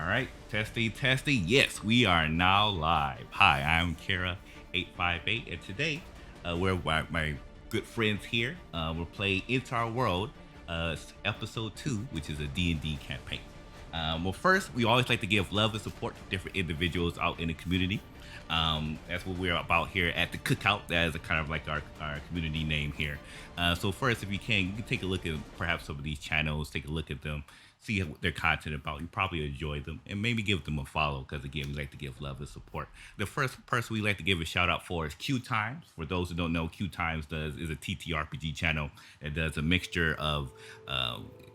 right, testing. Yes, we are now live. Hi, I'm Kara858, and today we're with my good friends here. We're playing Into Our World, episode 2, which is a D&D campaign. Well, first, we always like to give love and support to different individuals out in the community. That's what we're about here at the Cookout. That is a kind of like our community name here. So first, if you can take a look at perhaps some of these channels, take a look at them, see what their content about. You probably enjoy them, and maybe give them a follow, because again, we like to give love and support. The first person we like to give a shout out for is Q Times. For those who don't know, Q Times is a TTRPG channel. It does a mixture of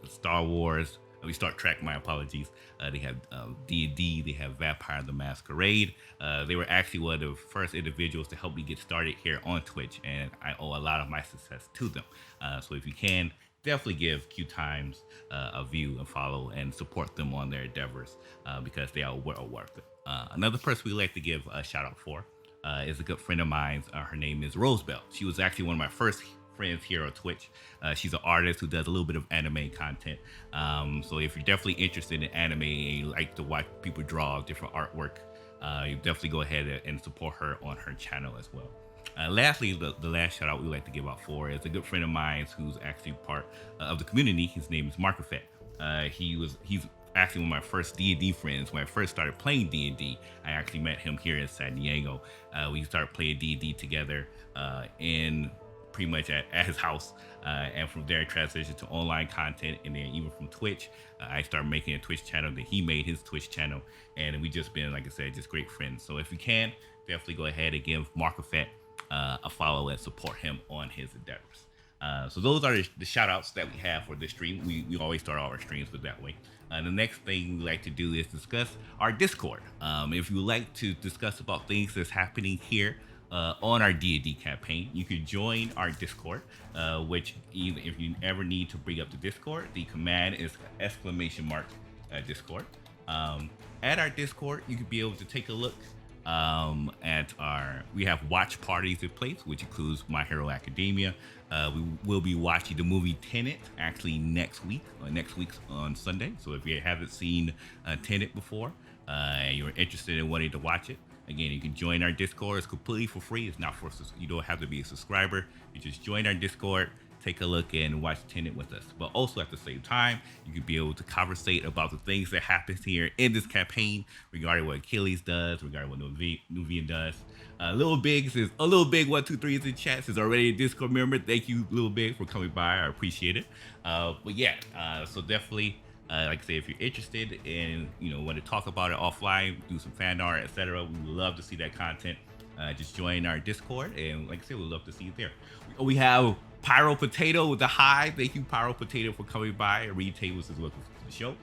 Star Wars. Star Trek, my apologies. They have D&D, they have Vampire the Masquerade. They were actually one of the first individuals to help me get started here on Twitch, and I owe a lot of my success to them. So if you can, definitely give Q Times a view and follow and support them on their endeavors, because they are well worth it. Another person we like to give a shout out for is a good friend of mine. Her name is Rosebell. She was actually one of my first friends here on Twitch. She's an artist who does a little bit of anime content. So if you're definitely interested in anime and you like to watch people draw different artwork, you definitely go ahead and support her on her channel as well. Lastly, the last shout out we like to give out for is a good friend of mine who's actually part of the community. His name is Markafet. He's actually one of my first D&D friends. When I first started playing D&D, I actually met him here in San Diego. We started playing D&D together in pretty much at his house, and from there I transitioned to online content, and then even from Twitch, I started making a Twitch channel. Then he made his Twitch channel, and we just been, like I said, just great friends. So if you can, definitely go ahead and give Markafet a follow and support him on his endeavors. So those are the shout outs that we have for this stream. We always start all our streams with that way. The next thing we like to do is discuss our Discord. If you would like to discuss about things that's happening here on our D&D campaign, you can join our Discord, which if you ever need to bring up the Discord, the command is !Discord. At our Discord, you can be able to take a look at we have watch parties in place, which includes My Hero Academia. We will be watching the movie Tenet actually next week on Sunday. So if you haven't seen Tenet before, and you're interested in wanting to watch it, again, you can join our Discord. It's completely for free. It's not you don't have to be a subscriber. You just join our Discord, take a look, and watch Tenet with us. But also at the same time, you can be able to conversate about the things that happens here in this campaign, regarding what Achilles does, regarding what Nuvian does. Little Big 123 is in chat. Is already a Discord member. Thank you, Little Big, for coming by. I appreciate it. But yeah, so definitely. Like I say, if you're interested in, want to talk about it offline, do some fan art, etc., we would love to see that content. Just join our Discord, and like I said, we'd love to see you there. We have Pyro Potato with the hi. Thank you, Pyro Potato, for coming by and read tables as well for the show.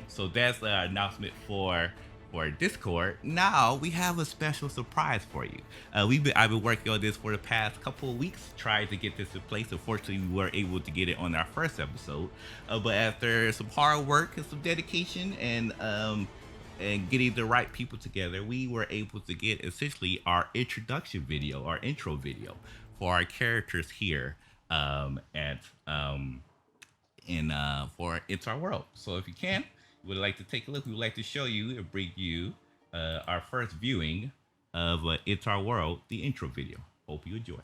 So that's the announcement for Discord. Now we have a special surprise for you. I've been working on this for the past couple of weeks, trying to get this in place. Unfortunately, we weren't able to get it on our first episode, but after some hard work and some dedication and getting the right people together, we were able to get essentially our introduction video, our intro video for our characters here for It's Our World. So if you can, would like to take a look, we would like to show you and bring you our first viewing of It's Our World, the intro video. Hope you enjoy.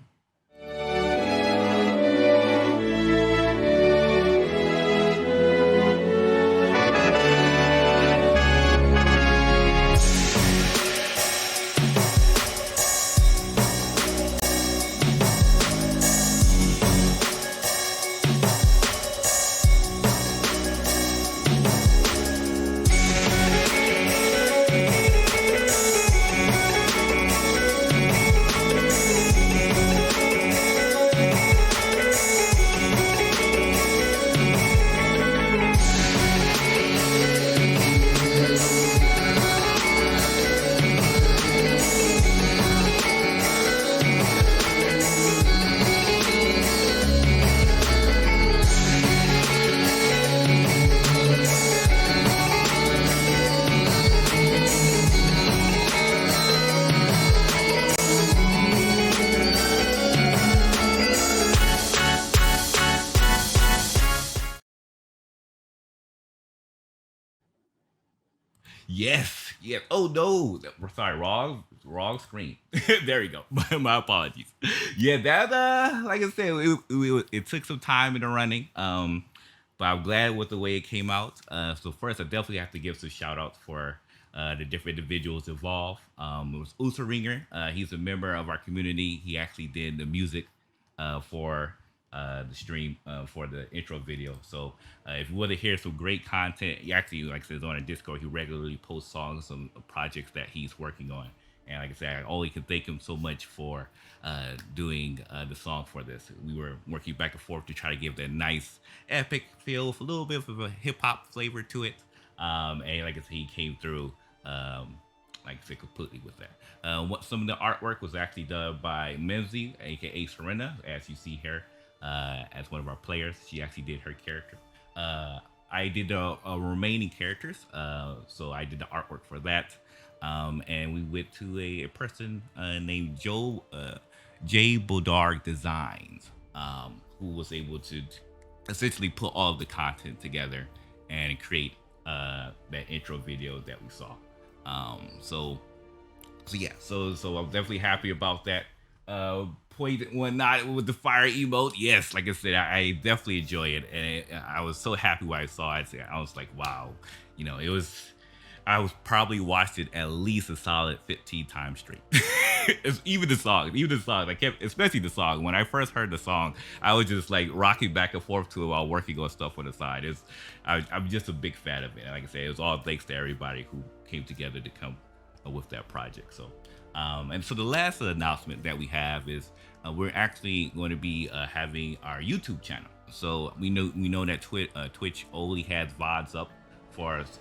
Yes, yes. Oh no, we're sorry, wrong screen. There we go. My apologies. Yeah, that like I said, it took some time in the running. But I'm glad with the way it came out. So first, I definitely have to give some shout outs for the different individuals involved. It was Useringer. He's a member of our community. He actually did the music for the stream for the intro video. So if you want to hear some great content, he actually, like I said, is on a Discord. He regularly posts songs and projects that he's working on. And like I said, I only can thank him so much for doing the song for this. We were working back and forth to try to give that nice, epic feel with a little bit of a hip hop flavor to it. And like I said, he came through, like I said, completely with that. Some of the artwork was actually done by Memzi, aka Serena, as you see here, as one of our players. She actually did her character. I did the remaining characters, so I did the artwork for that. And we went to a person named Joe J. Bodarg Designs, who was able to essentially put all of the content together and create that intro video that we saw. So yeah, so I'm definitely happy about that. Point one not with the fire emote. Yes, like I said, I definitely enjoy it, and I was so happy when I saw it. I was like, wow, it was. I was probably watched it at least a solid 15 times straight. Even the song. I kept, especially the song. When I first heard the song, I was just like rocking back and forth to it while working on stuff on the side. I'm just a big fan of it. And like I said, it was all thanks to everybody who came together to come with that project. So, and so the last announcement that we have is we're actually going to be having our YouTube channel. So we know that Twitch only has VODs up for us.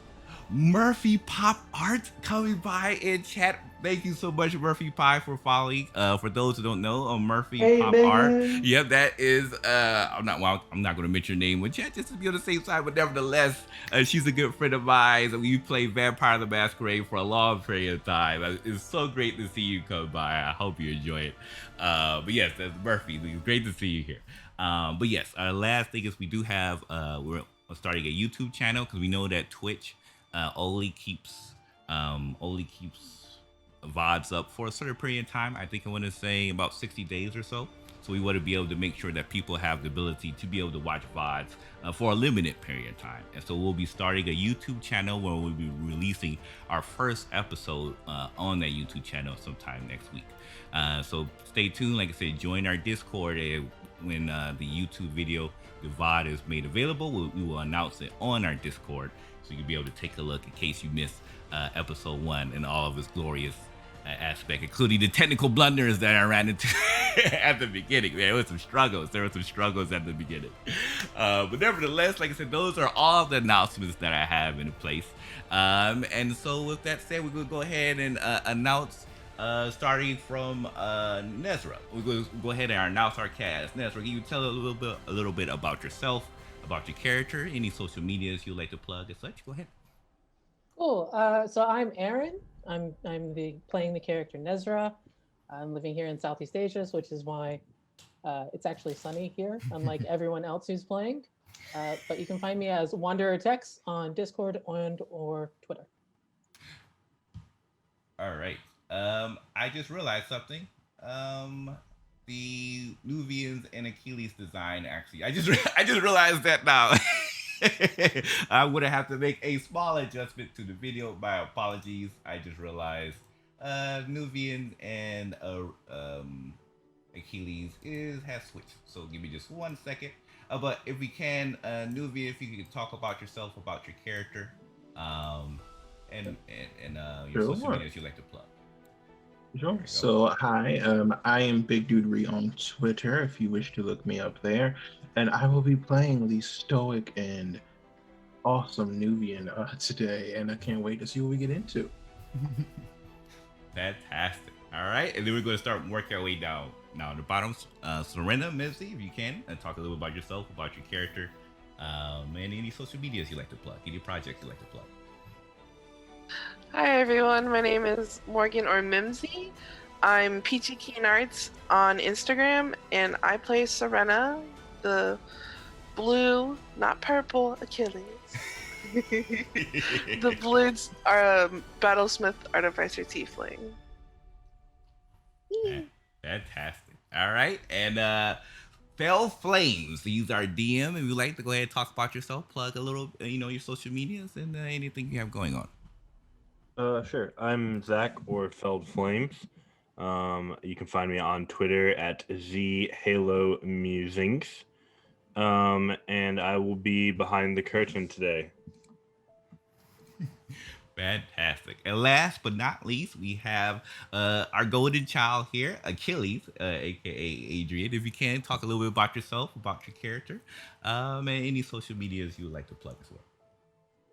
Murphy Pop Art coming by in chat. Thank you so much, Murphy Pie, for following. For those who don't know, Murphy Pop Art. Yep, that is. I'm not going to mention your name with chat just to be on the same side, but nevertheless, she's a good friend of mine. We played Vampire the Masquerade for a long period of time. It's so great to see you come by. I hope you enjoy it. But yes, that's Murphy. It's great to see you here. But yes, our last thing is we do have we're starting a YouTube channel because we know that Twitch only keeps VODs up for a certain period of time. I think I want to say about 60 days or so. So we want to be able to make sure that people have the ability to be able to watch VODs for a limited period of time. And so we'll be starting a YouTube channel where we'll be releasing our first episode on that YouTube channel sometime next week. So stay tuned. Like I said, join our Discord when the YouTube video, the VOD is made available. We will announce it on our Discord. So you can be able to take a look in case you missed episode 1 and all of its glorious aspect, including the technical blunders that I ran into at the beginning. There were some struggles at the beginning. But nevertheless, like I said, those are all the announcements that I have in place. And so with that said, we're going to go ahead and announce, starting from Nezra. We're going to go ahead and announce our cast. Nezra, can you tell a little bit about yourself, about your character, any social medias you'd like to plug and such? Go ahead. Cool. So I'm Aaron. I'm playing the character Nezra. I'm living here in Southeast Asia, which is why it's actually sunny here, unlike everyone else who's playing. But you can find me as Wanderer Tex on Discord and or Twitter. All right. I just realized something. The Nuvians and Achilles design, actually, I just realized that now. I'm gonna have to make a small adjustment to the video. My apologies. I just realized Nuvian and Achilles has switched. So give me just 1 second. But if we can, Nuvian, if you could talk about yourself, about your character, and your social media you like to plug. Sure. So hi, I am Big Dude Re on Twitter if you wish to look me up there, and I will be playing the stoic and awesome Nuvian today, and I can't wait to see what we get into. Fantastic. All right, and then we're going to start working our way down. Now, the bottom, Serena, Missy, if you can, and talk a little about yourself, about your character, and any social medias you like to plug, any projects you like to plug. Hi everyone, my name is Morgan or Mimsy. I'm Peachy Keen Arts on Instagram, and I play Serena, the blue, not purple, Achilles. The Bloods are Battlesmith Artificer Tiefling. Fantastic. All right, and Fell Flames. Use our DM if you'd like to go ahead and talk about yourself. Plug a little, your social medias and anything you have going on. Sure. I'm Zach or Felled Flames. You can find me on Twitter at ZHaloMusings. And I will be behind the curtain today. Fantastic. And last but not least, we have our golden child here, Achilles, aka Adrian. If you can, talk a little bit about yourself, about your character, and any social medias you would like to plug as well.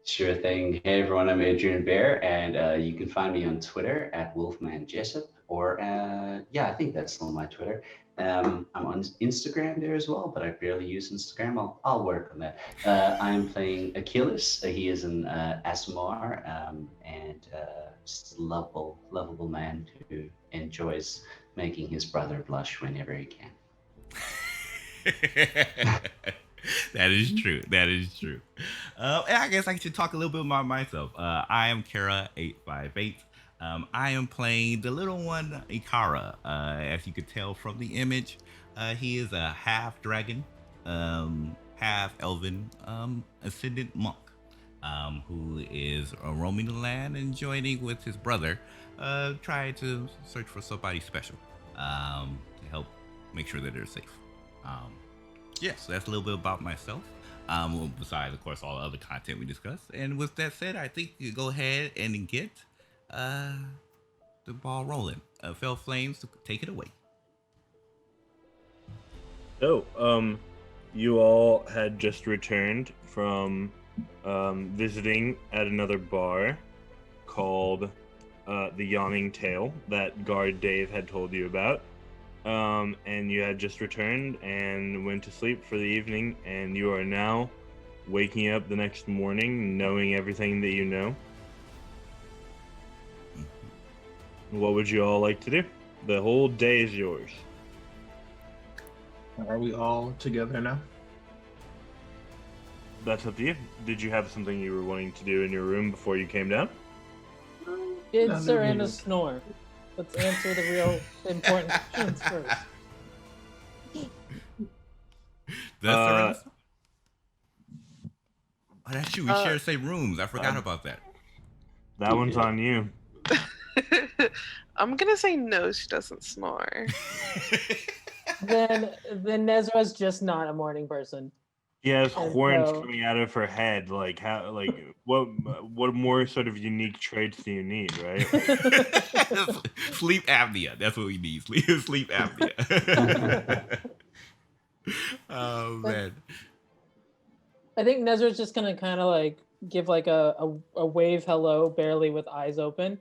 Sure thing. Hey everyone, I'm Adrian Bear, and you can find me on Twitter at Wolfman Jessup, or I think that's still my Twitter. I'm on Instagram there as well, but I barely use Instagram. I'll work on that. I'm playing Achilles. He is an Asimar, and just a lovable man who enjoys making his brother blush whenever he can. That is true. That is true. And I guess I should talk a little bit about myself. I am Kara858. I am playing the little one, Ikara. As you could tell from the image, he is a half dragon, half elven, ascendant monk, who is roaming the land and joining with his brother, trying to search for somebody special to help make sure that they're safe. So that's a little bit about myself. Besides, of course, all the other content we discussed. And with that said, I think you go ahead and get the ball rolling. Fell Flames, take it away. So, you all had just returned from visiting at another bar called the Yawning Tail that guard Dave had told you about. And you had just returned and went to sleep for the evening, and you are now waking up the next morning knowing everything that you know. What would you all like to do? The whole day is yours. Are we all together now? That's up to you. Did you have something you were wanting to do in your room before you came down? Kids are in a snore. Let's answer the real important questions first. That's that's you. We share the same rooms. I forgot about that. That one's on you. I'm gonna say no, she doesn't snore. Then Nezra's just not a morning person. She has And horns so- coming out of her head. Like how? Like what more sort of unique traits do you need, right? Sleep apnea. That's what we need. Sleep apnea. Oh man. I think Nezra's just gonna kind of like give like a wave hello, barely with eyes open,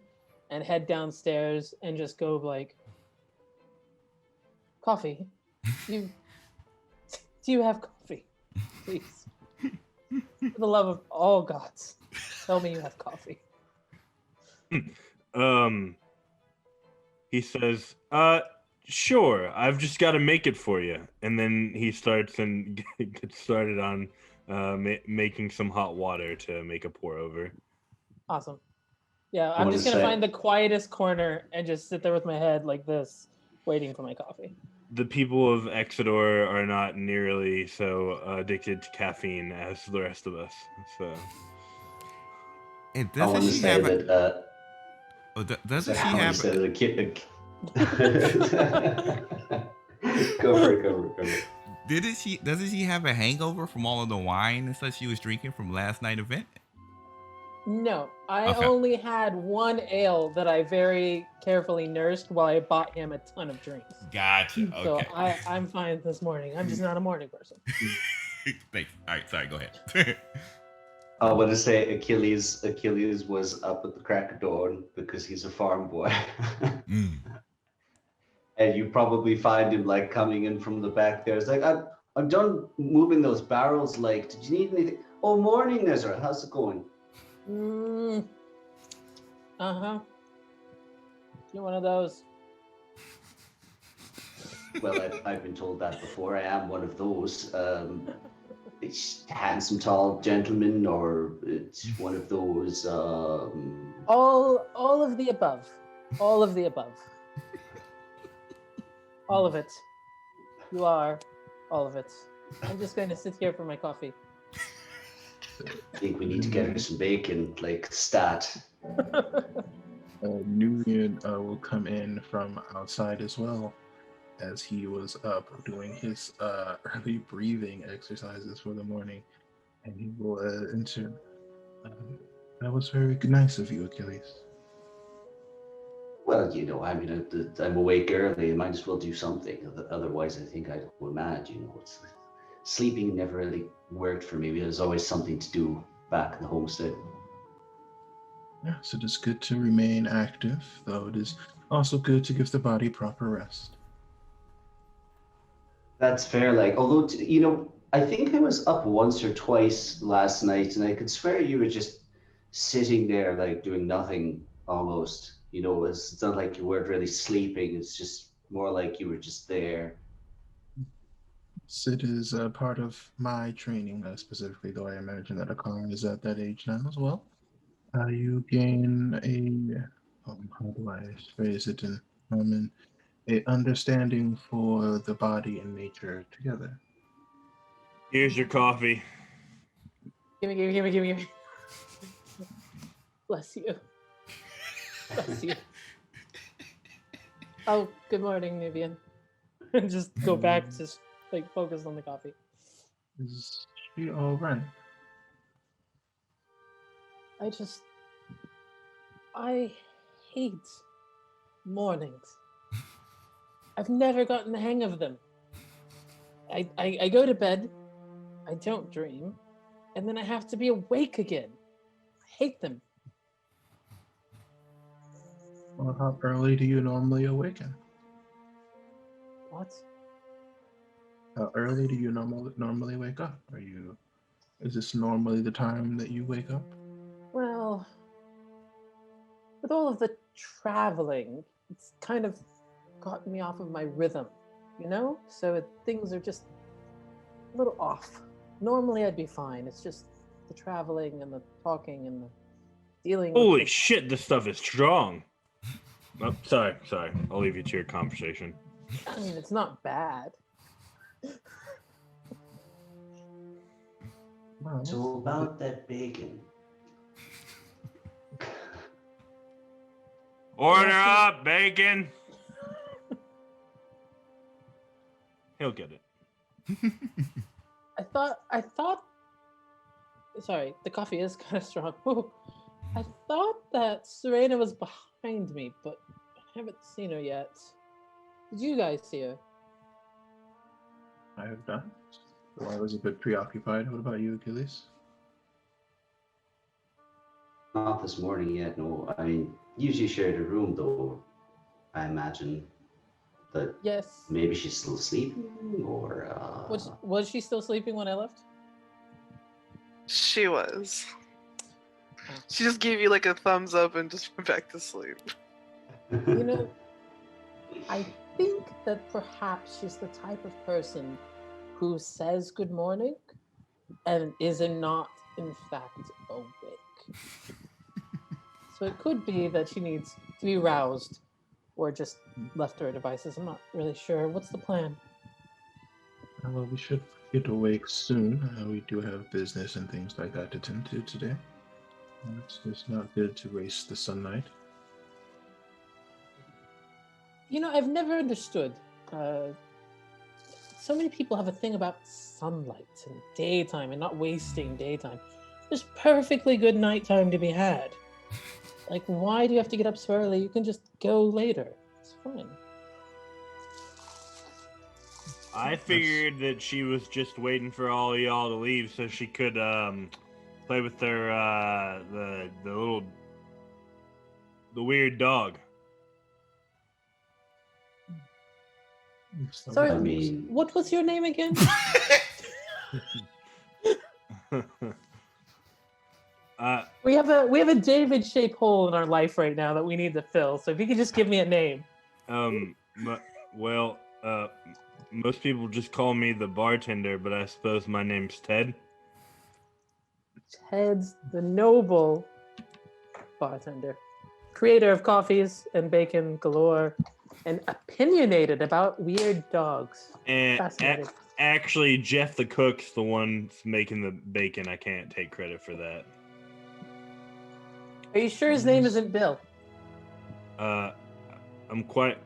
and head downstairs and just go like, coffee. Do you have coffee? Please. For the love of all gods, tell me you have coffee. He says, sure, I've just got to make it for you. And then he starts and gets started on making some hot water to make a pour over. Awesome. Yeah, I'm just gonna find the quietest corner and just sit there with my head like this, waiting for my coffee. The people of Exodor are not nearly so addicted to caffeine as the rest of us. So, And I want to doesn't she say have that. doesn't she I want have to say that a kid. Go for it. doesn't she have a hangover from all of the wine and such she was drinking from last night's event? No, I Okay. only had one ale that I very carefully nursed while I bought him a ton of drinks. Gotcha. So Okay. I'm fine this morning. I'm just not a morning person. Thanks. All right, sorry, go ahead. I want to say Achilles was up at the crack of dawn because he's a farm boy. And you probably find him like coming in from the back there. It's like, I'm done moving those barrels. Like, did you need anything? Oh, morning, Ezra. How's it going? Uh-huh. You're one of those. Well, I've been told that before. I am one of those. handsome, tall gentleman, or it's one of those. All of the above. All of the above. All of it. You are all of it. I'm just going to sit here for my coffee. I think we need to get her some bacon, like stat. Nuvian will come in from outside as well, as he was up doing his early breathing exercises for the morning, and he will enter. That was very nice of you, Achilles. Well, I mean, I'm awake early. I might as well do something. Otherwise, I think I'd go mad. Sleeping never really worked for me. There's always something to do back in the homestead. Yes, it is good to remain active, though it is also good to give the body proper rest. That's fair. Like, although, I think I was up once or twice last night, and I could swear you were just sitting there, like, doing nothing almost. It's not like you weren't really sleeping. It's just more like you were just there. It is a part of my training, specifically, though I imagine that Akara is at that age now as well. You gain how do I phrase it in Roman, a understanding for the body and nature together. Here's your coffee. Give me. Bless you. Bless you. Oh, good morning, Nubian. And just go back to focus on the coffee. Is she all right? I hate mornings. I've never gotten the hang of them. I go to bed, I don't dream, and then I have to be awake again. I hate them. Well, how early do you normally awaken? What? How early do you normally wake up? Is this normally the time that you wake up? Well, with all of the traveling, it's kind of gotten me off of my rhythm, So things are just a little off. Normally I'd be fine. It's just the traveling and the talking and the dealing Holy with shit, this stuff is strong. Oh, sorry. I'll leave you to your conversation. I mean, it's not bad. So about that bacon. Order up, bacon! He'll get it. I thought sorry, the coffee is kind of strong. Ooh. I thought that Serena was behind me, but I haven't seen her yet. Did you guys see her? I have not. So I was a bit preoccupied. What about you, Achilles? Not this morning yet, no. I mean, usually shared a room, though. I imagine that Yes. maybe she's still sleeping, or... Was she still sleeping when I left? She was. She just gave you like a thumbs up and just went back to sleep. I think that perhaps she's the type of person who says good morning and is not, in fact, awake. So it could be that she needs to be roused or just left to her devices. I'm not really sure. What's the plan? Well, we should get awake soon. We do have business and things like that to tend to today. It's just not good to waste the sunlight. I've never understood. So many people have a thing about sunlight and daytime and not wasting daytime. There's perfectly good nighttime to be had. Like, why do you have to get up so early? You can just go later. It's fine. I figured that she was just waiting for all of y'all to leave so she could play with their the weird dog. Sorry, I mean- what was your name again? We have a David-shaped hole in our life right now that we need to fill. So if you could just give me a name. Most people just call me the bartender, but I suppose my name's Ted. Ted's the noble bartender, creator of coffees and bacon galore, and opinionated about weird dogs. And Fascinating. actually, Jeff the cook's the one making the bacon. I can't take credit for that. Are you sure his name isn't Bill? I'm quite...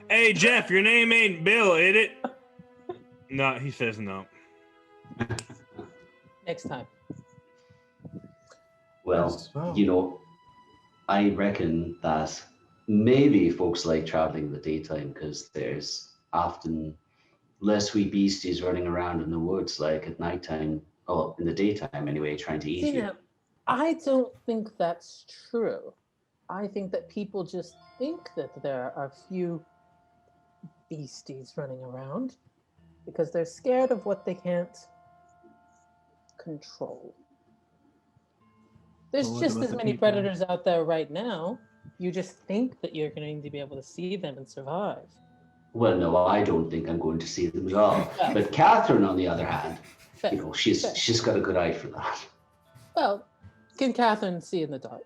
Hey, Jeff, your name ain't Bill, is it? No, he says no. Next time. Well, So- you know, I reckon that maybe folks like traveling in the daytime because there's often less wee beasties running around in the woods, like at nighttime, oh, in the daytime anyway, trying to eat See, you. now, I don't think that's true. I think that people just think that there are few beasties running around because they're scared of what they can't control. There's Well, what just about as the many people? predators out there right now. You just think that you're going to be able to see them and survive. Well, no, I don't think I'm going to see them at all. Yeah. But Catherine, on the other hand, Fair. you know, she's got a good eye for that. Well, can Catherine see in the dark?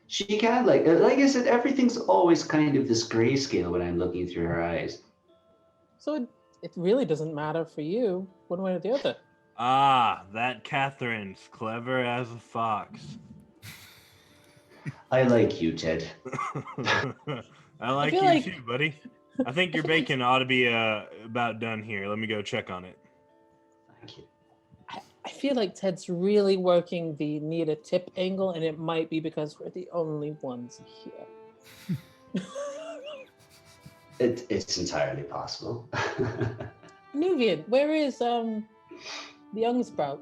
She can, like I said, everything's always kind of this grayscale when I'm looking through her eyes. So it really doesn't matter for you one way or the other. Ah, that Catherine's clever as a fox. I like you, Ted. I like feel you like- too, buddy. I think your feel like- bacon ought to be about done here. Let me go check on it. Thank you. I feel like Ted's really working the need a tip angle, and it might be because we're the only ones here. It's entirely possible. Nuvian, where is the young sprout?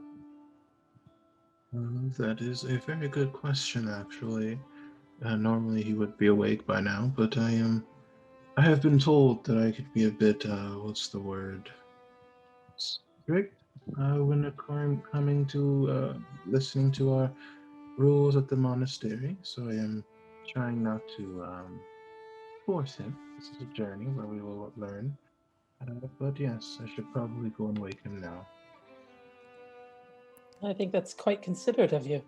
That is a very good question, actually. Normally he would be awake by now, but I have been told that I could be a bit, what's the word? Strict when it coming to listening to our rules at the monastery. So I am trying not to force him. This is a journey where we will learn. But yes, I should probably go and wake him now. I think that's quite considerate of you.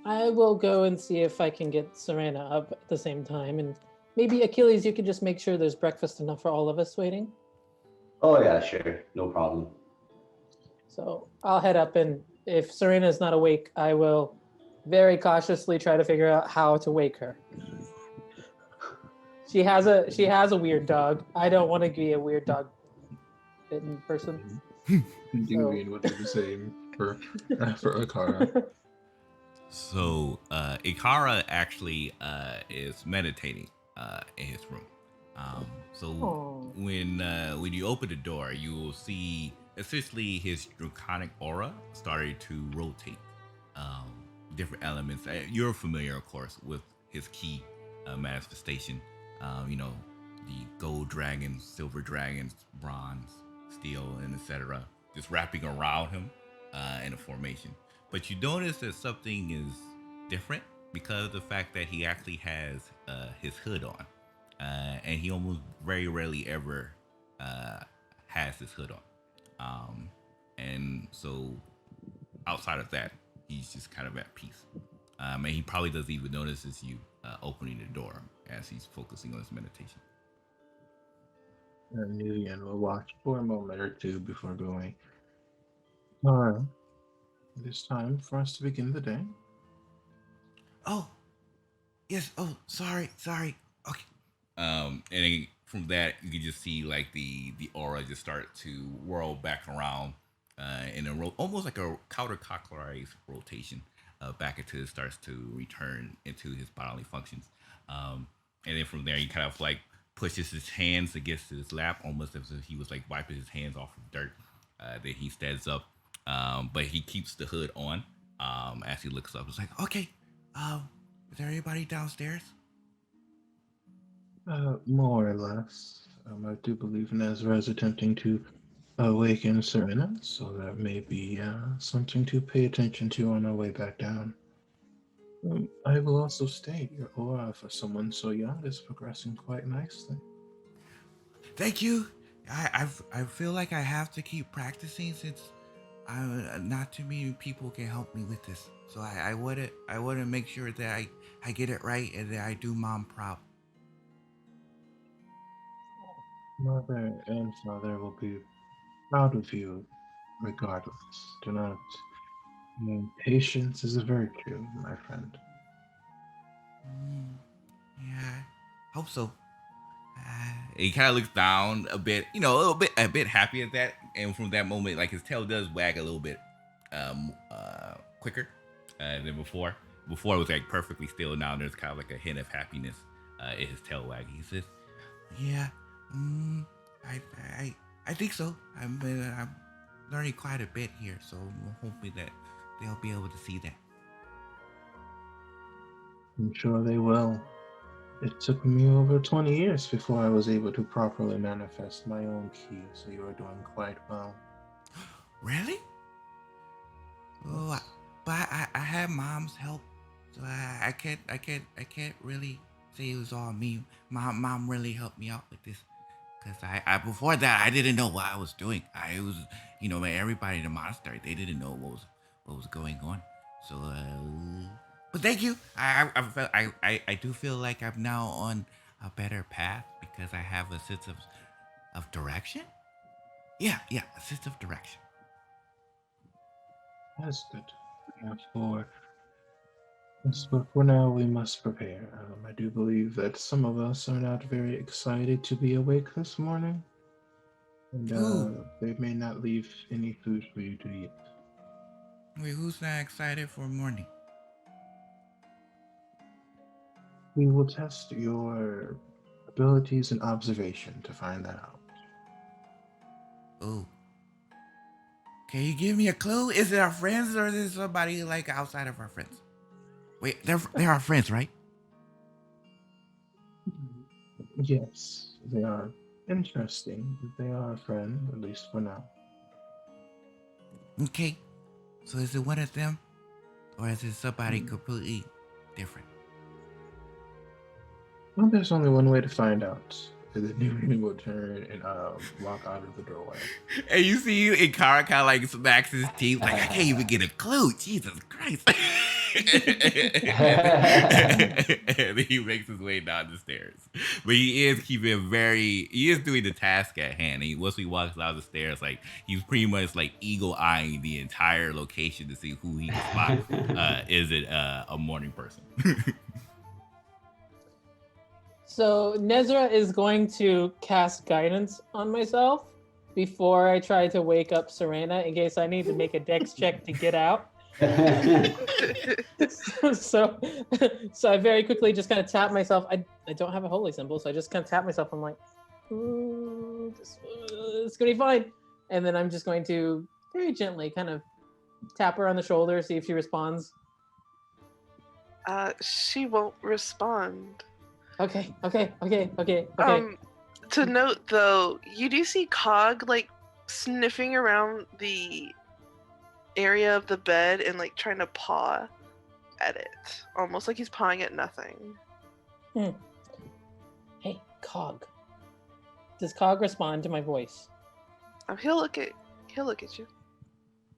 I will go and see if I can get Serena up at the same time, and maybe Achilles, you could just make sure there's breakfast enough for all of us waiting. Oh yeah, sure, no problem. So I'll head up, and if Serena is not awake, I will very cautiously try to figure out how to wake her. She has a weird dog. I don't want to be a weird dog bitten person. Nuvian would do the same for Akara. So Ikara actually is meditating in his room. So Aw. when you open the door, you will see essentially his draconic aura started to rotate. Different elements. You're familiar, of course, with his key manifestation. You know, the gold dragons, silver dragons, bronze, steel, and etc. Just wrapping around him in a formation. But you notice that something is different because of the fact that he actually has his hood on. And he almost very rarely ever has his hood on. And so outside of that, he's just kind of at peace. And he probably doesn't even notice as you opening the door as he's focusing on his meditation. Nuvian will watch for a moment or two before going. Alright. It is time for us to begin the day. Oh, yes. Oh, sorry. Okay. And then from that, you can just see like the aura just start to whirl back around in a almost like a counterclockwise rotation back until it starts to return into his bodily functions. And then from there, he kind of like pushes his hands against his lap, almost as if he was like wiping his hands off of dirt. Then he stands up, but he keeps the hood on as he looks up. It's like, okay, is there anybody downstairs? More or less. I do believe Nezra is attempting to awaken Serena, so that may be something to pay attention to on our way back down. I will also state your aura for someone so young is progressing quite nicely. Thank you. I feel like I have to keep practicing since not too many people can help me with this. So I want to make sure that I get it right and that I do mom proud. Mother and father will be proud of you regardless. Do not. Patience is a virtue, my friend. Mm, yeah, hope so. He kind of looks down a bit, a bit happy at that, and from that moment, like his tail does wag a little bit, quicker than before. Before it was like perfectly still. Now there's kind of like a hint of happiness in his tail wagging. He says, "Yeah, mm, I think so. I'm learning quite a bit here, so I'm hoping that they'll be able to see that." I'm sure they will. It took me over 20 years before I was able to properly manifest my own key, so you are doing quite well. Really? Oh, but I had mom's help, so I can't really say it was all me. Mom really helped me out with this, cause I before that I didn't know what I was doing. I was, everybody in the monastery, they didn't know what was going on. So, but thank you. I do feel like I'm now on a better path because I have a sense of direction. Yeah, a sense of direction. That's good. But for now, we must prepare. I do believe that some of us are not very excited to be awake this morning, and Ooh, they may not leave any food for you to eat. wait, who's not excited for morning? We will test your abilities and observation to find that out. Ooh. Can you give me a clue? Is it our friends or is it somebody like outside of our friends? Wait, they're our friends, right? Yes, they are interesting. They are a friend, at least for now. Okay. So is it one of them? Or is it somebody completely different? Well, there's only one way to find out. And then you will turn and walk out of the doorway. And you see Ikara kind of like smacks his teeth, like, I can't even get a clue. Jesus Christ. And he makes his way down the stairs. But he is doing the task at hand. Once he walks down the stairs, like, he's pretty much like eagle-eyeing the entire location to see who he can spot. Is it a morning person? So Nezra is going to cast guidance on myself before I try to wake up Serena in case I need to make a dex check to get out. so I very quickly just kind of tap myself. I don't have a holy symbol, so I just kind of tap myself. I'm like, it's gonna be fine. And then I'm just going to very gently kind of tap her on the shoulder, see if she responds. She won't respond. Okay. To note though, you do see Cog like sniffing around the area of the bed and like trying to paw at it, almost like he's pawing at nothing. Hey, Cog. Does Cog respond to my voice? He'll look at you.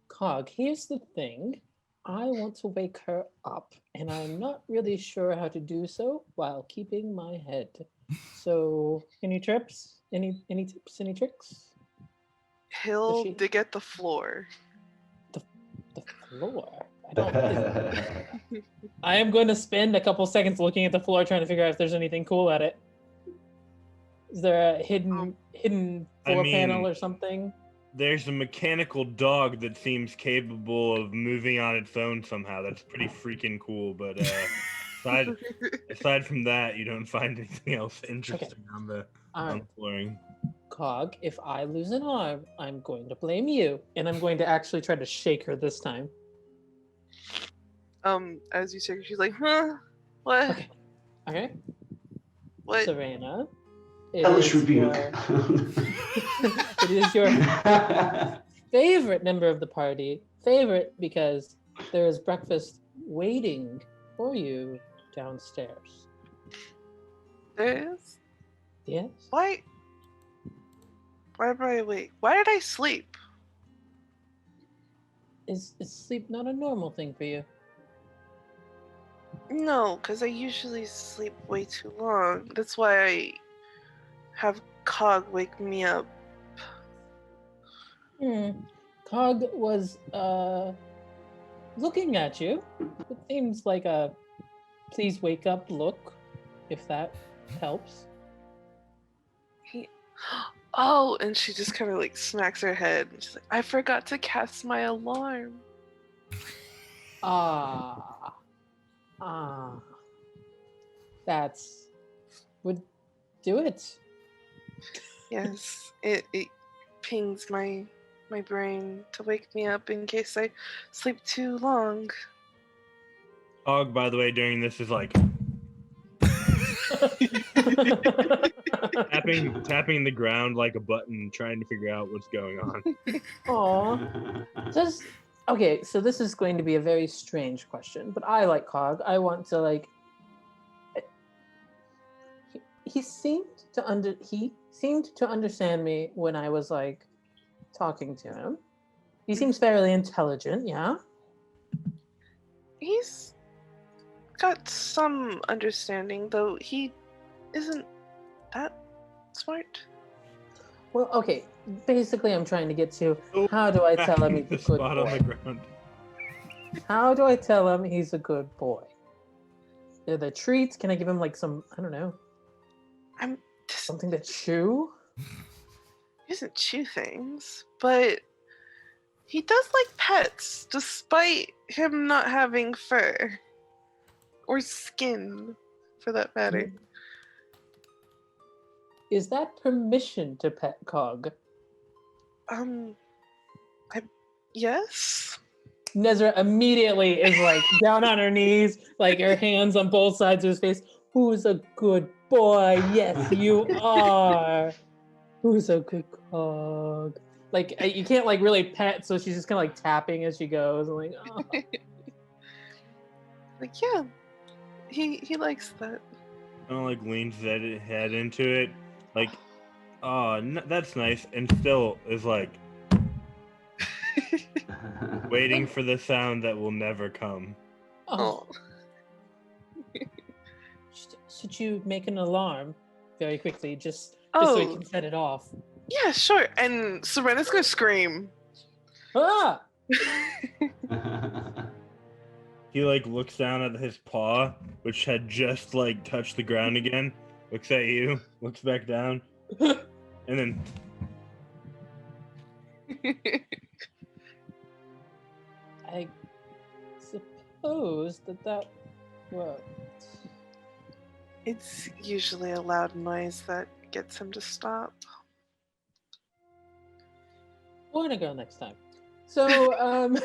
Cog, here's the thing. I want to wake her up, and I'm not really sure how to do so while keeping my head. So, any tips? Any tips? Any tricks? He'll dig at the floor. The floor? I am going to spend a couple seconds looking at the floor trying to figure out if there's anything cool at it. Is there a hidden floor panel or something? There's a mechanical dog that seems capable of moving on its own somehow. That's pretty freaking cool. But aside from that, you don't find anything else interesting on the flooring. Cog, if I lose an arm, I'm going to blame you, and I'm going to actually try to shake her this time. As you shake her, she's like, "Huh? What? Okay. What? Serena. Hellish rebuke. It is your favorite member of the party. Favorite because there is breakfast waiting for you downstairs. There is? Yes. Why Why am I awake? Why did I sleep? Is sleep not a normal thing for you? No, because I usually sleep way too long. That's why I have Cog wake me up. Cog was looking at you. It seems like a please wake up look, if that helps. Oh, and she just kind of like smacks her head. And she's like, I forgot to cast my alarm. Ah. That's would do it. Yes, it pings my brain to wake me up in case I sleep too long. Og, by the way, during this is like tapping the ground like a button, trying to figure out what's going on. Aw. Okay, so this is going to be a very strange question, but I like Cog. I want to like. He seemed to understand me when I was like talking to him. He seems fairly intelligent, yeah. He's got some understanding, though he isn't that smart. Well, okay. Basically, I'm trying to get to how do I tell him he's a good spot on the boy? ground. How do I tell him he's a good boy? Are there treats? Can I give him like some, I don't know, something to chew? He doesn't chew things, but he does like pets, despite him not having fur or skin, for that matter. Is that permission to pet Cog? Yes. Nezra immediately is like down on her knees, like her hands on both sides of his face. Who's a good boy? Yes, you are. Who's a good Cog? Like you can't like really pet, so she's just kind of like tapping as she goes. I'm like, oh. Like, yeah, he likes that. Kind of like leans his head into it, like, oh, that's nice, and still is like waiting for the sound that will never come. Oh. Should you make an alarm very quickly, just so we can set it off? Yeah, sure. And Serena's gonna scream. Ah! He like looks down at his paw, which had just like touched the ground again, looks at you, looks back down, and then I suppose that worked. It's usually a loud noise that gets him to stop. We're gonna go next time. So,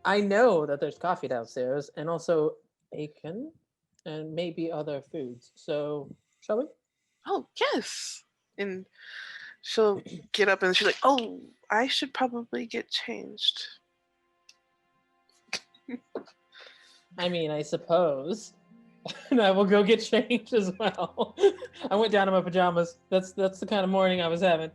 I know that there's coffee downstairs and also bacon and maybe other foods. So, shall we? Oh, yes. And she'll get up and she's like, oh, I should probably get changed. I mean, I suppose. And I will go get changed as well. I went down in my pajamas. That's the kind of morning I was having.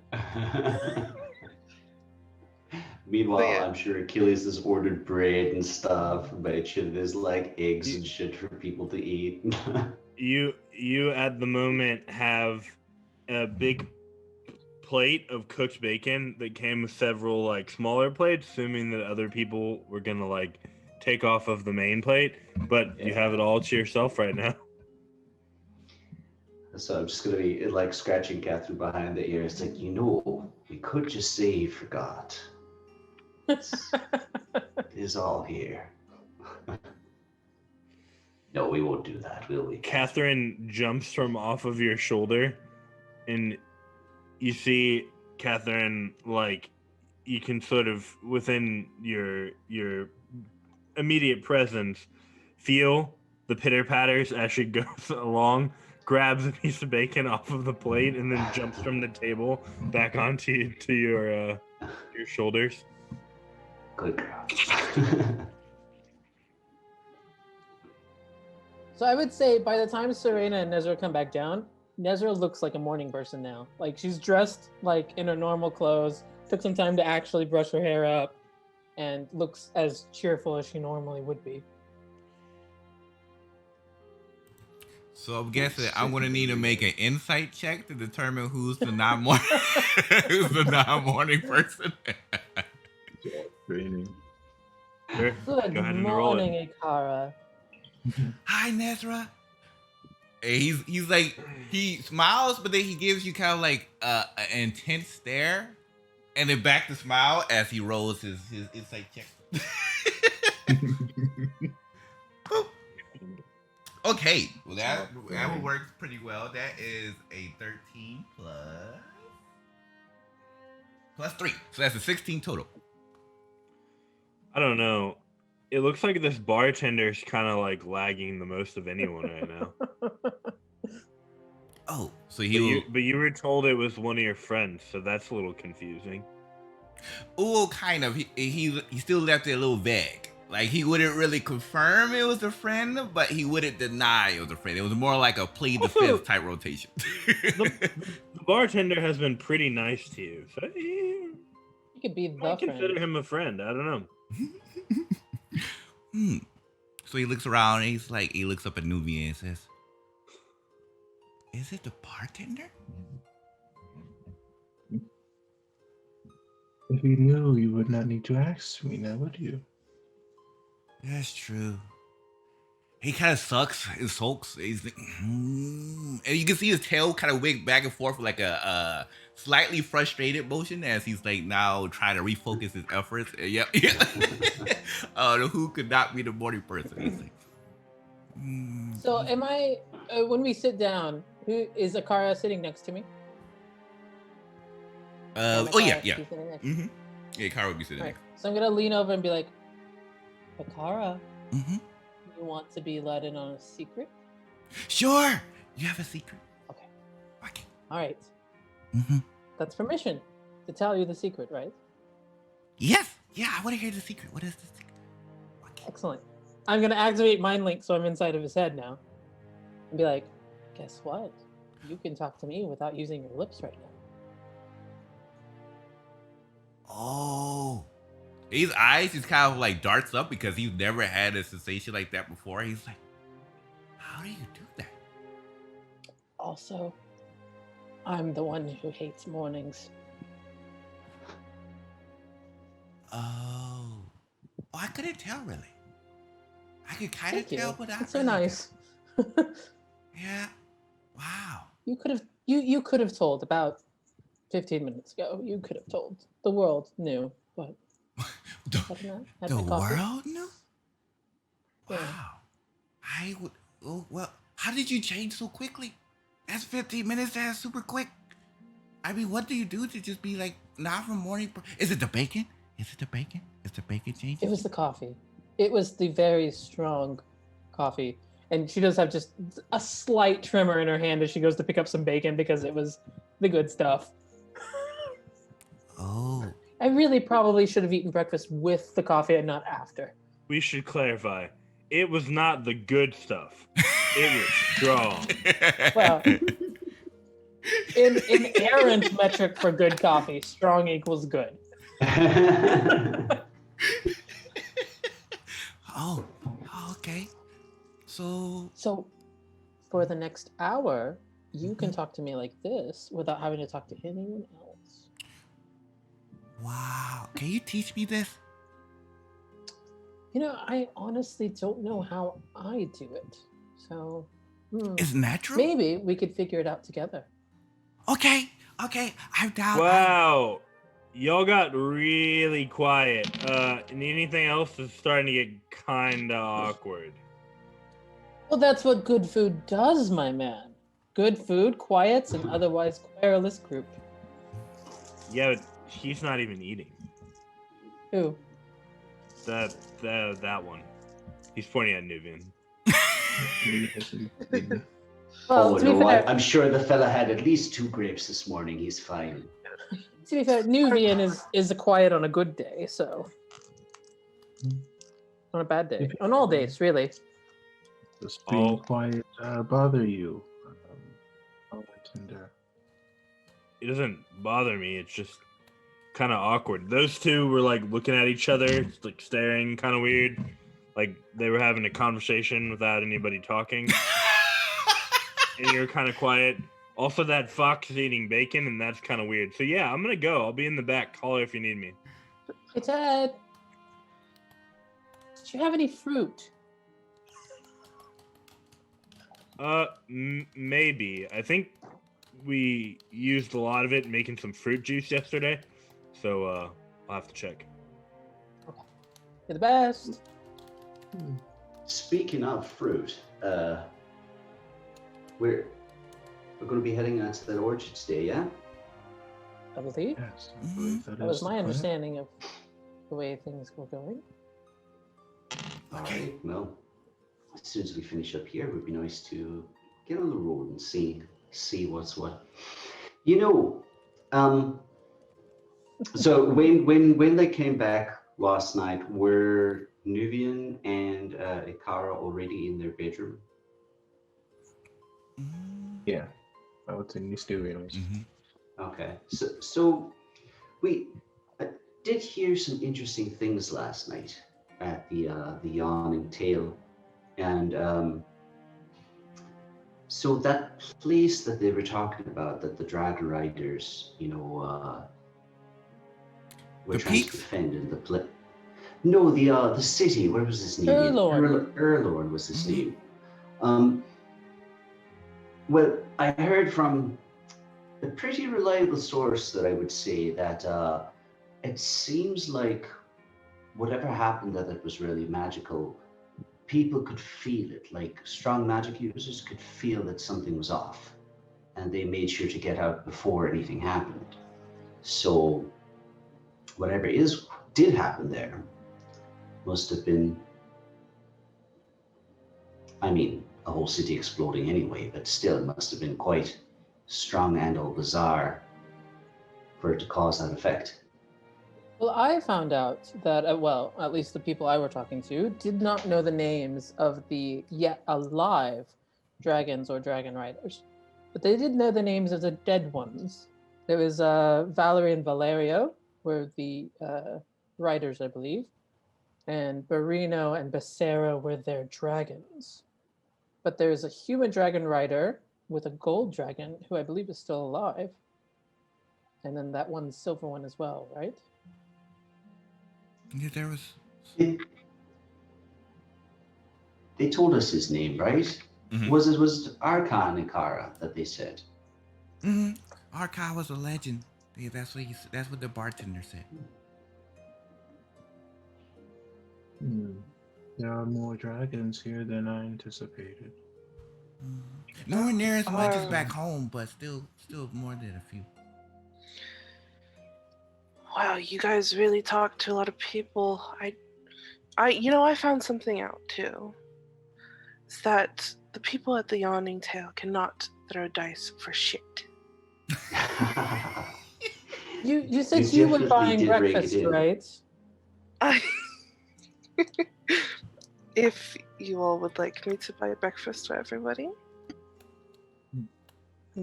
Meanwhile, Yeah. I'm sure Achilles has ordered bread and stuff. But shit, there's like eggs and shit for people to eat. you at the moment have a big plate of cooked bacon that came with several like smaller plates, assuming that other people were gonna like take off of the main plate, but you have it all to yourself right now. So I'm just gonna be like scratching Catherine behind the ear. It's like, we could just say you forgot. It is all here. No, we won't do that, will we? Catherine jumps from off of your shoulder, and you see Catherine, like, you can sort of, within your immediate presence, feel the pitter-patters as she goes along, grabs a piece of bacon off of the plate, and then jumps from the table back onto your shoulders. Good girl. So I would say by the time Serena and Nezra come back down, Nezra looks like a morning person now. Like she's dressed like in her normal clothes, took some time to actually brush her hair up, and looks as cheerful as she normally would be. So I'm guessing I'm gonna need to make an insight check to determine who's the non-morning who's the non-morning person. Training. Sure. Good Go ahead and roll morning, it. Ikara. Hi, Nezra. And he's like he smiles, but then he gives you kind of like an intense stare, and then back to smile as he rolls his insight check. Okay, well that will work pretty well. That is a 13 plus 3, so that's a 16 total. I don't know. It looks like this bartender's kind of like lagging the most of anyone right now. Oh, so But you were told it was one of your friends, so that's a little confusing. Oh, kind of. He still left it a little vague. Like he wouldn't really confirm it was a friend, but he wouldn't deny it was a friend. It was more like a plead the fifth type rotation. The bartender has been pretty nice to you, so You could be the I consider friend. him a friend. I don't know. So he looks around and he looks up at Nubia and says, "Is it the bartender?" If you knew, you would not need to ask me now, would you? That's true. He kind of sucks and sulks. He's like, and you can see his tail kind of wig back and forth with like a slightly frustrated motion as he's like now trying to refocus his efforts. Yep. Who could not be the morning person? He's like, So am I? When we sit down, who is Ikara sitting next to me? yeah. She's sitting next to me. Mm-hmm. Yeah, Kara would be sitting Right. there. So I'm gonna lean over and be like, Ikara, Mm-hmm. you want to be let in on a secret? Sure. You have a secret. Okay. Okay. All right. Mm-hmm. That's permission to tell you the secret, right? Yes. Yeah, I want to hear the secret. What is the secret? Okay. Excellent. I'm gonna activate Mind Link so I'm inside of his head now, and be like, guess what? You can talk to me without using your lips right now. Oh. His eyes just kind of like darts up because he's never had a sensation like that before. He's like, how do you do that? Also, I'm the one who hates mornings. Oh. Oh, I couldn't tell really. I could kind of Thank you. tell, but That's so really nice. Yeah. Wow. You could have told about 15 minutes ago. You could have told. The world knew, but The, had the my coffee. world knew? Wow. Yeah. I would. Oh, well, how did you change so quickly? That's 15 minutes. That's super quick. I mean, what do you do to just be like, not from morning? Is it the bacon? Is it the bacon? Is the bacon changing? It was the coffee. It was the very strong coffee. And she does have just a slight tremor in her hand as she goes to pick up some bacon because it was the good stuff. Oh. I really probably should have eaten breakfast with the coffee and not after. We should clarify. It was not the good stuff. It was strong. Well, in errant metric for good coffee, strong equals good. Oh, okay. So, For the next hour, you can talk to me like this without having to talk to anyone else. wow. Can you teach me this? You know, I honestly don't know how I do it. So, It's natural? maybe we could figure it out together. Okay. I'm down. Wow. Y'all got really quiet. And anything else is starting to get kinda awkward. Well, that's what good food does, my man. Good food quiets an otherwise querulous group. Yeah, but he's not even eating. Who? That one. He's pointing at Nubian. Well, Oh to be no, fair, I'm sure the fella had at least 2 grapes this morning. He's fine. to be fair, Nubian is a quiet on a good day, so on a bad day, on all days, really. Does being Oh. quiet bother you? And It doesn't bother me. It's just kind of awkward. Those two were like looking at each other, like staring, kind of weird. Like they were having a conversation without anybody talking. And you're kind of quiet. Also, that fox is eating bacon, and that's kind of weird. So yeah, I'm gonna go. I'll be in the back. Holler if you need me. Hey, Ted. Do you have any fruit? Maybe. I think we used a lot of it making some fruit juice yesterday. So I'll have to check. You're the best. Speaking of fruit, we're going to be heading out to that orchard today, yeah? I believe. yes, I believe That is was the my plan. understanding of the way things were going. All right, well, as soon as we finish up here, it would be nice to get on the road and see what's what. You know, so when they came back last night, were Nuvian and Ikara already in their bedroom? Yeah, I would say East Aliens. Okay, so we did hear some interesting things last night at the Yawning Tail, and so that place that they were talking about, that the Dragon Riders, were The trying peaks? to defend in the No, the city. Where was his name? Erlorn. Erlorn was his name. Well, I heard from a pretty reliable source that I would say that it seems like whatever happened, that it was really magical. People could feel it, like strong magic users could feel that something was off, and they made sure to get out before anything happened. So whatever did happen there must have been, I mean, a whole city exploding anyway, but still it must have been quite strong and or bizarre for it to cause that effect. Well, I found out that, well, at least the people I were talking to did not know the names of the yet alive dragons or dragon riders, but they did know the names of the dead ones. There was Valerie and Valerio were the riders, I believe, and Barino and Becerra were their dragons. But there's a human dragon rider with a gold dragon who I believe is still alive, and then that one silver one as well, right? Yeah, there was. They told us his name, right? Mhm. Was it Arkan and Ikara that they said? Arkai was a legend. Yeah, that's what the bartender said. There are more dragons here than I anticipated. Nowhere near as much as back home, but still more than a few. Wow, you guys really talk to a lot of people. I found something out too. It's that the people at the Yawning Tail cannot throw dice for shit. You said you were definitely buying did rake it breakfast, in. right? If you all would like me to buy a breakfast for everybody. I'm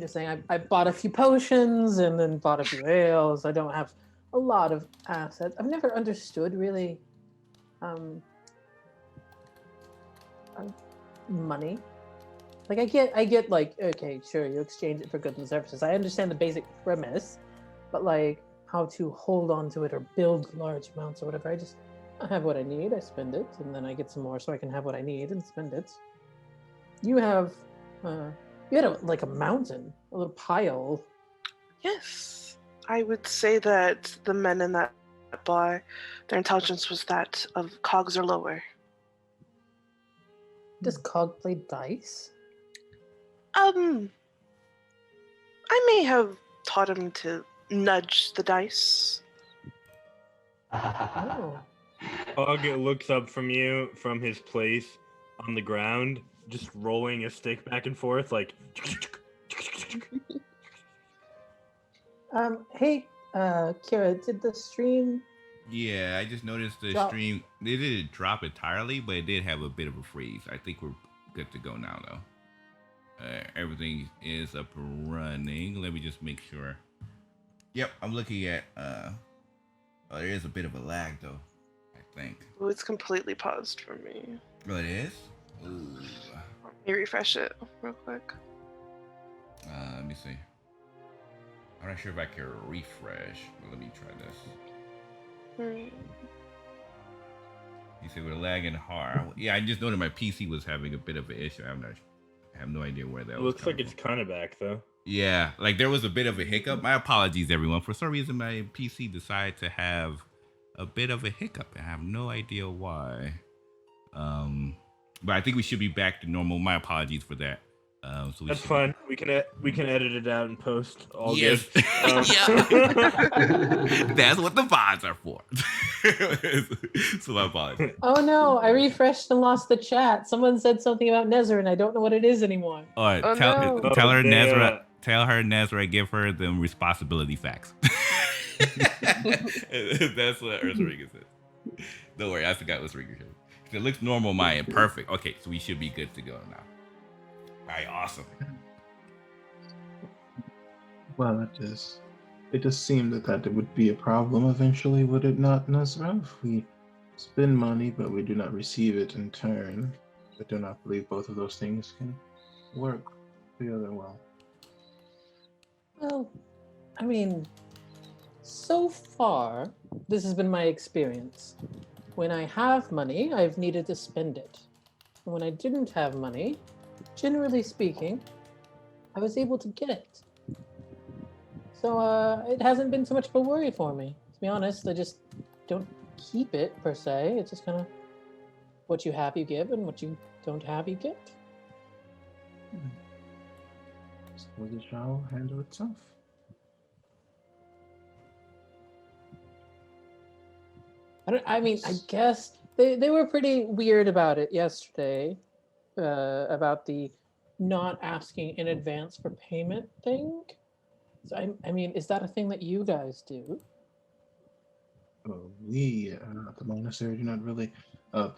just saying, I bought a few potions and then bought a few ales. I don't have a lot of assets. I've never understood really money. Like I get like, okay, sure, you exchange it for goods and services. I understand the basic premise, but like how to hold on to it or build large amounts or whatever. I have what I need, I spend it, and then I get some more so I can have what I need and spend it. You have you had a mountain, a little pile. Yes. I would say that the men in that bar, their intelligence was that of cogs or lower. Does Cog play dice? I may have taught him to nudge the dice. Oh. Pug looks up from you from his place on the ground, just rolling a stick back and forth, like. Hey, Kira, did the stream? Yeah, I just noticed the Drop. stream. They didn't drop entirely, but it did have a bit of a freeze. I think we're good to go now, though. Everything is up and running. Let me just make sure. Yep, I'm looking at. Oh, there is a bit of a lag though. I think. Oh, it's completely paused for me. Oh, it is. Ooh. Let me refresh it real quick. Let me see. I'm not sure if I can refresh. But let me try this. Hmm. You say we're lagging hard. Yeah, I just noticed my PC was having a bit of an issue. I have no idea where that It was. looks like coming it's from. kind of back though. Yeah, like there was a bit of a hiccup. My apologies, everyone. For some reason, my PC decided to have a bit of a hiccup. I have no idea why. But I think we should be back to normal. My apologies for that. So That's should fine. We can edit it out and post. All Yes. good. That's what the VODs are for. So my apologies. Oh no, I refreshed and lost the chat. Someone said something about Nezra and I don't know what it is anymore. All right, Oh, tell no. her They, Nezra. Tell her Nezra. Give her the responsibility facts. That's what Earthringer said. Don't worry, I forgot what Ringer said. It looks normal, my end. Perfect. Okay, so we should be good to go now. All right, awesome. Well, it does seem that would be a problem eventually, would it not, Nazra? If we spend money but we do not receive it in turn, I do not believe both of those things can work together well. Well, I mean, so far, this has been my experience. When I have money, I've needed to spend it. And when I didn't have money, generally speaking, I was able to get it. So it hasn't been so much of a worry for me. To be honest, I just don't keep it per se. It's just kind of what you have, you give, and what you don't have, you get. So the shall handle itself. I guess they were pretty weird about it yesterday, about the not asking in advance for payment thing. So I mean, is that a thing that you guys do? We at the monastery do not really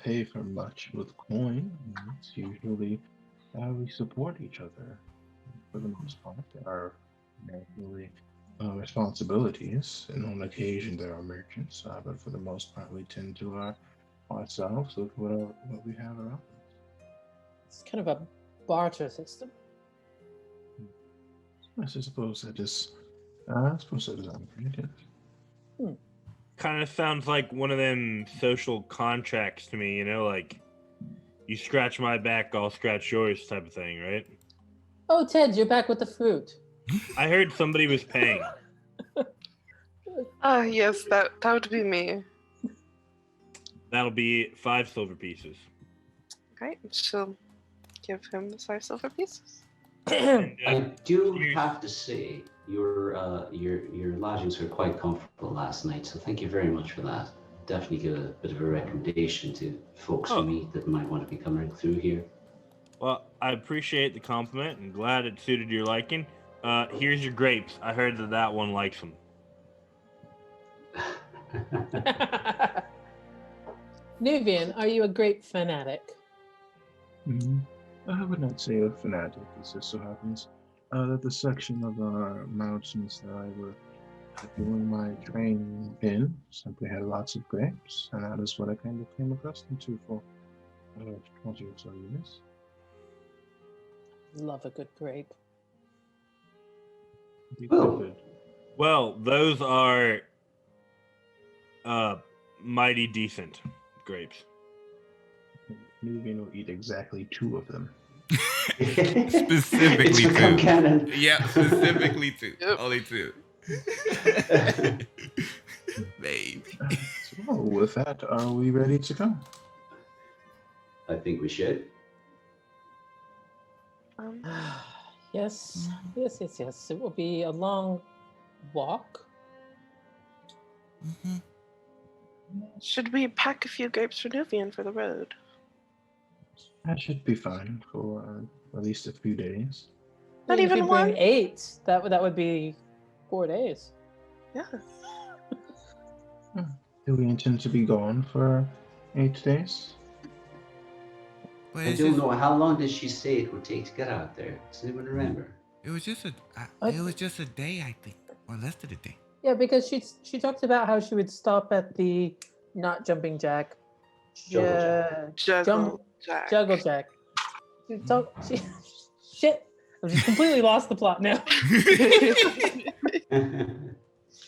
pay for much with coin. It's usually we support each other for the most part. There are naturally responsibilities, and on occasion there are merchants, but for the most part we tend to ourselves with what we have around. It's kind of a barter system. I suppose that is. I suppose that is accurate. Yes. Kind of sounds like one of them social contracts to me, you know, like you scratch my back, I'll scratch yours type of thing, right? Oh, Ted, you're back with the fruit. I heard somebody was paying. Ah, yes, that would be me. That'll be 5 silver pieces. Okay, she'll give him the 5 silver pieces. And, I do cheers. have to say, your lodgings were quite comfortable last night, so thank you very much for that. Definitely give a bit of a recommendation to folks Oh. we meet that might want to be coming through here. Well, I appreciate the compliment and glad it suited your liking. Here's your grapes. I heard that one likes them. Nuvian, are you a grape fanatic? I would not say a fanatic. It just so happens that the section of our mountains that I were doing my training in simply had lots of grapes, and that is what I kind of came accustomed to for 20 or so years. Love a good grape. Oh. Well, those are mighty decent grapes. Nubian will eat exactly 2 of them. Specifically It's become 2. canon. Yeah, specifically 2. Yep. Only 2. Baby. So, with that, are we ready to go? I think we should. Yes. It will be a long walk. Mm-hmm. Should we pack a few grapes for Nuvian for the road? That should be fine for at least a few days. Not If even you bring one? 8, that would be 4 days. Yes. Do we intend to be gone for 8 days? But I it's don't just, know, how long did she say it would take to get out there? Does anyone remember? it was just it was just a day, I think, or less than a day. Yeah, because she talked about how she would stop at the not jumping jack, Juggle jack. jump, Jack. juggle jack. She shit. I've just completely lost the plot now.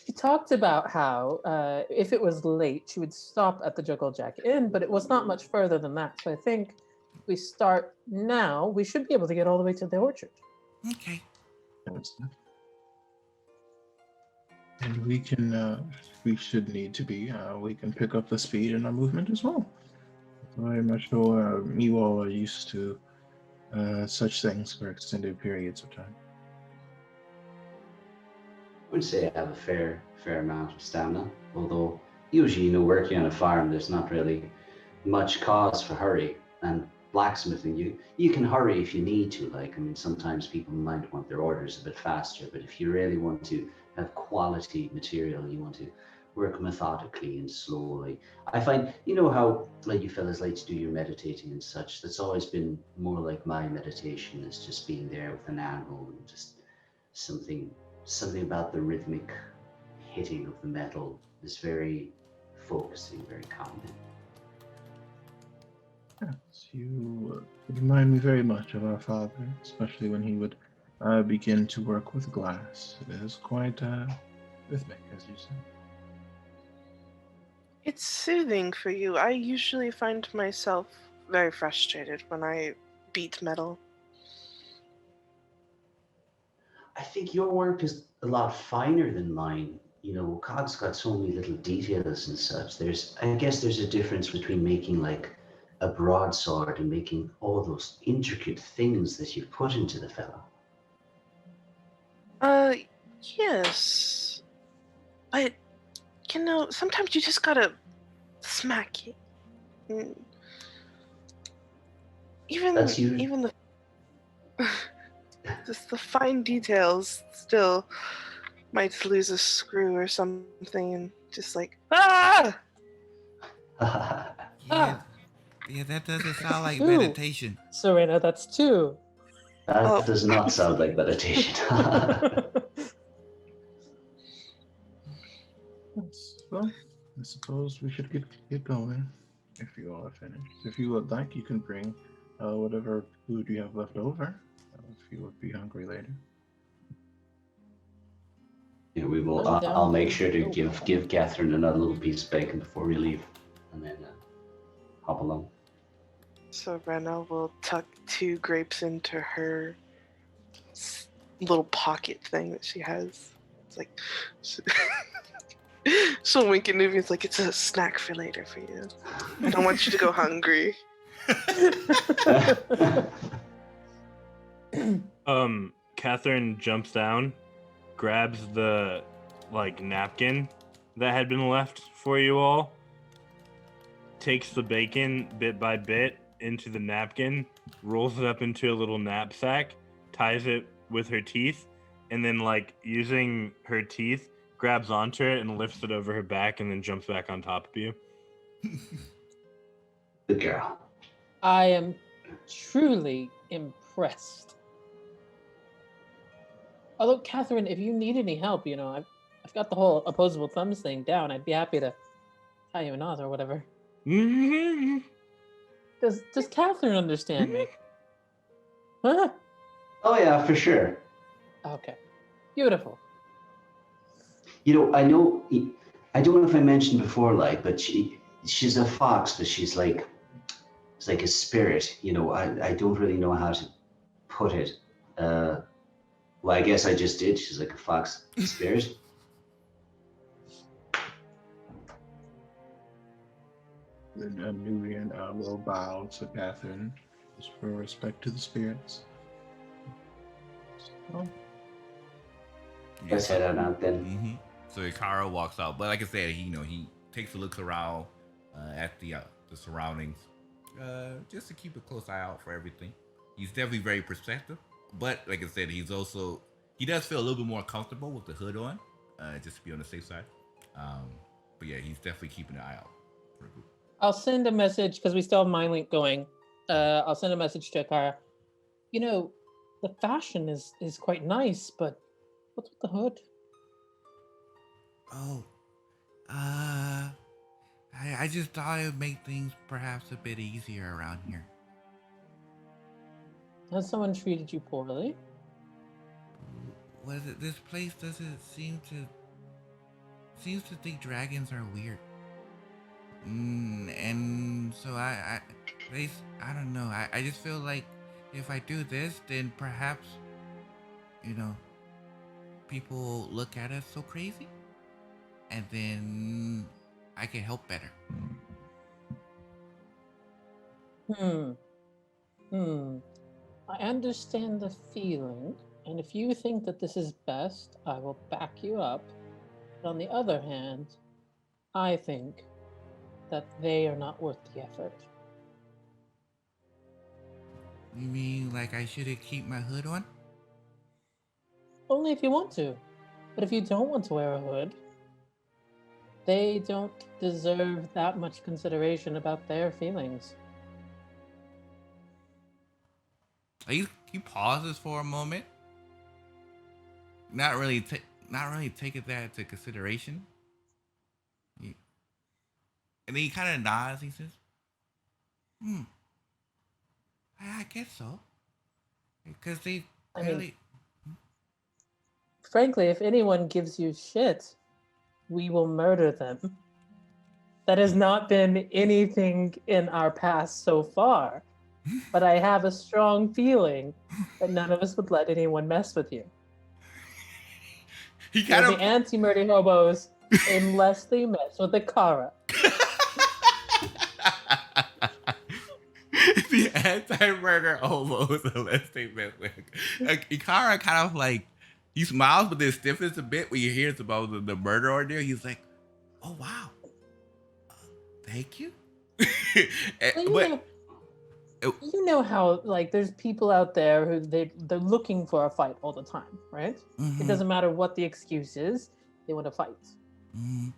She talked about how if it was late, she would stop at the Juggle Jack Inn, but it was not much further than that. So I think if we start now, we should be able to get all the way to the orchard. Okay. And we can, we should need to be, we can pick up the speed in our movement as well. I'm not sure you all are used to such things for extended periods of time. I would say I have a fair amount of stamina, although usually, working on a farm, there's not really much cause for hurry. And blacksmithing, you can hurry if you need to. Like, I mean, sometimes people might want their orders a bit faster, but if you really want to have quality material, you want to work methodically and slowly. I find, how like you fellas like to do your meditating and such, that's always been more like my meditation, is just being there with an anvil and just something about the rhythmic hitting of the metal is very focusing, very calming. Yes, you remind me very much of our father, especially when he would begin to work with glass. It is quite rhythmic, as you said. It's soothing for you. I usually find myself very frustrated when I beat metal. I think your work is a lot finer than mine. Cog's got so many little details and such. I guess there's a difference between making like a broadsword and making all those intricate things that you put into the fellow. Yes. But, sometimes you just gotta smack it. Even the just the fine details still might lose a screw or something, and just like Yeah, that doesn't sound like Ooh. meditation. Serena, that's two. That does not sound like meditation. Well, I suppose we should get going. If you all are finished. If you would like, you can bring whatever food you have left over. If you would be hungry later. Yeah, we will. I'll make sure to give Catherine another little piece of bacon before we leave, and then hop along. So Rena will tuck 2 grapes into her little pocket thing that she has. It's like she'll wink at Nubian. It's like, it's a snack for later for you. I don't want you to go hungry. Catherine jumps down, grabs the napkin that had been left for you all, takes the bacon bit by bit into the napkin, rolls it up into a little knapsack, ties it with her teeth, and then using her teeth, grabs onto it and lifts it over her back, and then jumps back on top of you. Good girl. I am truly impressed. Although, Catherine, if you need any help, I've got the whole opposable thumbs thing down. I'd be happy to tie you a knot or whatever. Does Catherine understand me? Huh? Oh yeah, for sure. Okay. Beautiful. I know. I don't know if I mentioned before, but she's a fox, but she's it's like a spirit. I don't really know how to put it. Well, I guess I just did. She's like a fox spirit. Then Nubian will bow to Catherine just for respect to the spirits. So, Let's head on out then. Mm-hmm. So Ikara walks out, but like I said, he takes a look around at the surroundings, just to keep a close eye out for everything. He's definitely very perceptive, but like I said, he does feel a little bit more comfortable with the hood on, just to be on the safe side. But yeah, he's definitely keeping an eye out for a group. I'll send a message because we still have Mind Link going I'll send a message to Akara. You know, the fashion is quite nice, but what's with the hood? Oh, uh, I just thought it would make things perhaps a bit easier around here. Has someone treated you poorly? Was it this place doesn't seems to think dragons are weird. And so I don't know. I just feel like if I do this, then perhaps, you know, people look at us so crazy, and then I can help better. I understand the feeling, and if you think that this is best, I will back you up. But on the other hand, I think that they are not worth the effort. You mean like I shouldn't keep my hood on? Only if you want to. But if you don't want to wear a hood, they don't deserve that much consideration about their feelings. He pauses for a moment, not really taking that into consideration. And then he kind of nods. He says, I guess so. Because they really... frankly, if anyone gives you shit, we will murder them. That has not been anything in our past so far. But I have a strong feeling that none of us would let anyone mess with you. He kind of the anti-murder hobos unless they mess with Akara. The anti-murder hobos unless they mess with Ikara. Kind of like, he smiles but then stiffens a bit when you hear it's about the murder ordeal. He's like, oh wow, thank you. You know how, like, there's people out there who they're looking for a fight all the time, right? Mm-hmm. It doesn't matter what the excuse is, they want to fight. Mm-hmm.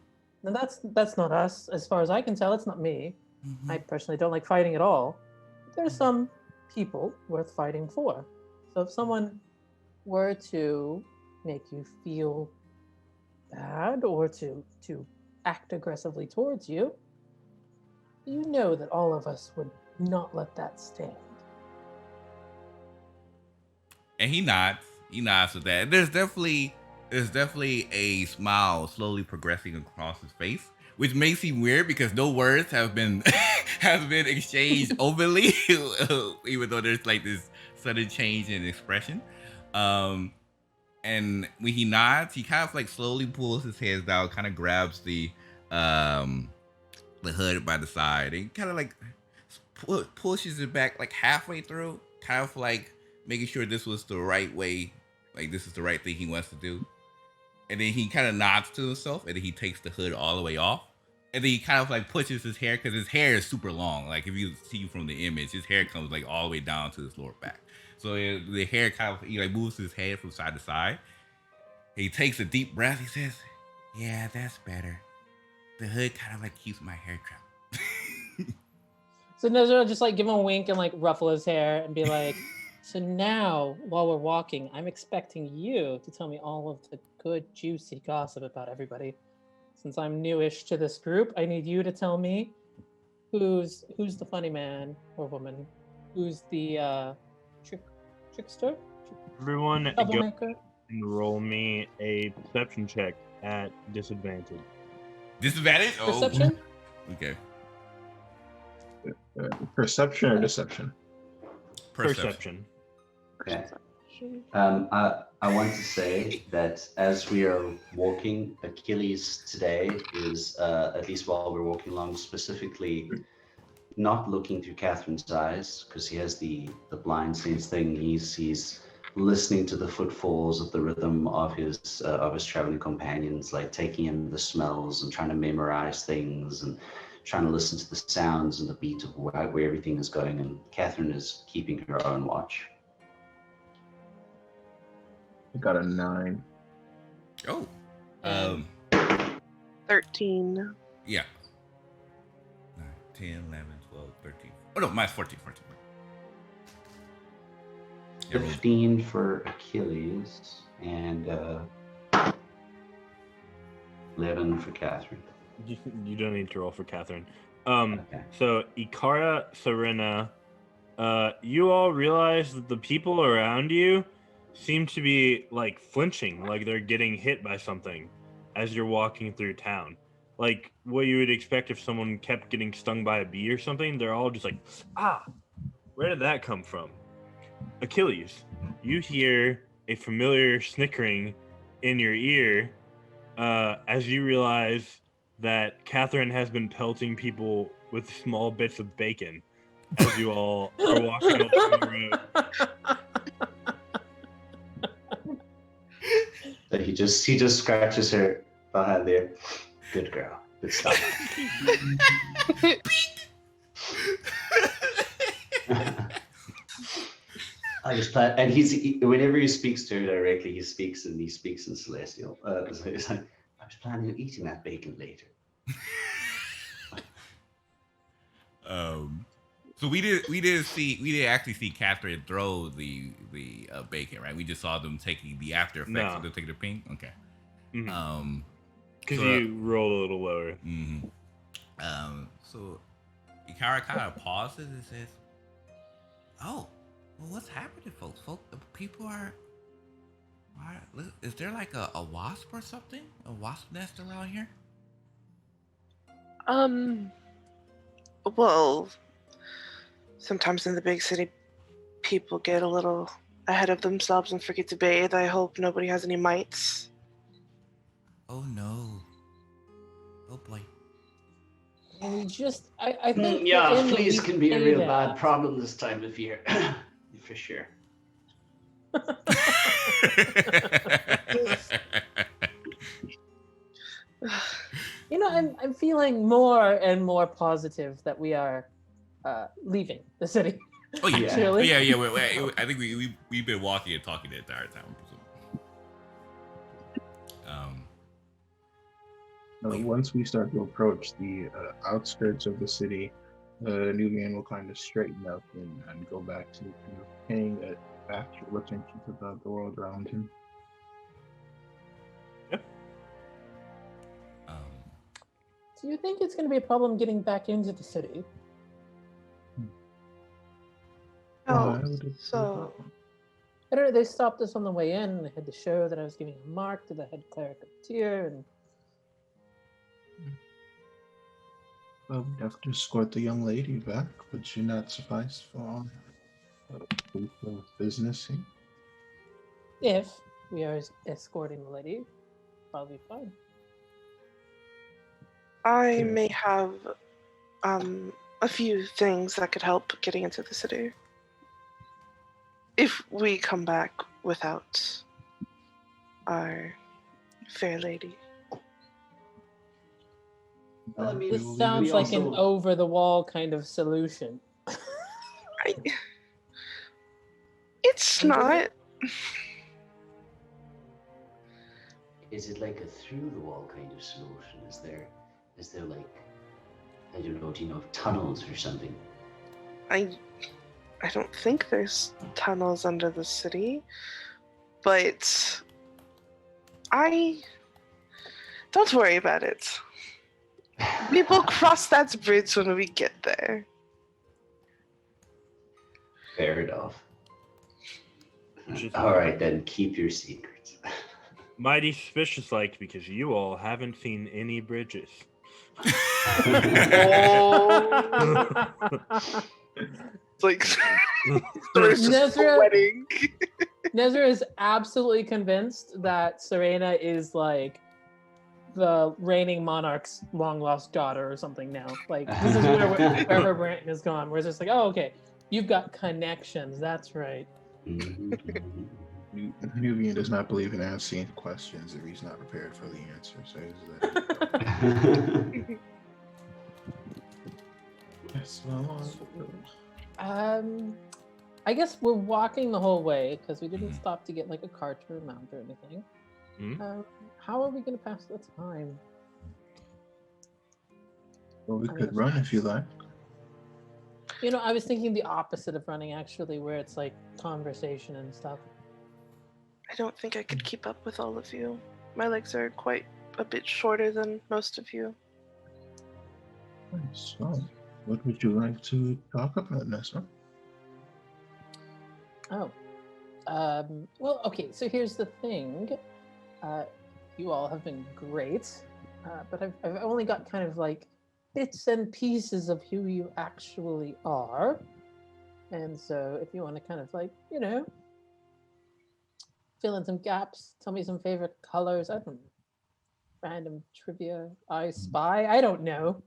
And that's not us, as far as I can tell. It's not me. Mm-hmm. I personally don't like fighting at all. But there's some people worth fighting for. So if someone were to make you feel bad or to act aggressively towards you, you know that all of us would not let that stand. And he nods with that. There's definitely a smile slowly progressing across his face, which makes him weird because no words have been exchanged openly, even though there's like this sudden change in expression. And when he nods, he kind of like slowly pulls his hands down, kind of grabs the hood by the side, and kind of like pushes it back like halfway through, kind of like making sure this was the right way, like this is the right thing he wants to do. And then he kind of nods to himself, and then he takes the hood all the way off. And then he kind of like pushes his hair, because his hair is super long. Like if you see from the image, his hair comes like all the way down to his lower back. So the hair kind of, he like moves his head from side to side. He takes a deep breath. He says, "Yeah, that's better. The hood kind of like keeps my hair trapped." So Nezra just like give him a wink and like ruffle his hair and be like, so now while we're walking, I'm expecting you to tell me all of the good juicy gossip about everybody. Since I'm newish to this group, I need you to tell me who's the funny man or woman, who's the trickster, Everyone, troublemaker. go and roll me a perception check at disadvantage. Disadvantage? Oh. Perception? Okay. Perception or deception? Perception. Okay. I want to say that as we are walking, Achilles today is, at least while we're walking along, specifically not looking through Catherine's eyes, because he has the blind sense thing. He's listening to the footfalls of the rhythm of his traveling companions, like taking in the smells and trying to memorize things and trying to listen to the sounds and the beat of where everything is going. And Catherine is keeping her own watch. I got a 9. Oh. 13. Yeah. 9, 10, 11, 12, 13. Oh no, mine's 14. Harold. 15 for Achilles and 11 for Catherine. You don't need to roll for Catherine. Okay. So Ikara, Serena, you all realize that the people around you seem to be like flinching, like they're getting hit by something as you're walking through town. Like what you would expect if someone kept getting stung by a bee or something. They're all just like, where did that come from? Achilles, you hear a familiar snickering in your ear as you realize that Catherine has been pelting people with small bits of bacon as you all are walking along the road. So he just scratches her behind there. Good girl. Good stuff. I just thought, and whenever he speaks to her directly, he speaks in Celestial. So he's like, I was planning on eating that bacon later. So we didn't actually see Catherine throw the bacon, right? We just saw them taking the after effects of them taking the ping. Okay. Mm-hmm. Because you rolled a little lower. Mm-hmm. So Ikara kind of pauses and says, "Oh, well, what's happening, folks? People are. Is there like a wasp or something? A wasp nest around here?" Well, sometimes in the big city, people get a little ahead of themselves and forget to bathe. I hope nobody has any mites. Oh no. Oh boy. And I think Yeah, we're in the fleas can be a real that. bad problem this time of year, for sure. You know, I'm feeling more and more positive that we are leaving the city. Oh yeah, Actually. yeah. I think we've been walking and talking the entire time. Once we start to approach the outskirts of the city, Nubian will kind of straighten up and go back to paying actual attention to the world around him. Yep. Do you think it's going to be a problem getting back into the city? Oh, I would so I don't know. They stopped us on the way in. They had to show that I was giving a mark to the head cleric of Tyr, and well, we'd have to escort the young lady back. Would she not suffice for proof of business here? if we are escorting the lady, probably fine. I may have a few things that could help getting into the city. If we come back without our fair lady. Well, I mean, This we sounds like an also- over-the-wall kind of solution. It's not. Is it like a through the wall kind of solution? Is there like, I don't know, do you know, tunnels or something? I don't think there's tunnels under the city, but don't worry about it. We will cross that bridge when we get there. Fair enough. Just- All right, then keep your secrets. Mighty suspicious like because you all haven't seen any bridges. It's like Nezra- wedding. Nezra is absolutely convinced that Serena is like the reigning monarch's long lost daughter or something now. Like this is where her brain has gone. Where it's just like, oh, okay, you've got connections. That's right. Nubian does not believe in asking questions if he's not prepared for the answer. So yes, I guess we're walking the whole way because we didn't stop to get like a cart or a mount or anything. How are we going to pass the time? well, we could run if you like. You know, I was thinking the opposite of running, actually, where it's like conversation and stuff. I don't think I could keep up with all of you. My legs are quite a bit shorter than most of you. So, what would you like to talk about, Nessa? Oh. Well, okay, so here's the thing. You all have been great, but I've only got kind of like bits and pieces of who you actually are. And so if you want to kind of like, you know, fill in some gaps, tell me some favorite colors, I don't know, random trivia, I spy, I don't know.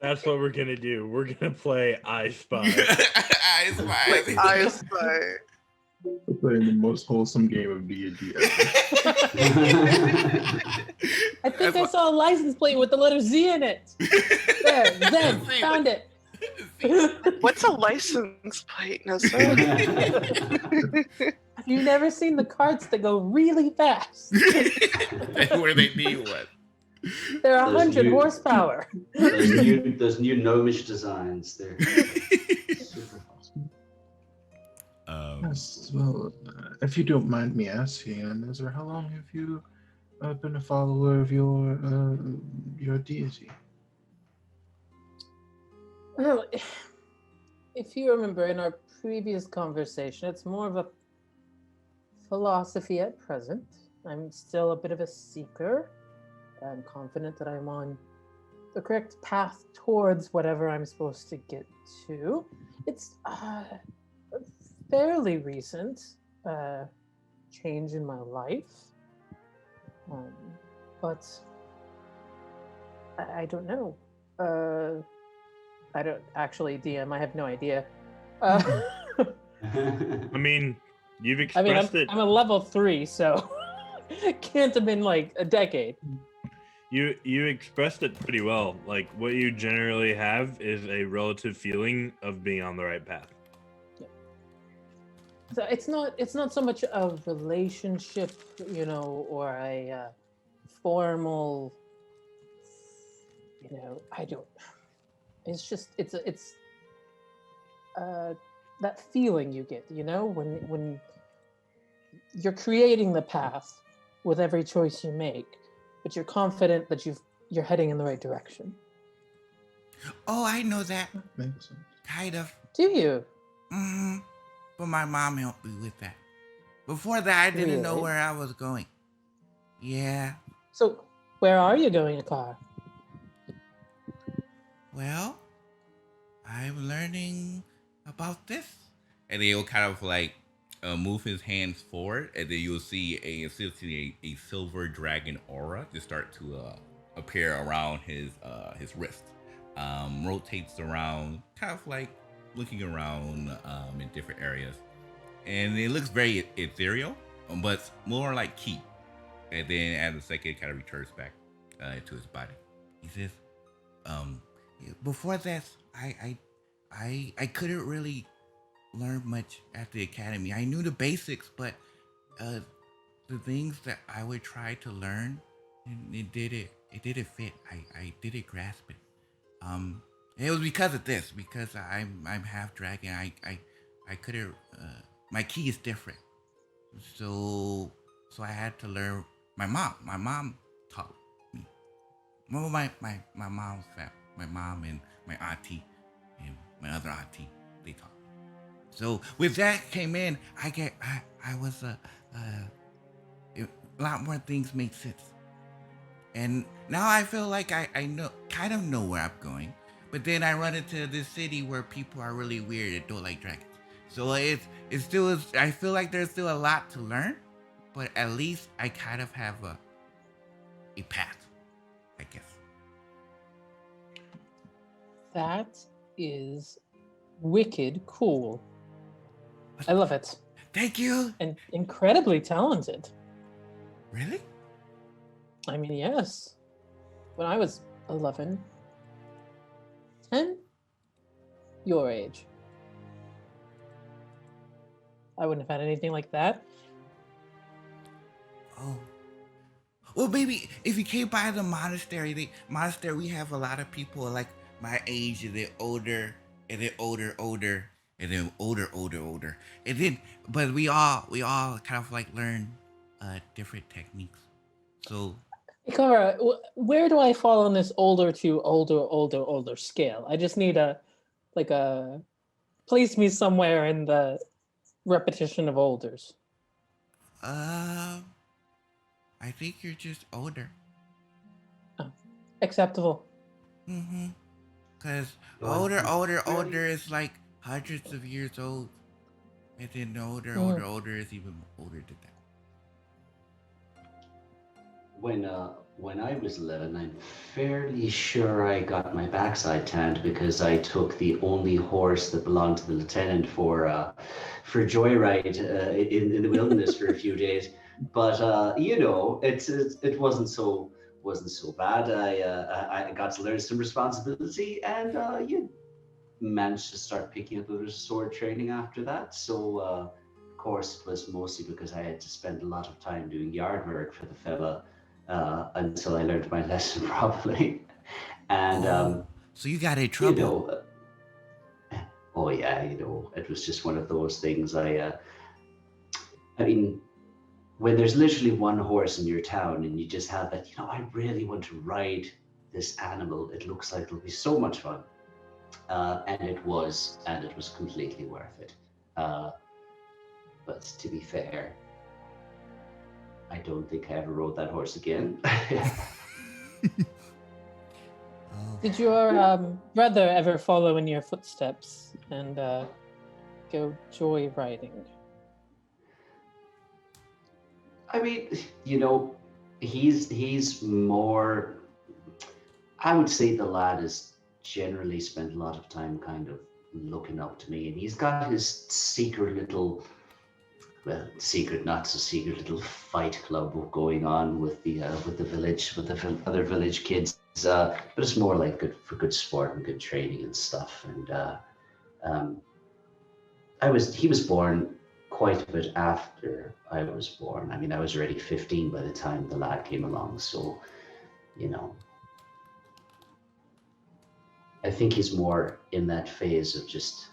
That's what we're gonna do. We're gonna play I Spy. I spy. Like, I spy. We're playing the most wholesome game of D&D ever. I think I saw a license plate with the letter Z in it. There, Zen, See, found it. What's a license plate, Nessa? Have you never seen the carts that go really fast? Where they need one. They're Those 100 new- horsepower. those new gnomish designs. They're super awesome. Yes, well, if you don't mind me asking, Ezra, how long have you been a follower of your deity? Well, if you remember in our previous conversation, it's more of a philosophy at present. I'm still a bit of a seeker. I'm confident that I'm on the correct path towards whatever I'm supposed to get to. It's a fairly recent change in my life. But I don't know. I don't actually, DM, I have no idea. I mean, you've I mean, expressed it. I'm a level 3, so it can't have been like a decade. You expressed it pretty well. Like, what you generally have is a relative feeling of being on the right path. So it's not so much a relationship, you know, or a formal, you know, I don't. It's just it's that feeling you get, you know, when you're creating the path with every choice you make, but you're confident that you're heading in the right direction. Oh, I know that. Makes sense. Kind of. Do you? Mm-hmm. But my mom helped me with that. Before that, I didn't know Really? where I was going. Yeah. So where are you going, Akar? Well, I'm learning about this. And then he'll kind of like move his hands forward, and then you'll see essentially a silver dragon aura just start to appear around his wrist. Rotates around, kind of like looking around in different areas, and it looks very ethereal, but more like ki. And then at a second, it kind of returns back to his body. He says, "Before this, I couldn't really learn much at the academy. I knew the basics, but the things that I would try to learn, it didn't fit. I didn't grasp it. It was because of this, because I'm half dragon. I couldn't. My ki is different, so I had to learn. My mom taught me. Well, my mom's family, my mom and my auntie and my other auntie, they taught me. So with that came in, I was a lot more things made sense. And now I feel like I know, kind of know where I'm going. But then I run into this city where people are really weird and don't like dragons. So it's still, I feel like there's still a lot to learn, but at least I kind of have a path, I guess. That is wicked cool. I love it. Thank you. And incredibly talented. Really? I mean, yes. When I was 11, 10, your age, I wouldn't have had anything like that. Oh. Well, maybe if you came by the monastery, we have a lot of people like my age, and then older, and then older, and then older, and then but we all kind of like learn different techniques. So Ikara, where do I fall on this older to older scale? I just need a place me somewhere in the repetition of olders. um, I think you're just older. Oh, acceptable. Mm-hmm. Cause No, I'm fairly. older is like hundreds of years old, and then Mm. older is even older than that. When I was 11, I'm fairly sure I got my backside tanned because I took the only horse that belonged to the lieutenant for joyride in the wilderness for a few days. But it wasn't so bad. I got to learn some responsibility, and you managed to start picking up a bit of sword training after that. So of course it was mostly because I had to spend a lot of time doing yard work for the fella until I learned my lesson properly. And Oh, so you got in you trouble. know, oh yeah, it was just one of those things. I mean, when there's literally one horse in your town and you just have that, I really want to ride this animal. It looks like it'll be so much fun. And it was completely worth it. Uh, but to be fair, I don't think I ever rode that horse again. Oh, Did your brother ever follow in your footsteps and go joyriding? I mean, he's more. I would say the lad has generally spent a lot of time kind of looking up to me, and he's got his secret little, well, secret, not so secret little fight club going on with the village, with the other village kids. But it's more like good for good sport and good training and stuff. And um, he was born quite a bit after I was born. I mean, I was already 15 by the time the lad came along. So, you know, I think he's more in that phase of just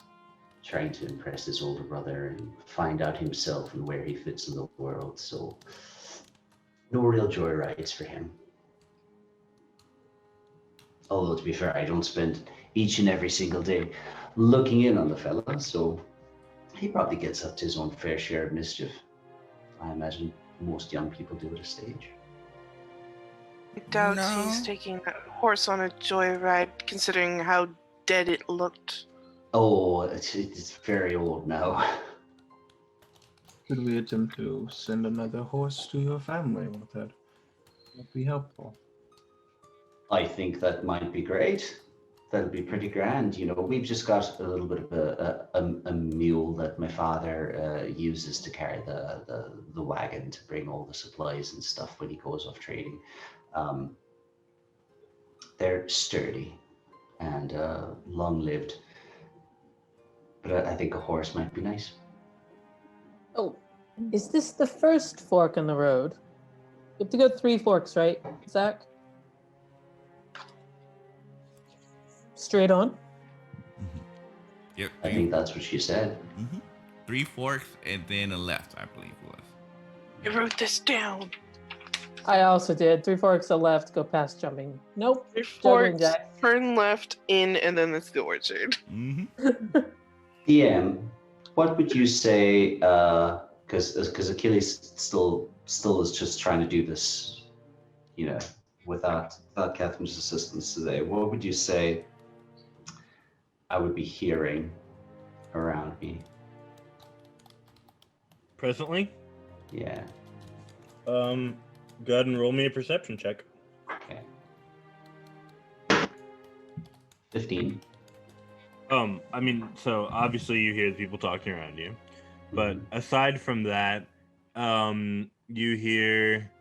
trying to impress his older brother and find out himself and where he fits in the world. So, no real joy rides for him. Although, to be fair, I don't spend each and every single day looking in on the fella, so he probably gets up to his own fair share of mischief. I imagine most young people do at a stage. I doubt he's no. taking that horse on a joyride, considering how dead it looked. Oh, it's very old now. Could we attempt to send another horse to your family? Would that be helpful? I think that might be great. That'd be pretty grand. We've just got a little bit of a mule that my father uses to carry the wagon to bring all the supplies and stuff when he goes off trading. Um, they're sturdy and long-lived, but I think a horse might be nice. Oh, is this the first fork in the road? You have to go 3 forks, right, Zach? Straight on? Mm-hmm. Yep. I think that's what she said. Mm-hmm. 3 forks and then a left, I believe it was. I wrote this down. I also did. 3 forks, a left, go past jumping. Nope. 3 Juggling forks, jack. turn left in, and then it's the orchard. Mm-hmm. DM, what would you say? Because Achilles still is just trying to do this, without Catherine's assistance today. What would you say I would be hearing around me? Presently, Yeah. go ahead and roll me a perception check. Okay. 15. I mean, so obviously you hear the people talking around you, but aside from that, you hear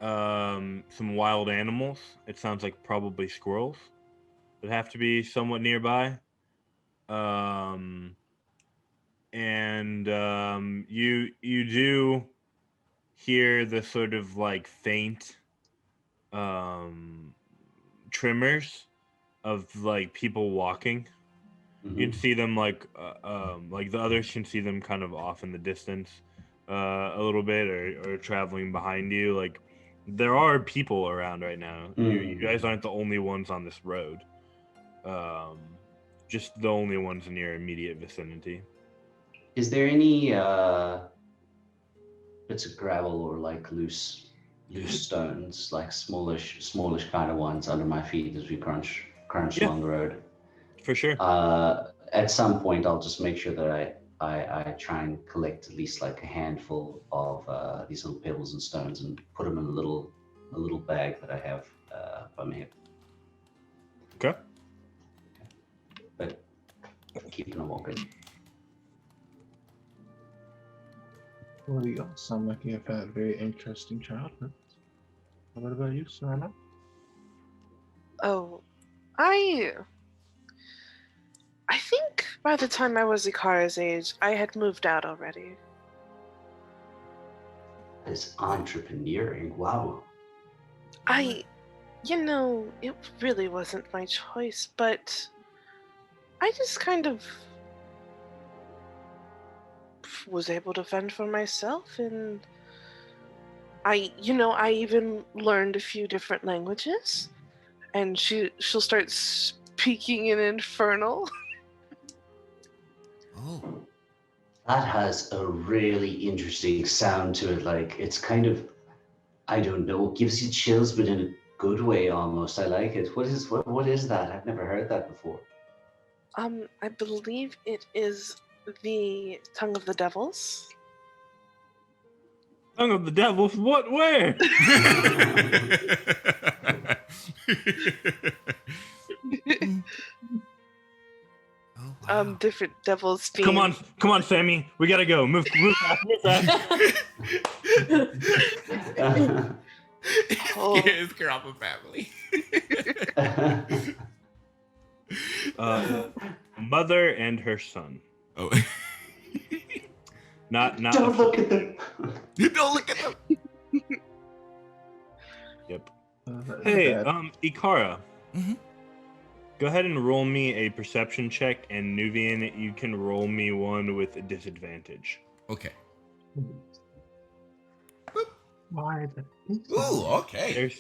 some wild animals. It sounds like probably squirrels that have to be somewhat nearby. And you do hear the sort of like faint tremors like people walking. You can see them like the others can see them kind of off in the distance, a little bit, or traveling behind you. Like there are people around right now. You guys aren't the only ones on this road. Just the only ones in your immediate vicinity. Is there any bits of gravel or like loose stones, like smallish kind of ones under my feet as we crunch along the road? For sure. At some point, I'll just make sure that I try and collect at least like a handful of these little pebbles and stones and put them in a little bag that I have by my hip. Okay. But keeping them all good. Well, you all sound like you have had a very interesting childhood. What about you, Sarah? Oh, I think by the time I was Ikara's age, I had moved out already. This entrepreneuring, wow. It really wasn't my choice, but I just kind of was able to fend for myself, and I even learned a few different languages, and she'll start speaking in Infernal. Oh. That has a really interesting sound to it. Like it's kind of, I don't know, gives you chills, but in a good way almost. I like it. What is that? I've never heard that before. I believe it is the tongue of the devils. Tongue of the devils? What? Where? Oh, wow. Different devils. Come on, Sammy. We gotta go. Move fast. It's Karama family. Mother and her son. Oh. Not. Don't look at them. Don't look at them. Yep. Hey, Ikara. Mm-hmm. Go ahead and roll me a perception check, and Nuvian, you can roll me one with a disadvantage. Okay. Why? Ooh, okay.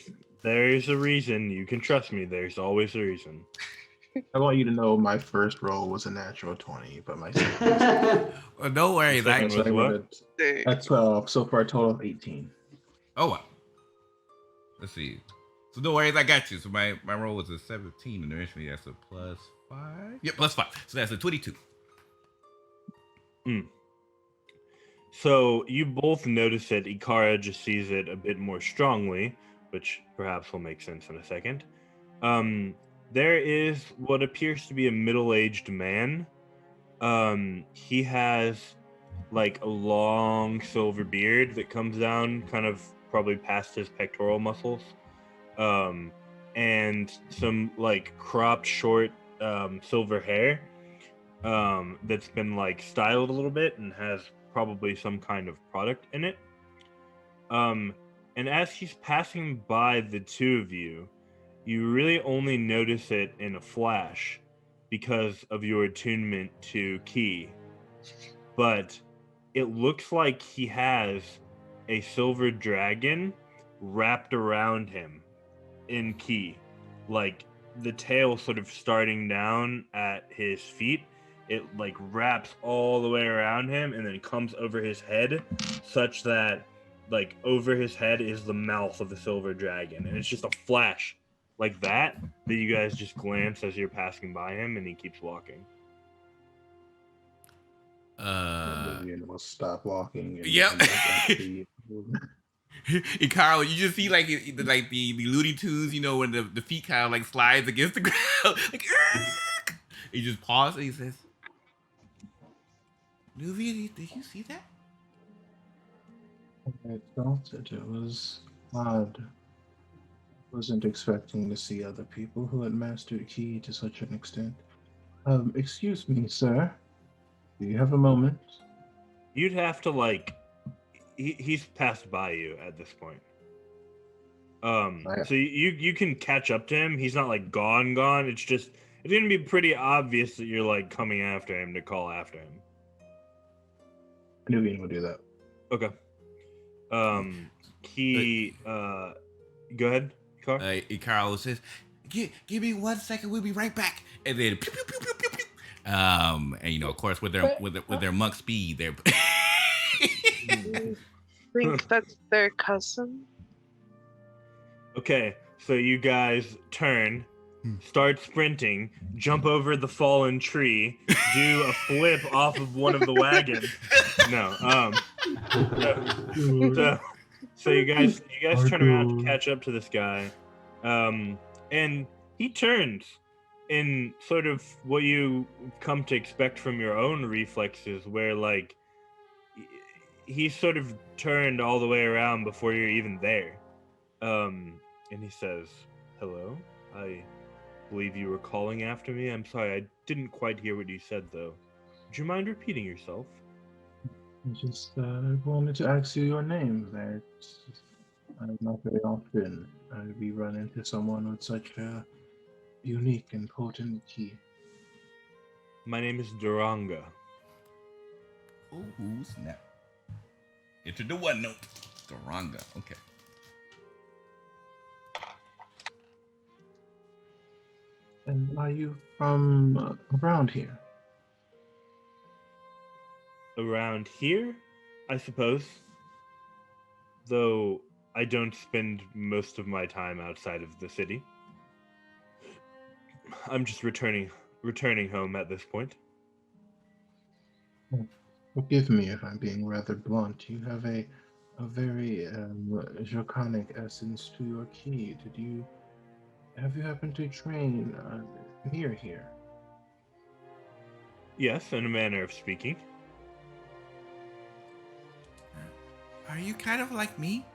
There's a reason. You can trust me. There's always a reason. I want you to know my first roll was a natural 20, but my second Well, no worries. Second was what? at 12, so far a total of 18. Oh, wow. Let's see. So no worries, I got you. So my roll was a 17, and eventually that's a +5. Yep, +5. So that's a 22. So you both notice that Ikara just sees it a bit more strongly, which perhaps will make sense in a second. There is what appears to be a middle-aged man. He has like a long silver beard that comes down kind of probably past his pectoral muscles. And some like cropped short silver hair that's been like styled a little bit and has probably some kind of product in it. And as he's passing by the two of you, you really only notice it in a flash because of your attunement to Ki. But it looks like he has a silver dragon wrapped around him in Ki. Like the tail sort of starting down at his feet. It like wraps all the way around him and then comes over his head such that like over his head is the mouth of the silver dragon. And it's just a flash like that you guys just glance as you're passing by him, and he keeps walking. Vivian will stop walking. And Yep. come back up to you. And Carl, you just see like the Looney Tunes, you know, when the feet kind of like slides against the ground, like he just pauses and he says, "Nuvi, did you see that?" I felt it. It was odd. Wasn't expecting to see other people who had mastered Ki to such an extent. Excuse me, sir. Do you have a moment? You'd have to like he's passed by you at this point. So you can catch up to him. He's not like gone. It's just it's gonna be pretty obvious that you're like coming after him to call after him. Nubian will do that. Okay. He go ahead, Car. Carl says, "Give me 1 second. We'll be right back." And then, pew, pew, pew, pew, pew, pew. And of course, with their monk speed, they're. Think that's their cousin? Okay, so you guys turn, start sprinting, jump over the fallen tree, do a flip off of one of the wagons. No, so you guys turn around to catch up to this guy, and he turns in sort of what you come to expect from your own reflexes, where like he sort of turned all the way around before you're even there. And he says, "Hello, I believe you were calling after me. I'm sorry, I didn't quite hear what you said, though. Would you mind repeating yourself?" I just wanted to ask you your name. That not very often we run into someone with such a unique and potent key. My name is Duranga. Oh, snap. Enter the one note. Garanga. Okay. And are you from around here? Around here, I suppose. Though I don't spend most of my time outside of the city. I'm just returning home at this point. Forgive me if I'm being rather blunt. You have a very draconic essence to your key. Have you happened to train near here? Yes, in a manner of speaking. Are you kind of like me?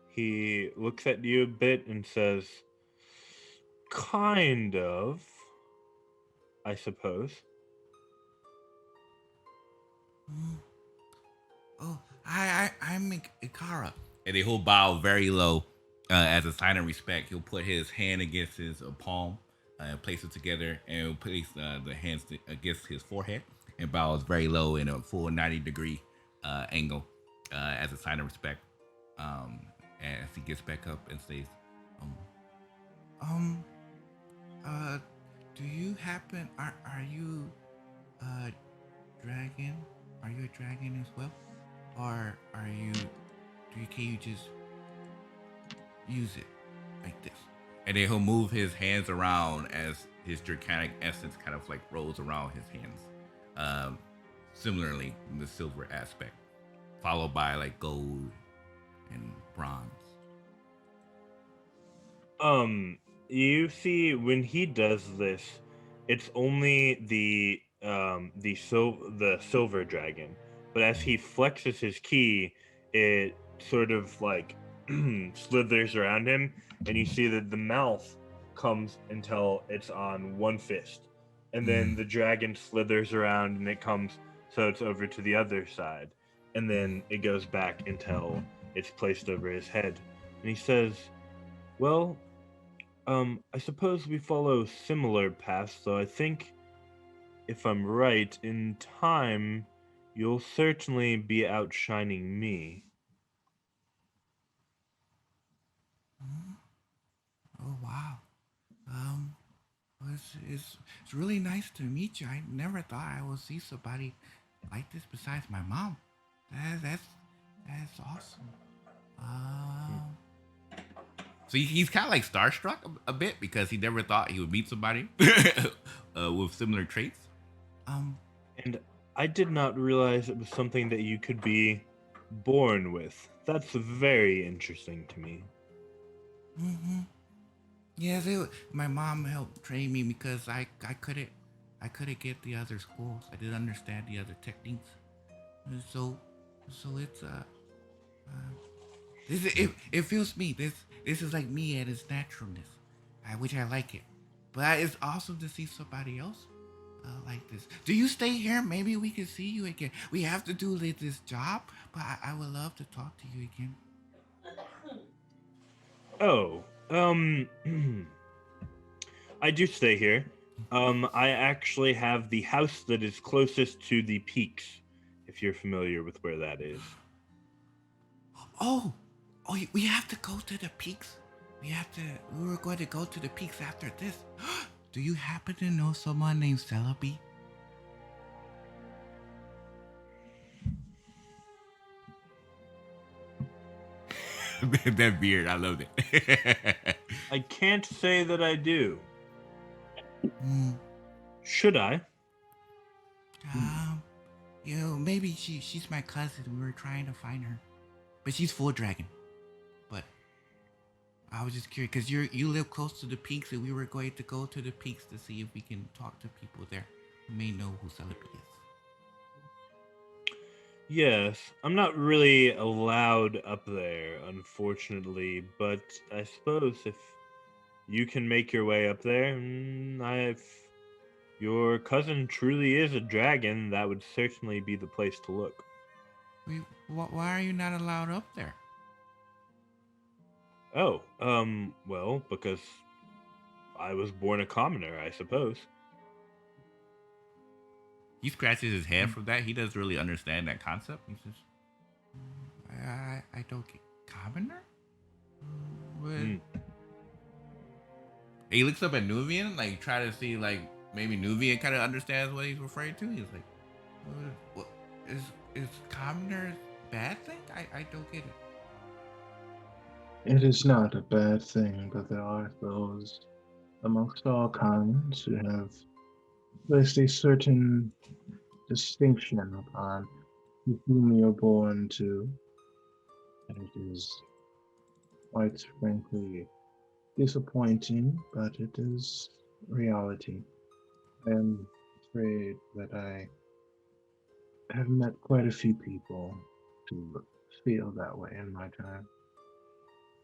He looks at you a bit and says, "Kind of, I suppose." Oh, I'm Ikara. And he'll bow very low as a sign of respect. He'll put his hand against his palm, place it together, and he'll place the hands against his forehead and bows very low in a full 90-degree angle as a sign of respect. As he gets back up and says, do you happen, are you a dragon? Are you a dragon as well? Or can you just use it like this? And then he'll move his hands around as his draconic essence kind of like rolls around his hands. Similarly, in the silver aspect, followed by like gold and bronze. You see, when he does this, it's only the silver dragon. But as he flexes his key, it sort of like slithers around him, and you see that the mouth comes until it's on one fist, and then the dragon slithers around and it comes so it's over to the other side, and then it goes back until it's placed over his head. And he says, "Well, I suppose we follow similar paths, so I think, if I'm right, in time, you'll certainly be outshining me." Oh wow. It's really nice to meet you. I never thought I would see somebody like this besides my mom. That's awesome. So he's kind of like starstruck a bit because he never thought he would meet somebody with similar traits. And I did not realize it was something that you could be born with. That's very interesting to me. Mm-hmm. Yes, my mom helped train me because I couldn't get the other schools. I didn't understand the other techniques. So it's it feels me. This is like me at its naturalness, which I like it. But it's awesome to see somebody else like this. Do you stay here? Maybe we can see you again. We have to do this job, but I would love to talk to you again. Oh, I do stay here. I actually have the house that is closest to the peaks, if you're familiar with where that is. Oh, we have to go to the peaks. We have to. We were going to go to the peaks after this. Do you happen to know someone named Celebi? That beard, I loved it. I can't say that I do. Mm, Should I? maybe she's my cousin. We were trying to find her, but she's full dragon. But I was just curious because you live close to the peaks, and we were going to go to the peaks to see if we can talk to people there who may know who Celebi is. Yes, I'm not really allowed up there, unfortunately, but I suppose if you can make your way up there, if your cousin truly is a dragon, that would certainly be the place to look. Why are you not allowed up there? Oh, well, because I was born a commoner, I suppose. He scratches his head from that. He doesn't really understand that concept. He says, I don't get commoner? What? He looks up at Nuvian, like, try to see, like, maybe Nuvian kind of understands what he's referring to. He's like, what is commoner a bad thing? I don't get it. It is not a bad thing, but there are those amongst all kinds who have placed a certain distinction upon whom you're born to. And it is quite frankly disappointing, but it is reality. I am afraid that I have met quite a few people who feel that way in my time.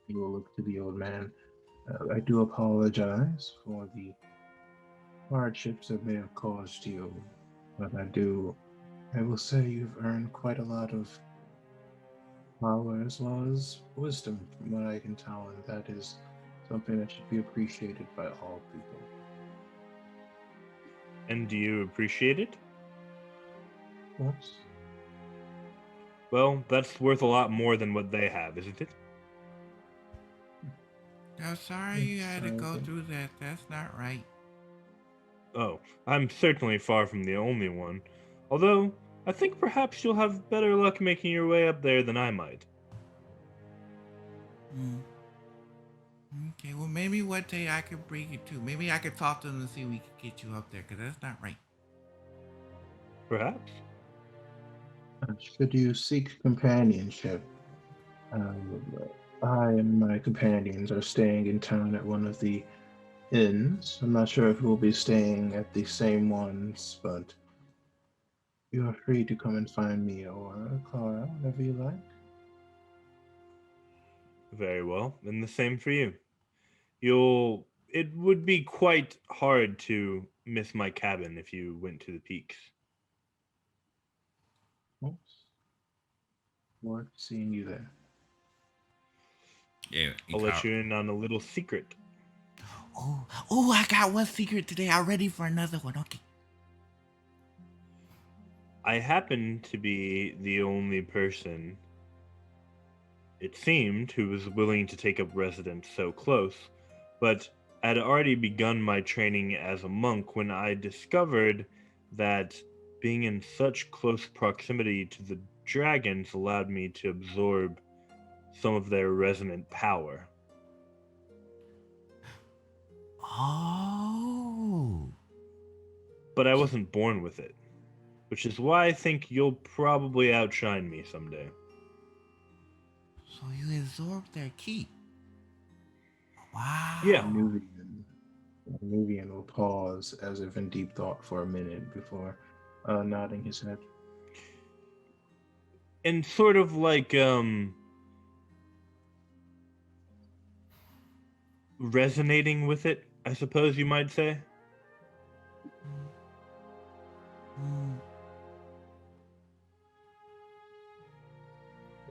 You will look to the old man. I do apologize for the hardships that may have caused you, but I will say you've earned quite a lot of power as well as wisdom from what I can tell, and that is something that should be appreciated by all people. And do you appreciate it? Yes. Well, that's worth a lot more than what they have, isn't it? I'm sorry you had to go through that. That's not right. Oh, I'm certainly far from the only one. Although, I think perhaps you'll have better luck making your way up there than I might. Okay, well, maybe one day I could bring you too. Maybe I could talk to them and see if we could get you up there, because that's not right. Perhaps. Should you seek companionship, I and my companions are staying in town at one of the inns. I'm not sure if we'll be staying at the same ones, but you are free to come and find me or Clara, whatever you like. Very well, and the same for you. It would be quite hard to miss my cabin if you went to the peaks. Oops. Worth seeing you there. Yeah. I'll let you in on a little secret. Oh, I got one secret today. I'm ready for another one. Okay. I happen to be the only person, it seemed, who was willing to take up residence so close, but I'd already begun my training as a monk when I discovered that being in such close proximity to the dragons allowed me to absorb some of their resonant power. Oh. But I wasn't born with it, which is why I think you'll probably outshine me someday. So you absorbed their ki. Wow. Yeah. Nuvian will pause as if in deep thought for a minute before nodding his head. And sort of like, resonating with it, I suppose you might say.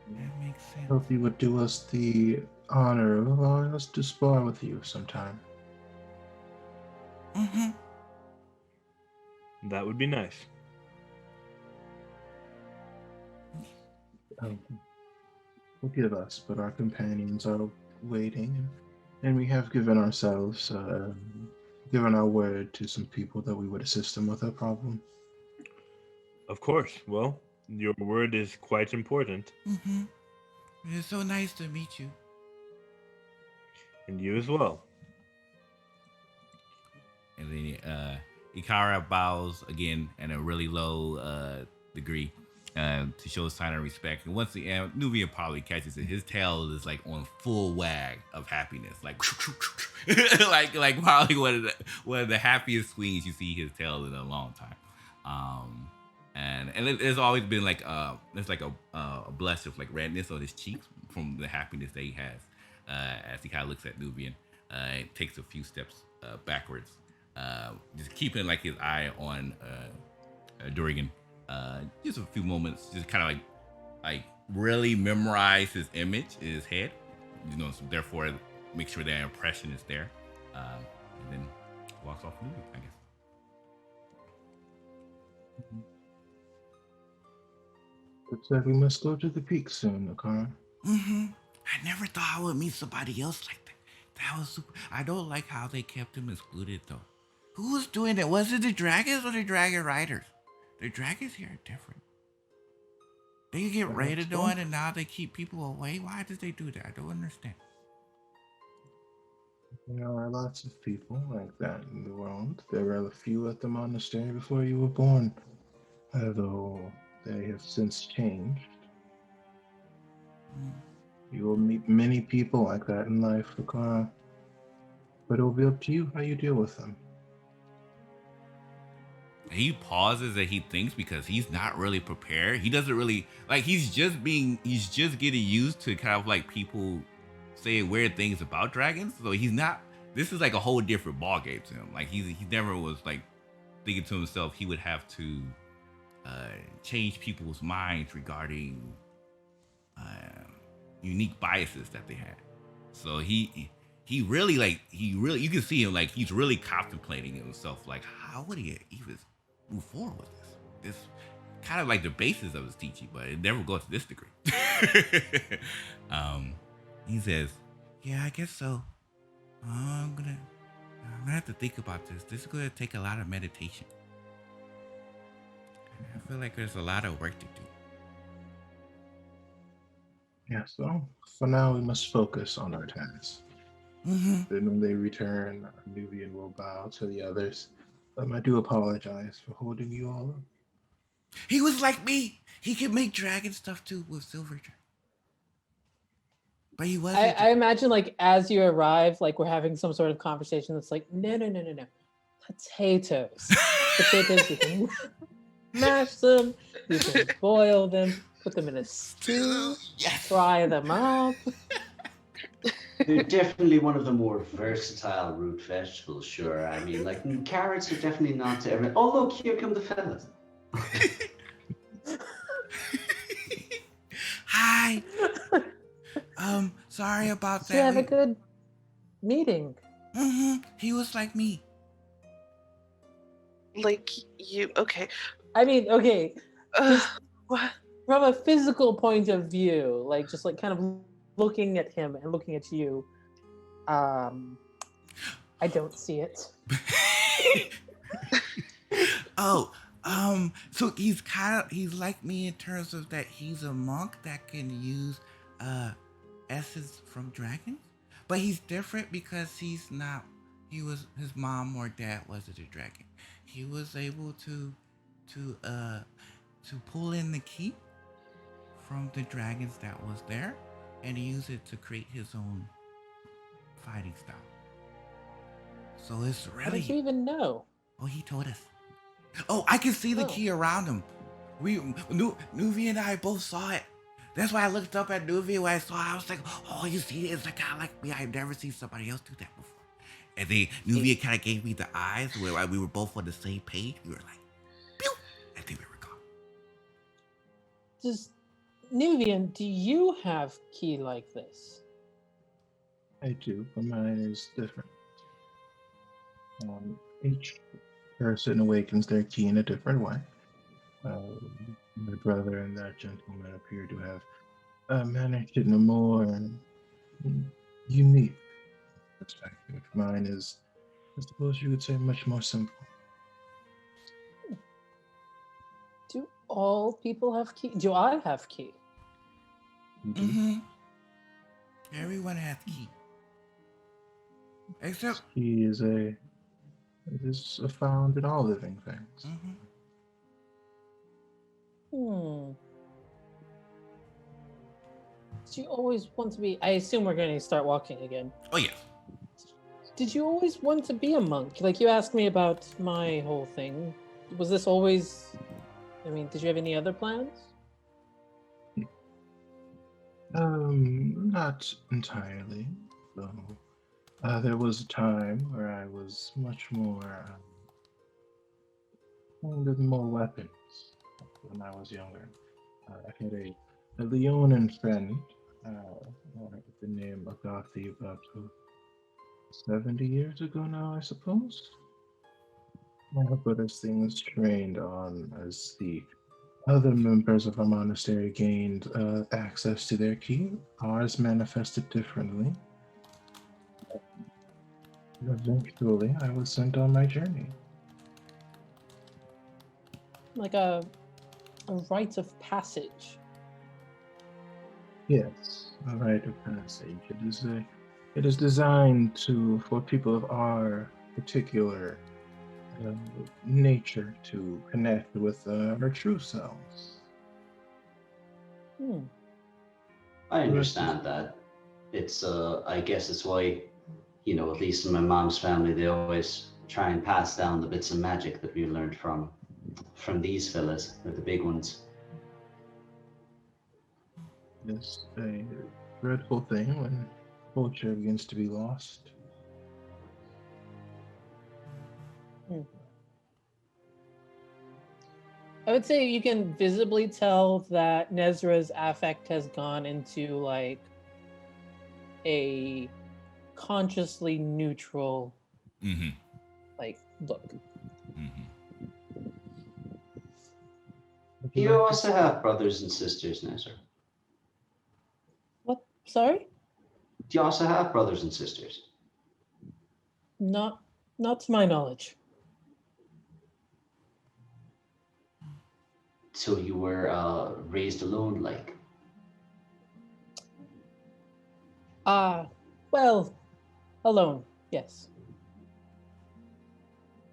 That makes sense. Hope you would do us the honor of allowing us to spar with you sometime. Mm-hmm. That would be nice. Forgive us, but our companions are waiting, and we have given ourselves, given our word to some people that we would assist them with a problem. Of course. Well, your word is quite important, Mm-hmm. It's so nice to meet you. and you as well. And then Ikara bows again in a really low degree to show a sign of respect. And once again, Nuvian probably catches it. His tail is like on full wag of happiness, like like probably one of the happiest swings you see his tail in a long time. And there's always been like there's like a blush of like redness on his cheeks from the happiness that he has as he kind of looks at Nuvian. And takes a few steps backwards. Just keeping like his eye on Durigan. Just a few moments, just kind of like really memorize his image in his head. So therefore make sure that impression is there. And then walks off moving, I guess. Looks like we must go to the peak soon, Akara. Mm-hmm. I never thought I would meet somebody else like that. That was super. I don't like how they kept him excluded though. Who was doing that? Was it the dragons or the dragon riders? The dragons here are different. They get raided on and now they keep people away. Why did they do that? I don't understand. There are lots of people like that in the world. There were a few at the monastery before you were born, although they have since changed. You will meet many people like that in life, Akara. But it will be up to you how you deal with them. He pauses and he thinks because he's not really prepared. He doesn't really like. He's just getting used to kind of like people saying weird things about dragons. So he's not. This is like a whole different ball game to him. Like he never was like thinking to himself he would have to change people's minds regarding unique biases that they had. So he really you can see him like he's really contemplating himself like how would he even move forward with this kind of like the basis of his teaching, but it never goes to this degree. He says, yeah, I guess so. I'm gonna have to think about this. This is gonna take a lot of meditation. I feel like there's a lot of work to do. Yeah, so for now we must focus on our tasks. Mm-hmm. Then when they return, Nuvian will bow to the others. I do apologize for holding you all up. He was like me. He could make dragon stuff too with Silverchair. But he wasn't. I imagine like as you arrive, like we're having some sort of conversation that's like, no. Potatoes. Potatoes, you can mash them, you can boil them, put them in a stew, fry them up. They're definitely one of the more versatile root vegetables, sure. I mean, like, carrots are definitely not to everyone. Oh, look, here come the fellas. Hi. Sorry about that. Did you have a good meeting? Mm-hmm. He was like me. Like you, okay. I mean, okay. What? From a physical point of view, like just like kind of looking at him and looking at you, I don't see it. So he's like me in terms of that he's a monk that can use essence from dragons, but he's different because his mom or dad wasn't a dragon. He was able to pull in the key from the dragons that was there and use it to create his own fighting style. So it's really. How did you even know? Oh, he told us. Oh, I can see the key around him. Nuvi and I both saw it. That's why I looked up at Nuvi when I saw it. I was like, oh, you see it? It's like, I like me. I've never seen somebody else do that before. And then Nuvi kind of gave me the eyes where we were both on the same page. We were like, pew! And then we were gone. Does Nuvian, do you have key like this? I do, but mine is different. Each person awakens their key in a different way. My brother and that gentleman appear to have managed it in a more unique perspective. Mine is, I suppose you would say, much more simple. Do all people have key? Do I have key? Mm-hmm. Everyone has key. Except. Key is found in all living things. Mm-hmm. Did you always want to be? I assume we're going to start walking again. Oh yes. Did you always want to be a monk? Like you asked me about my whole thing. Was this always? I mean, did you have any other plans? Not entirely. Though there was a time where I was much more with more weapons when I was younger. I had a Leonin friend with the name Agathi about 70 years ago now, I suppose. But as things trained on, as the other members of our monastery gained access to their key, ours manifested differently. Eventually, I was sent on my journey. Like a rite of passage. Yes, a rite of passage. It is designed for people of our particular nature to connect with our true selves. I understand that. It's I guess it's why, at least in my mom's family, they always try and pass down the bits of magic that we learned from these fellas, or the big ones. It's a dreadful thing when culture begins to be lost. I would say you can visibly tell that Nezra's affect has gone into like a consciously neutral look. Do you also have brothers and sisters, Nezra? What? Sorry? Do you also have brothers and sisters? Not to my knowledge. So you were raised alone, like? Well, alone, yes.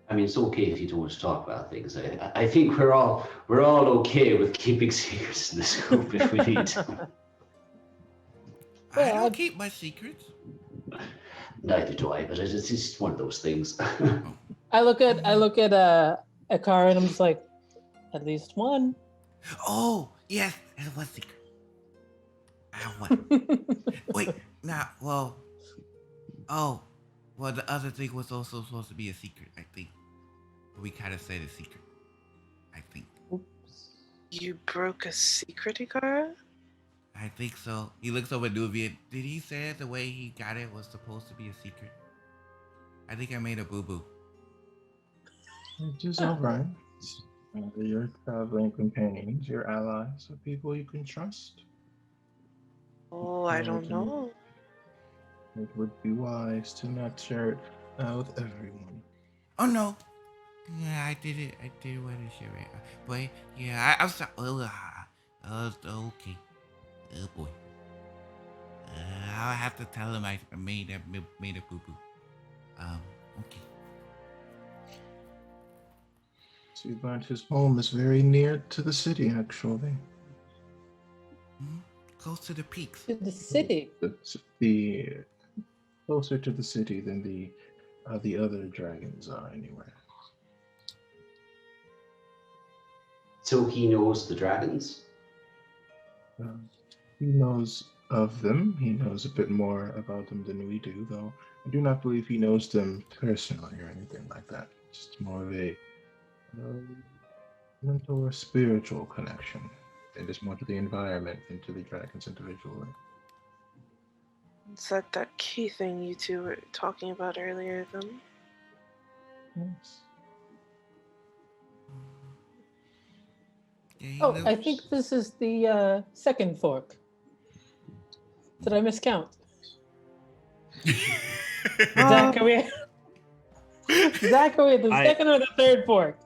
I mean, it's okay if you don't want to talk about things. I think we're all okay with keeping secrets in this group if we need to. I don't keep my secrets. Neither do I, but it's just one of those things. I look at Akara and I'm just like, at least one. Oh yes, that was secret. I have one. Wait, now, well, the other thing was also supposed to be a secret, I think. We kind of said a secret, I think. Oops. You broke a secret, Ikara? I think so. He looks over at Nuvian. Did he say the way he got it was supposed to be a secret? I think I made a boo-boo. It is all right. Your traveling companions, your allies, are people you can trust. Oh, I don't know. It would be wise to not share it with everyone. Oh no. Yeah, I did it. I did want to share it. But yeah, I'm sorry. Okay. Oh boy. I'll have to tell him I made a boo-boo. Okay. So you learned his home is very near to the city, actually. Close to the peaks. To the city. The closer to the city than the other dragons are, anyway. So he knows the dragons? He knows of them. He knows a bit more about them than we do, though I do not believe he knows them personally or anything like that. Just more of a mental or spiritual connection. and just more to the environment than to the dragons individually. Is that key thing you two were talking about earlier then? Nice. Yeah, Oh, I think this is the second fork. Did I miscount? Zachary, Zachary, the second or the third fork?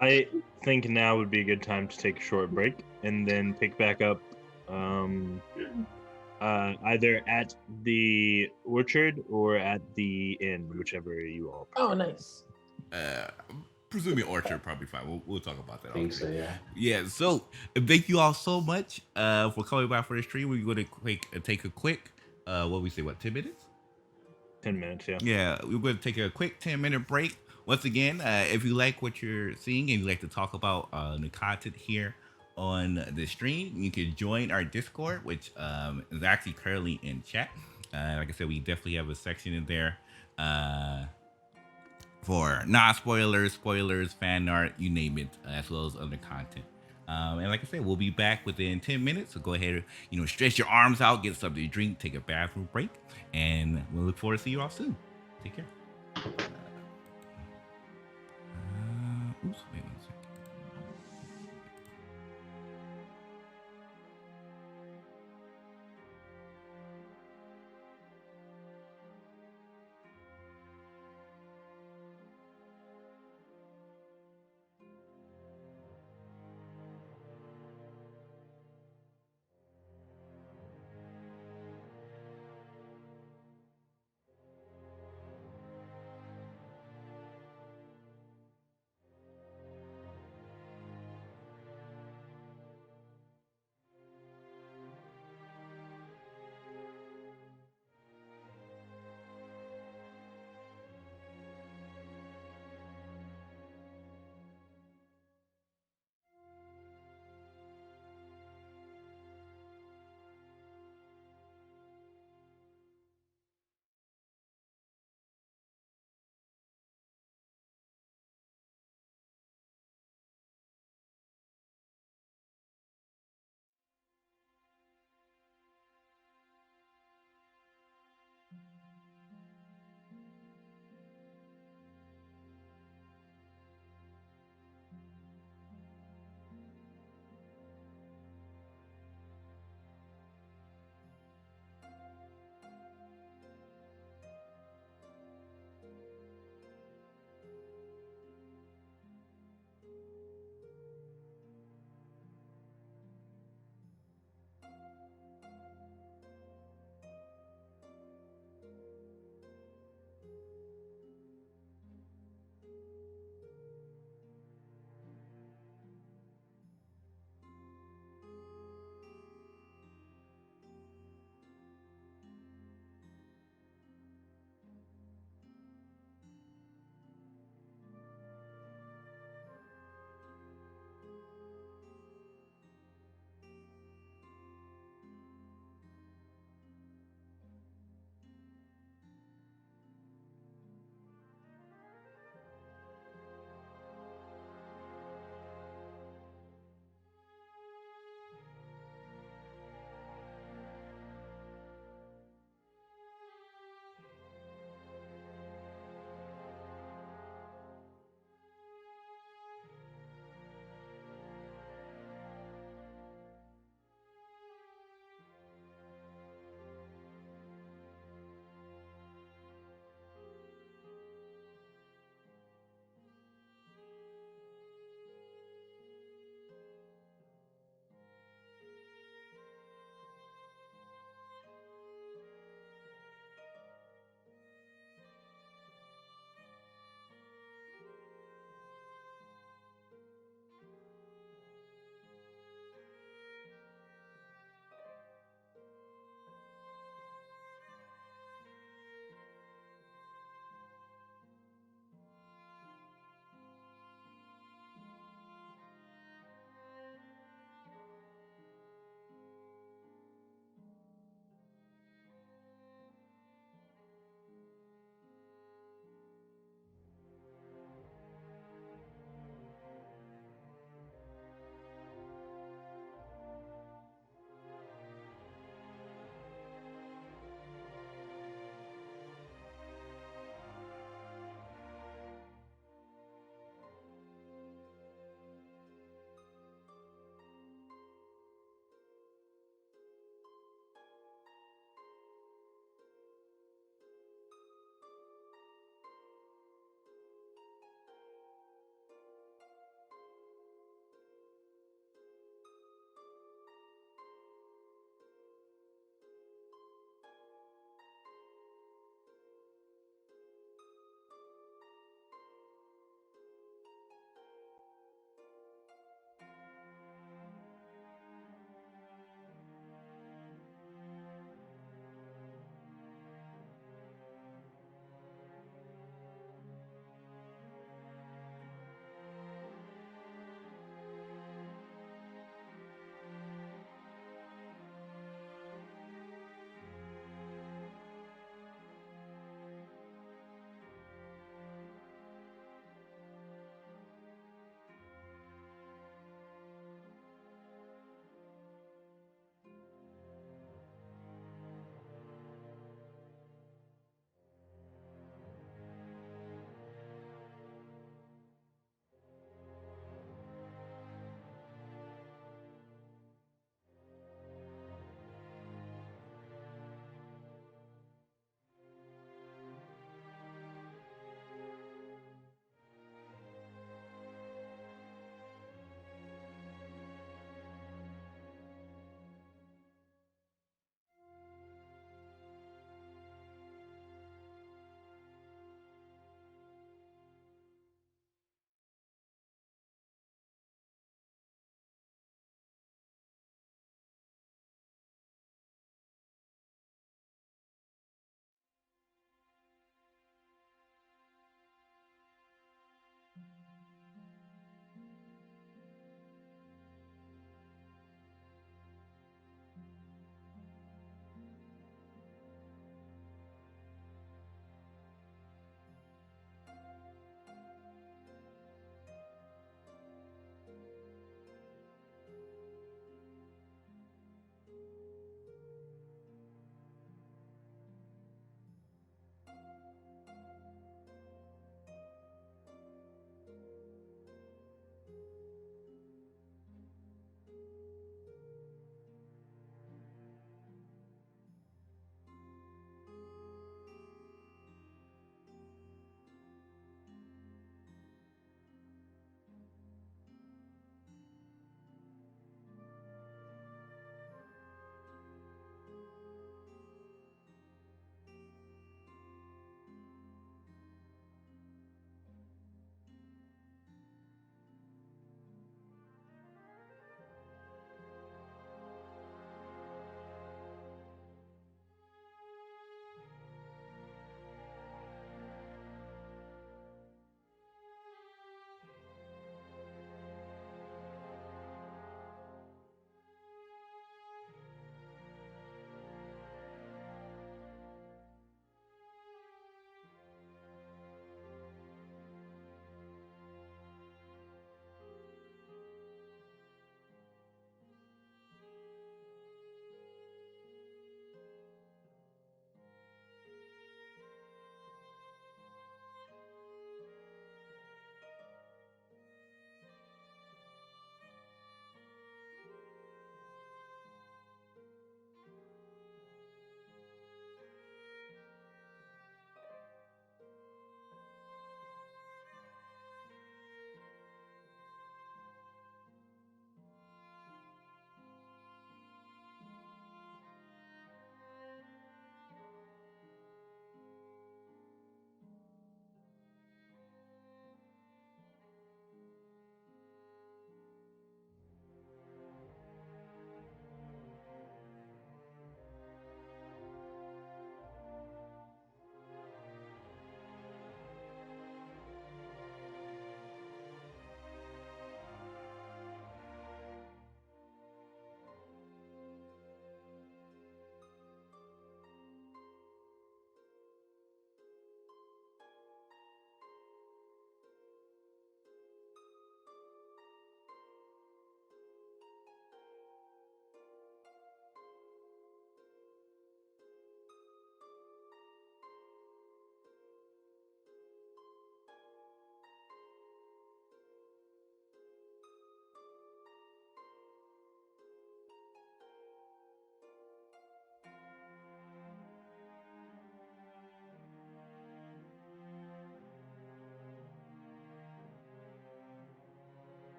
I think now would be a good time to take a short break and then pick back up either at the orchard or at the inn, whichever you all prefer. Oh, nice. Presuming Orchard probably fine. We'll talk about that. I think so, yeah. Yeah. So thank you all so much for coming by for the stream. We're going to take a quick 10 minutes? 10 minutes, yeah. Yeah, we're going to take a quick 10-minute break. Once again, if you like what you're seeing and you like to talk about the content here on the stream, you can join our Discord, which is actually currently in chat. Like I said, we definitely have a section in there for non-spoilers, spoilers, fan art, you name it, as well as other content. And like I said, we'll be back within 10 minutes. So go ahead, stretch your arms out, get something to drink, take a bathroom break, and we'll look forward to see you all soon. Take care. Wait 1 second.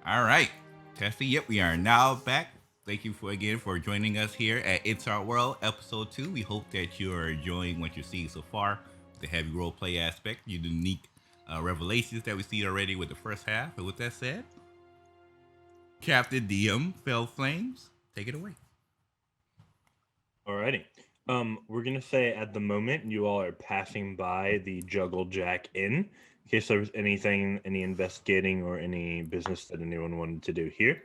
All right, Tessie. Yep, we are now back. Thank you for joining us here at It's Our World, episode 2. We hope that you are enjoying what you're seeing so far, the heavy role play aspect, your unique revelations that we see already with the first half. And with that said, Captain DM Fell Flames, take it away. Alrighty. We're gonna say at the moment you all are passing by the Juggle Jack Inn. In case there was any investigating or any business that anyone wanted to do here.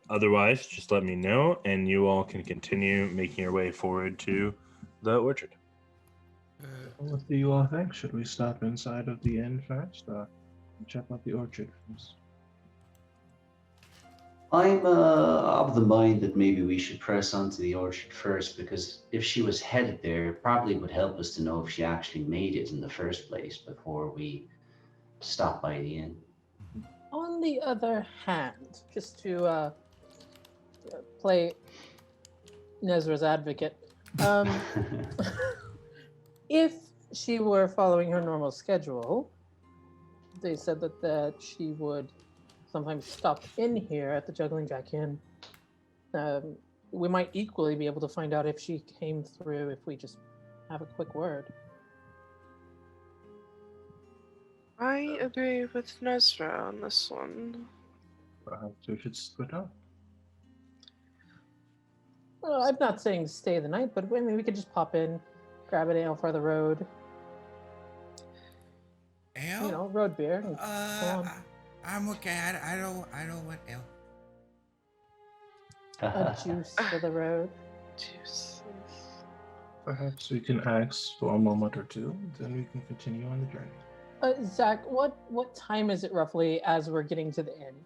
Otherwise, just let me know, and you all can continue making your way forward to the orchard. What do you all think? Should we stop inside of the inn first, or check out the orchard first? I'm of the mind that maybe we should press on to the orchard first, because if she was headed there, it probably would help us to know if she actually made it in the first place before we stop by the inn. On the other hand, just to play Nezra's advocate, if she were following her normal schedule, they said that she would sometimes stop in here at the Juggling Jack Inn. We might equally be able to find out if she came through if we just have a quick word. I agree with Nezra on this one. Perhaps we should split up. Well, I'm not saying stay the night, but I mean, we could just pop in, grab an ale for the road. Ale? You know, road beer. And go on. I'm okay. I don't want ale. A juice for the road. Juice. Perhaps we can ask for a moment or two, then we can continue on the journey. Zach, what time is it roughly as we're getting to the inn?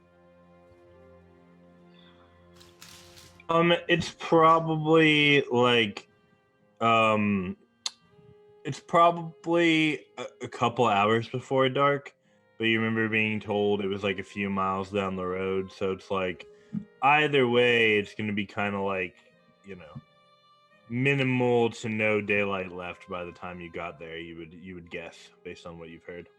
It's probably like, it's probably a couple hours before dark, but you remember being told it was like a few miles down the road, so it's like, either way, it's going to be kind of like, you know, minimal to no daylight left by the time you got there, you would guess, based on what you've heard.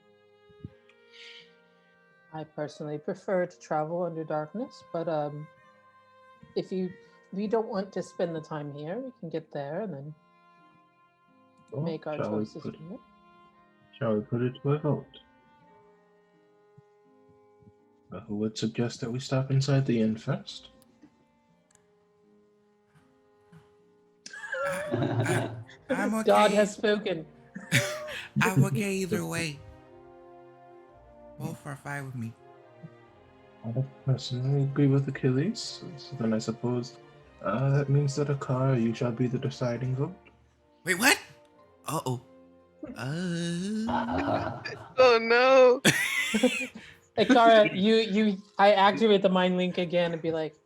I personally prefer to travel under darkness, but if you don't want to spend the time here, we can get there and then make our choices from it. Shall we put it to a vote? Who would suggest that we stop inside the inn first? I'm okay. God has spoken. I'm okay either way. Both are fine with me. I personally agree with Achilles, so then I suppose that means that Akara, you shall be the deciding vote. Wait, what? Uh-oh. Oh no! Hey, Kara, I activate the mind link again and be like,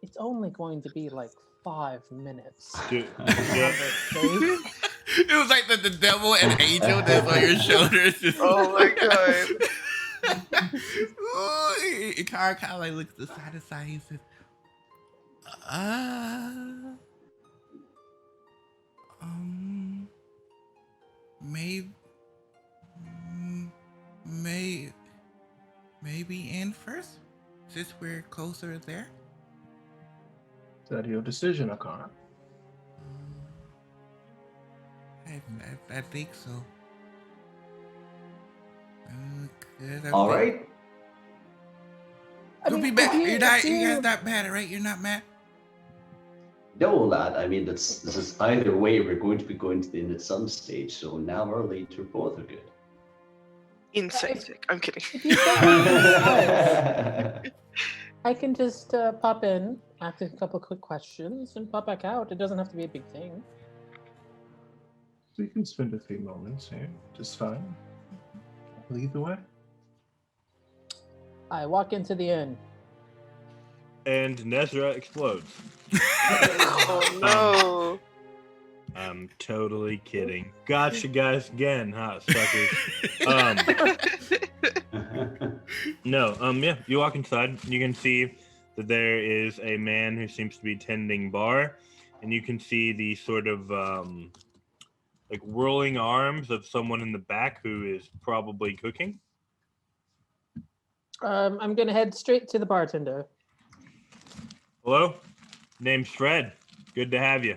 it's only going to be like 5 minutes. Dude, It was like the devil and angel that's on your shoulders. Just Oh my god! Ooh, Ikara kind of like looks to side to side. He says, maybe in first, since we're closer there. Is that your decision, Akara? I think so. All right. Don't be mad. You guys not mad, right? You're not mad. No, lad. I mean, this is either way. We're going to be going to the inn at some stage, so now or later, both are good. Insane. I'm kidding. If you don't, I can just pop in, ask a couple quick questions, and pop back out. It doesn't have to be a big thing. We can spend a few moments here, just fine. Lead the way. I walk into the inn. and Nezra explodes. Oh no! I'm totally kidding. Gotcha, guys, again, huh, suckers. Yeah, you walk inside, you can see that there is a man who seems to be tending bar, and you can see the sort of like whirling arms of someone in the back who is probably cooking. I'm gonna head straight to the bartender. Hello? Name's Fred. Good to have you.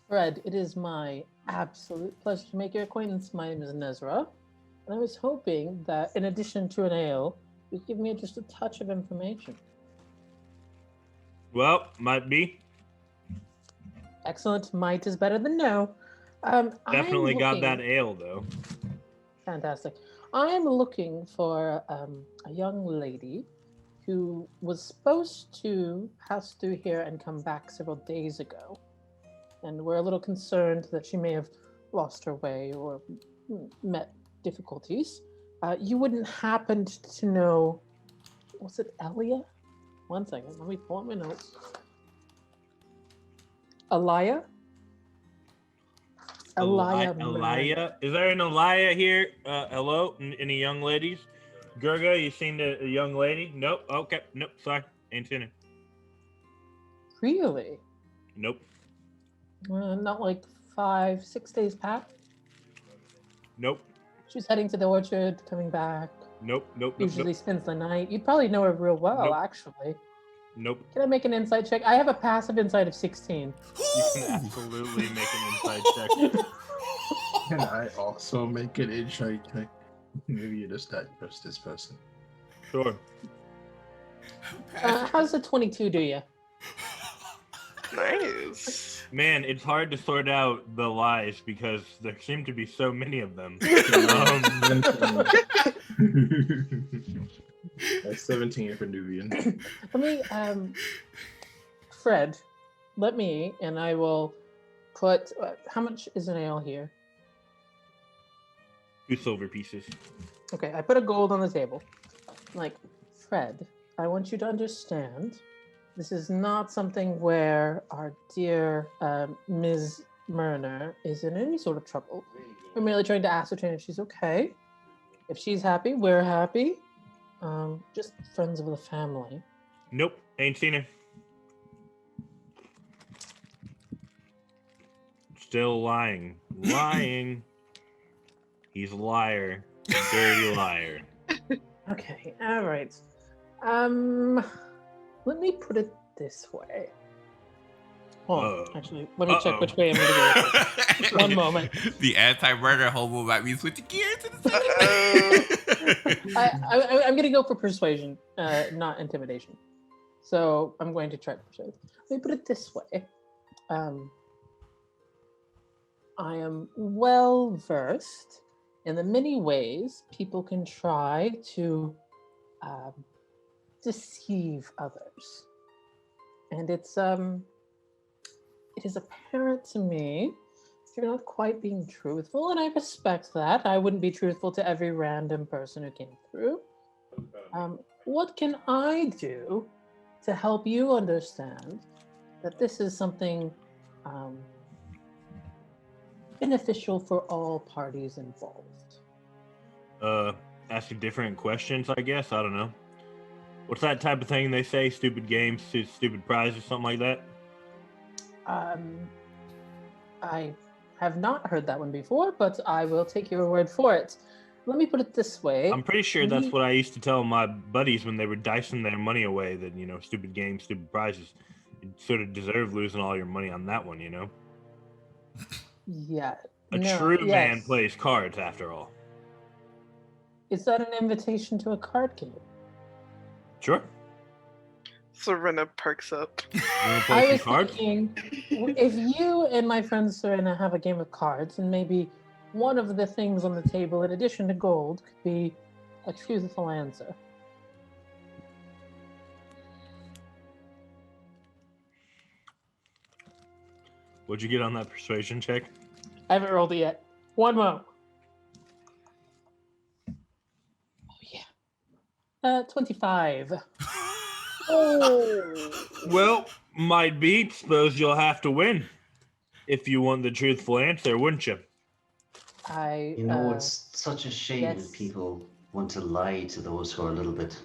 Fred, it is my absolute pleasure to make your acquaintance. My name is Nezra, and I was hoping that in addition to an ale, you'd give me just a touch of information. Well, might be. Excellent. Might is better than no. Definitely I'm got that looking- ale, though. Fantastic. I'm looking for a young lady who was supposed to pass through here and come back several days ago. And we're a little concerned that she may have lost her way or met difficulties. You wouldn't happen to know, was it Elia? One second, let me pull up my notes. Elia? Elia. Elia? Is there an Elia here? Hello? Any young ladies? Gurga, you seen a young lady? Nope. Okay. Nope. Sorry. Ain't seen her. Really? Nope. Not like 5-6 days past. Nope. She's heading to the orchard, coming back. Nope. Nope. Usually Nope. spends the night. You'd probably know her real well, Nope. actually. Nope. Can I make an insight check? I have a passive insight of 16. You can absolutely make an inside check. Can I also make an insight check? Maybe you just not trust this person. Sure. How's the 22 do you? Nice. Man, it's hard to sort out the lies because there seem to be so many of them. That's 17 for Nubian. Let me, Fred, and I will put, how much is an ale here? 2 silver pieces. Okay, I put a gold on the table. Like, Fred, I want you to understand, this is not something where our dear Ms. Myrner is in any sort of trouble. We're merely trying to ascertain if she's okay. If she's happy, we're happy. Just friends of the family. Nope. Ain't seen her. Still lying. Lying. He's a liar. A dirty liar. Okay, all right. Let me put it this way. Hold on, actually, let me check which way I'm gonna go. One moment. The anti-murder homo might be switching gears in a second. I'm gonna go for persuasion, not intimidation. So I'm going to try to persuade. Let me put it this way. I am well versed in the many ways people can try to deceive others, and it is apparent to me you're not quite being truthful, and I respect that. I wouldn't be truthful to every random person who came through. What can I do to help you understand that this is something beneficial for all parties involved? Asking different questions, I guess. I don't know. What's that type of thing they say? Stupid games, stupid prizes, something like that? I have not heard that one before, but I will take your word for it. Let me put it this way. I'm pretty sure that's what I used to tell my buddies when they were dicing their money away, that, you know, stupid games, stupid prizes. You sort of deserve losing all your money on that one, you know? Yeah. A true man plays cards, after all. Is that an invitation to a card game? Sure. Serena perks up. You want to play I some was cards? thinking, if you and my friend Serena have a game of cards, and maybe one of the things on the table, in addition to gold, could be a truthful answer. What'd you get on that persuasion check? I haven't rolled it yet. One more. Oh yeah. 25. Oh. Well, might be. Suppose you'll have to win if you want the truthful answer, wouldn't you? You know, it's such a shame yes. that people want to lie to those who are a little bit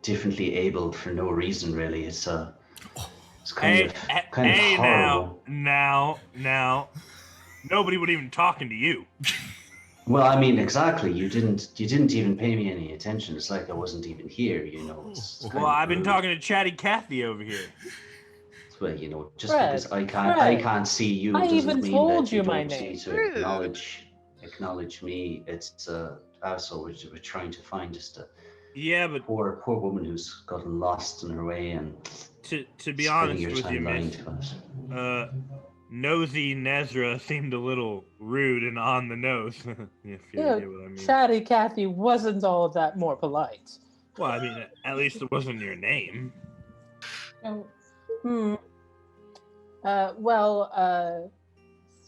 differently abled for no reason, really. It's kind of horrible. Now. Nobody would even talking to you. Well, I mean, exactly. You didn't even pay me any attention. It's like I wasn't even here. It's kind Well, of I've been rude. talking to Chatty Cathy over here. Well, just Fred, because I Fred, can't see you I even doesn't mean told that you you my don't name. need to Rude. acknowledge me. It's also we're trying to find just a Yeah, but poor woman who's gotten lost in her way and to be spending honest your with you, time lying miss, to us. nosy Nezra seemed a little rude and on the nose, if you Yeah, get what I mean. Chatty Cathy wasn't all that more polite. Well, I mean, at least it wasn't your name. Oh,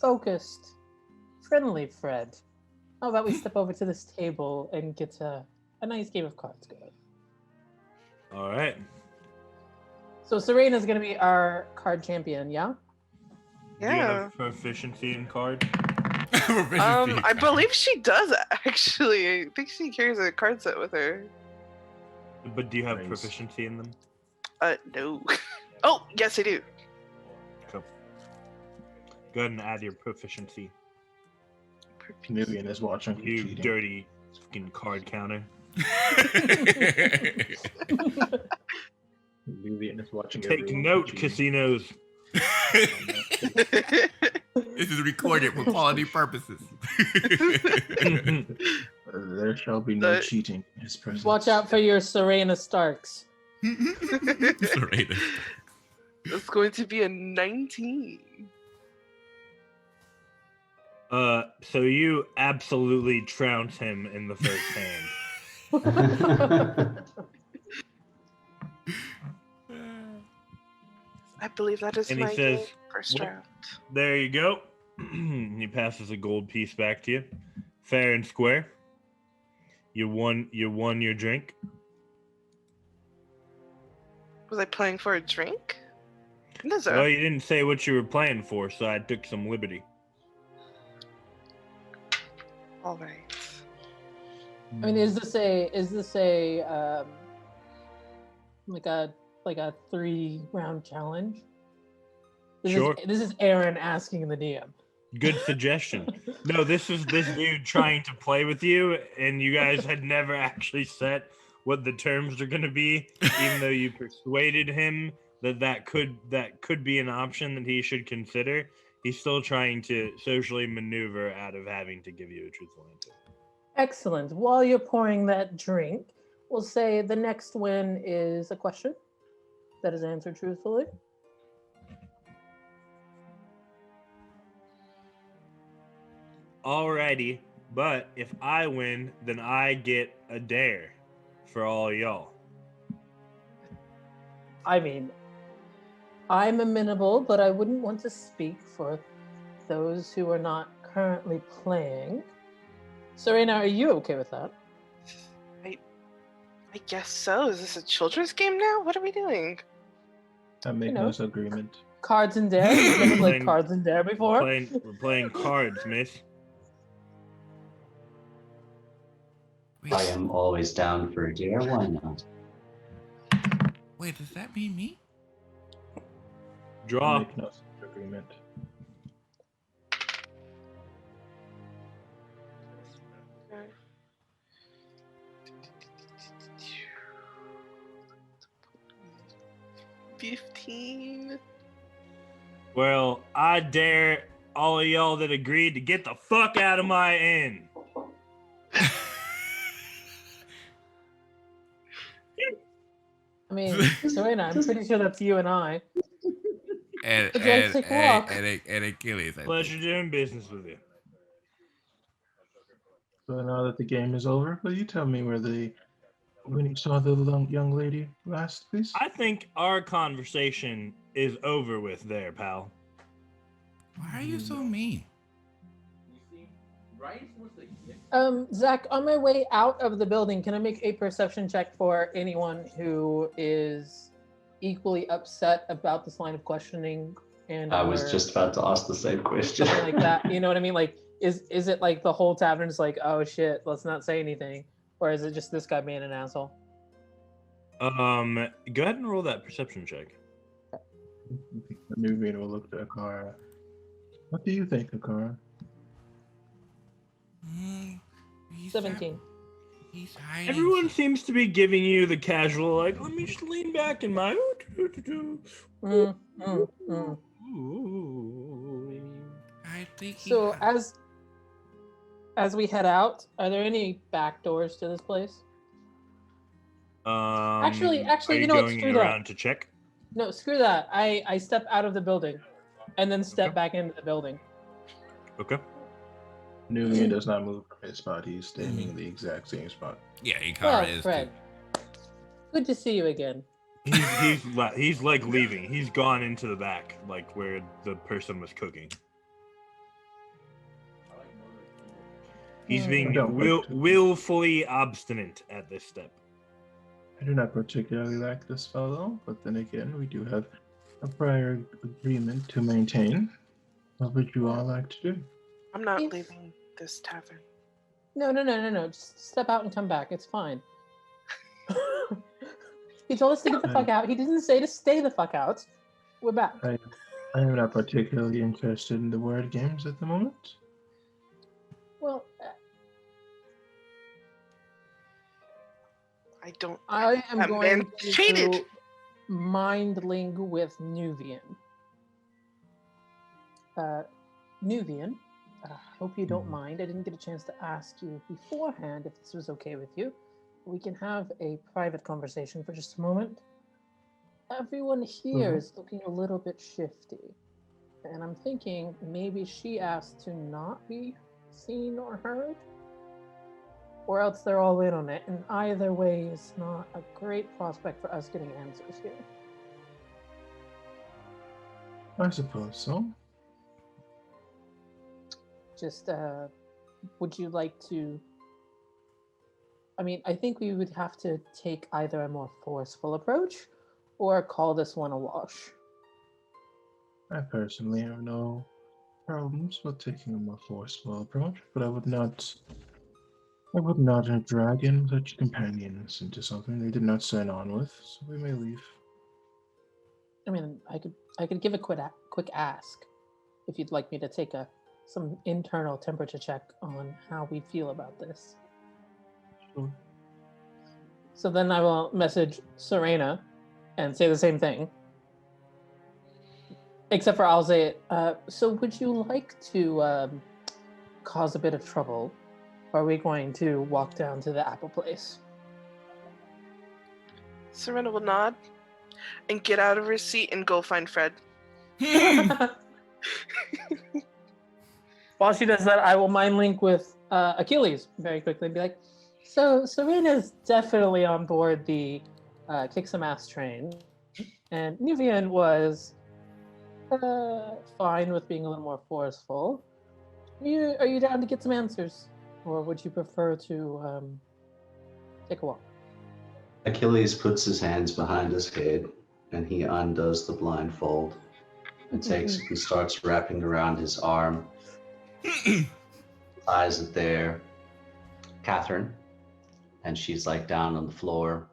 focused, friendly Fred. How about we step over to this table and get a nice game of cards going? All right. So Serena's gonna be our card champion, yeah? Do you Yeah. have proficiency in card? I believe she does actually. I think she carries a card set with her. But do you have Nice. proficiency in them? No. Oh, yes, I do. Cool. Go ahead and add your proficiency. Nubian is watching for You cheating. dirty fucking card counter. Nubian is watching. Take everyone note, for cheating. casinos. This is recorded for quality purposes. There shall be no Uh, cheating in his presence. Watch out for your Serena Starks. Serena. It's going to be a 19. So you absolutely trounce him in the first hand. I believe that is And he my says, first "What?" round. There you go. He passes a gold piece back to you. Fair and square. You won your drink. Was I playing for a drink? No, sir. Well, you didn't say what you were playing for, so I took some liberty. All right. I mean, is this a like a 3-round challenge? Sure. This is Aaron asking the DM. Good suggestion. No, this is this dude trying to play with you, and you guys had never actually set what the terms are going to be, even though you persuaded him that could be an option that he should consider. He's still trying to socially maneuver out of having to give you a truthful answer. Excellent. While you're pouring that drink, we'll say the next win is a question that is answered truthfully. Alrighty, but if I win, then I get a dare for all y'all. I mean, I'm amenable, but I wouldn't want to speak for those who are not currently playing. Serena, are you okay with that? I guess so. Is this a children's game now? What are we doing? I make You know. no agreement. Cards and Dare? You've never played Playing- Cards and Dare before? We're playing cards, miss. I am always down for a dare. Why not? Wait, does that mean me? I Draw. make no such agreement. Okay. 15. Well, I dare all of y'all that agreed to get the fuck out of my inn. I mean, Serena, I'm pretty sure that's you and I. And Would you like to take a walk? and Achilles. I Pleasure think. doing business with you. So now that the game is over, will you tell me when you saw the young lady last, please? I think our conversation is over with there, pal. Why are you so mean? Zach, on my way out of the building, can I make a perception check for anyone who is equally upset about this line of questioning? And I was just about to ask the same question. something like that. You know what I mean? Like, is it like the whole tavern is like, oh shit, let's not say anything, or is it just this guy being an asshole? Go ahead and roll that perception check. Nubian will look to Akara. What do you think, Akara? He's 17. He's hiding. Everyone seems to be giving you the casual, like, let me just lean back in my. I think he. So as we head out, are there any back doors to this place? Actually, are you you know what? going Screw around that. to check? No, screw that. I step out of the building, and then step Okay. back into the building. Okay. Nuvian does not move from his spot. He's standing in the exact same spot. Yeah, Ikara Well, is. Fred, good to see you again. He's like leaving. He's gone into the back, like where the person was cooking. He's being willfully obstinate at this step. I do not particularly like this fellow, but then again, we do have a prior agreement to maintain. What would you all like to do? I'm not leaving this tavern. No. Just step out and come back. It's fine. He told us to get the fuck out. He didn't say to stay the fuck out. We're back. I am not particularly interested in the word games at the moment. Well, I am going man cheated. to mind link with Nuvian. Nuvian, I hope you don't mind. I didn't get a chance to ask you beforehand if this was okay with you. We can have a private conversation for just a moment. Everyone here is looking a little bit shifty. And I'm thinking maybe she asked to not be seen or heard. Or else they're all in on it. And either way is not a great prospect for us getting answers here. I suppose so. Just, would you like to... I mean, I think we would have to take either a more forceful approach or call this one a wash. I personally have no problems with taking a more forceful approach, but I would not drag in such companions into something they did not sign on with, so we may leave. I mean, I could give a quick ask if you'd like me to take some internal temperature check on how we feel about this. Sure. So then I will message Serena and say the same thing. Except for I'll say, so would you like to cause a bit of trouble? Or are we going to walk down to the Apple place? Serena will nod and get out of her seat and go find Fred. While she does that, I will mind link with Achilles very quickly and be like, so Serena's definitely on board the kick some ass train. And Nuvian was fine with being a little more forceful. Are you down to get some answers? Or would you prefer to take a walk? Achilles puts his hands behind his head and he undoes the blindfold and takes it and starts wrapping around his arm. Ties it there. Catherine, and she's like down on the floor,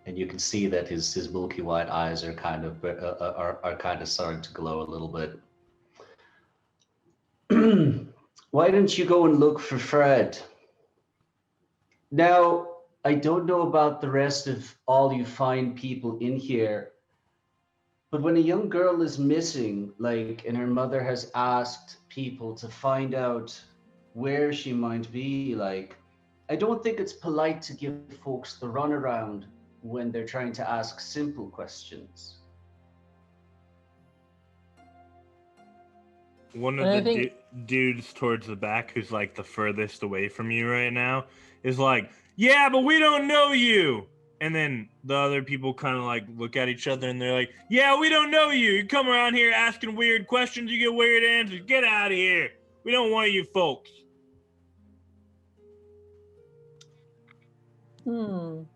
and you can see that his milky white eyes are kind of starting to glow a little bit. Why don't you go and look for Fred? Now, I don't know about the rest of all you fine people in here, but when a young girl is missing, and her mother has asked people to find out where she might be, I don't think it's polite to give folks the runaround when they're trying to ask simple questions. One of the dudes towards the back, who's like the furthest away from you right now, is like, yeah, but we don't know you. And then the other people kind of like look at each other and they're like, yeah, we don't know you. You come around here asking weird questions, you get weird answers. Get out of here. We don't want you folks. So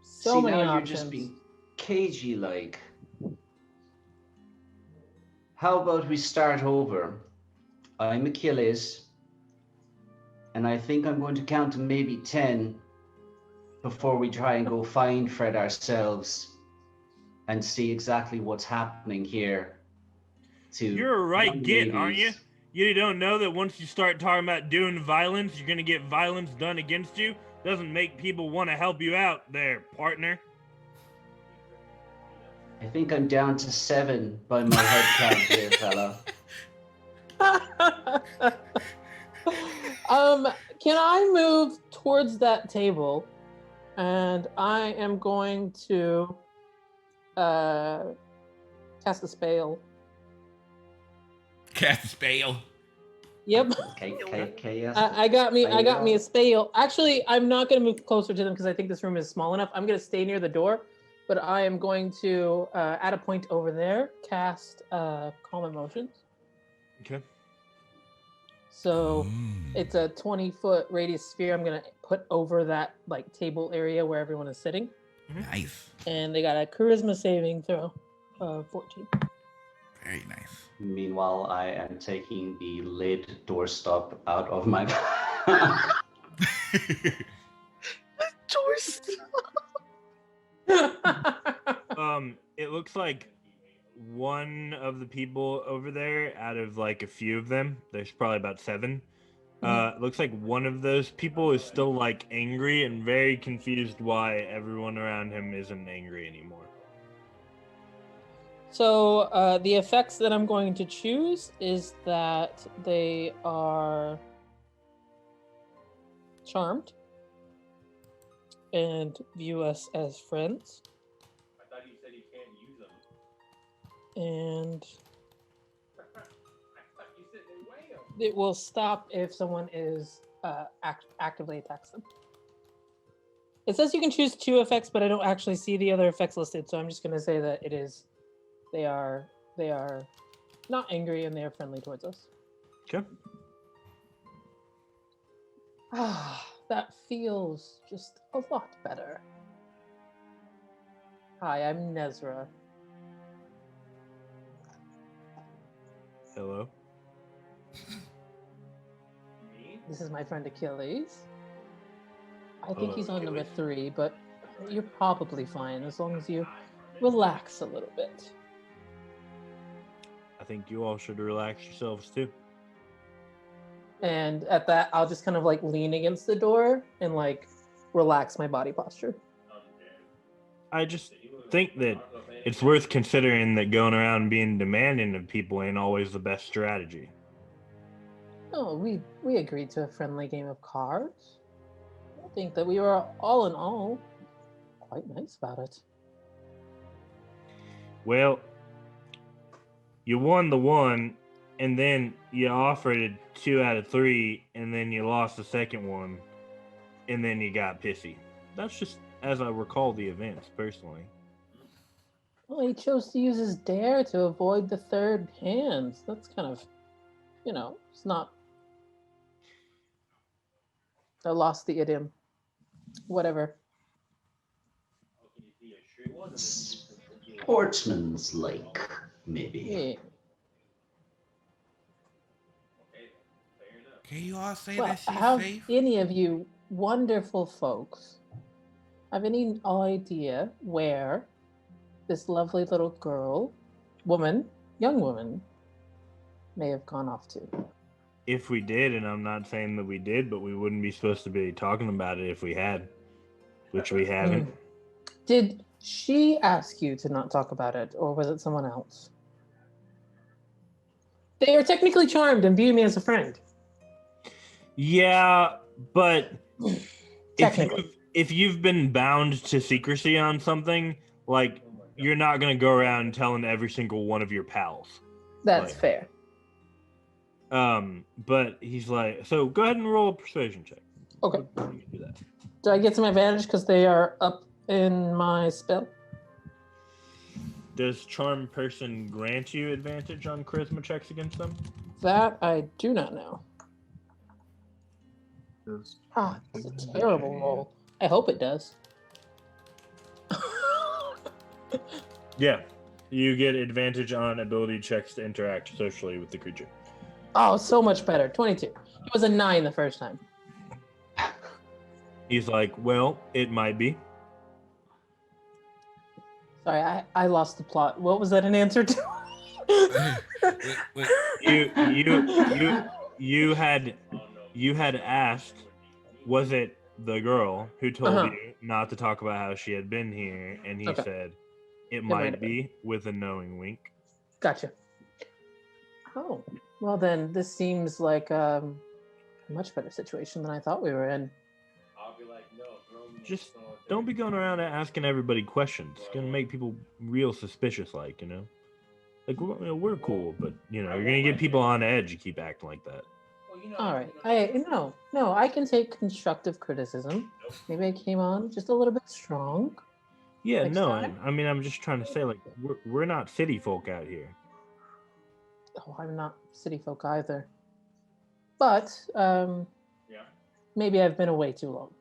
See, many now options. You're just being cagey like. How about we start over? I'm Achilles, and I think I'm going to count to maybe 10 before we try and go find Fred ourselves and see exactly what's happening here. You're a right git, aren't you? You don't know that once you start talking about doing violence, you're gonna get violence done against you? Doesn't make people want to help you out there, partner. I think I'm down to 7 by my head count here, fella. Can I move towards that table? And I am going to cast a spell. Cast a spell. Yep. Chaos. I got me a spell. Actually, I'm not going to move closer to them because I think this room is small enough. I'm going to stay near the door, but I am going to at a point over there cast Calm Emotions. Okay. So it's a 20-foot radius sphere I'm going to put over that like table area where everyone is sitting. Nice. And they got a charisma saving throw of 14. Very nice. Meanwhile, I am taking the lid doorstop out of my Doorstop. It looks like one of the people over there, out of like a few of them, there's probably about 7. Looks like one of those people is still like angry and very confused why everyone around him isn't angry anymore. So the effects that I'm going to choose is that they are charmed and view us as friends. I thought you said you can't use them. And I thought you said they weigh them. it will stop if someone is actively attacks them. It says you can choose 2 effects, but I don't actually see the other effects listed, so I'm just going to say that it is. They are not angry and they are friendly towards us. Okay. That feels just a lot better. Hi, I'm Nezra. Hello. This is my friend Achilles. I think he's on Achilles. number 3, but you're probably fine as long as you relax a little bit. I think you all should relax yourselves too. And at that, I'll just kind of like lean against the door and like relax my body posture. I just think that it's worth considering that going around being demanding of people ain't always the best strategy. Oh, we agreed to a friendly game of cards. I think that we were all in all quite nice about it. Well, you won the one, and then you offered it 2 out of 3, and then you lost the second one, and then you got pissy. That's just as I recall the events, personally. Well, he chose to use his dare to avoid the third hand. That's kind of, it's not. I lost the idiom. Whatever. Sportsman's like, maybe. Yeah. Can you all say Well, that she's have safe? any of you wonderful folks have any idea where this lovely little young woman, may have gone off to? If we did, and I'm not saying that we did, but we wouldn't be supposed to be talking about it if we had, which we haven't. Did she ask you to not talk about it, or was it someone else? They are technically charmed and view me as a friend. Yeah, but Technically. if you've been bound to secrecy on something, like, you're not going to go around telling every single one of your pals. That's like, fair. But he's like, so go ahead and roll a persuasion check. Okay. You can do that. Do I get some advantage because they are up in my spell? Does Charm Person grant you advantage on charisma checks against them? That I do not know. It's a terrible roll. I hope it does. Yeah. You get advantage on ability checks to interact socially with the creature. Oh, so much better. 22. It was a 9 the first time. He's like, well, it might be. Sorry, I lost the plot. What was that an answer to? Wait. You had asked, was it the girl who told Uh-huh. you not to talk about how she had been here, and he Okay. said it might might have be, with a knowing wink. Gotcha. Oh, well then, this seems like a much better situation than I thought we were in. Just don't be going around and asking everybody questions. It's gonna make people real suspicious, like, you know. Like, we're cool, but you know, you're gonna get people on edge. You keep acting like that. All right. No, I can take constructive criticism. Maybe I came on just a little bit strong. Yeah, Next no, time? I mean, I'm just trying to say, like, we're not city folk out here. Oh, I'm not city folk either. But maybe I've been away too long.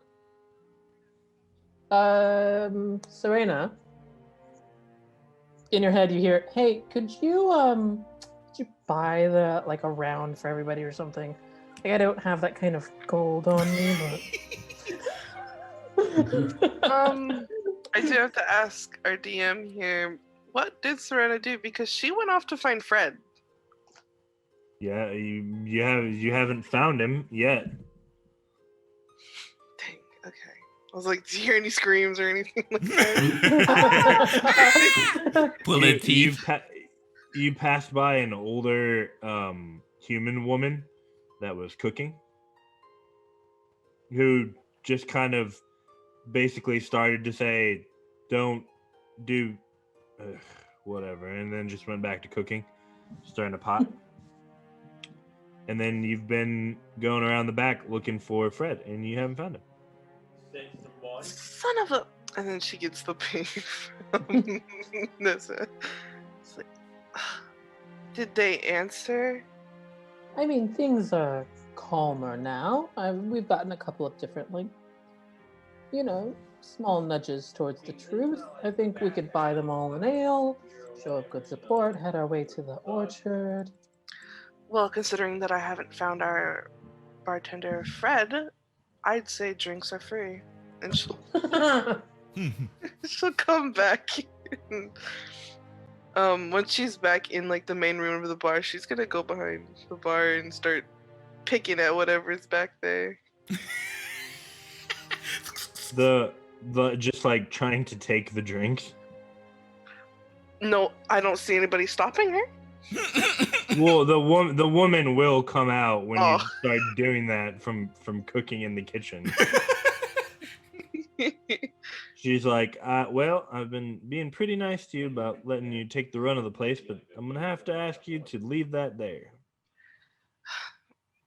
Serena, in your head you hear, "Hey, could you buy a round for everybody or something? Like I don't have that kind of gold on me, but I do have to ask our DM here, what did Serena do? Because she went off to find Fred. Yeah, you haven't found him yet. Dang, okay. I was like, do you hear any screams or anything like that? Pulling teeth. You passed by an older human woman that was cooking, who just kind of basically started to say, "Don't do whatever," and then just went back to cooking, stirring a pot. And then you've been going around the back looking for Fred, and you haven't found him. Son of a... And then she gets the ping from Nessa. It's like, did they answer? I mean, things are calmer now. We've gotten a couple of different, small nudges towards the truth. I think we could buy them all an ale, show up good support, head our way to the orchard. Well, considering that I haven't found our bartender Fred, I'd say drinks are free. And she'll come back in. Once she's back in the main room of the bar, she's gonna go behind the bar and start picking at whatever's back there. The just trying to take the drinks. No, I don't see anybody stopping her. Well, the woman will come out when Oh. you start doing that from cooking in the kitchen. She's like, well, I've been being pretty nice to you about letting you take the run of the place, but I'm gonna have to ask you to leave that there.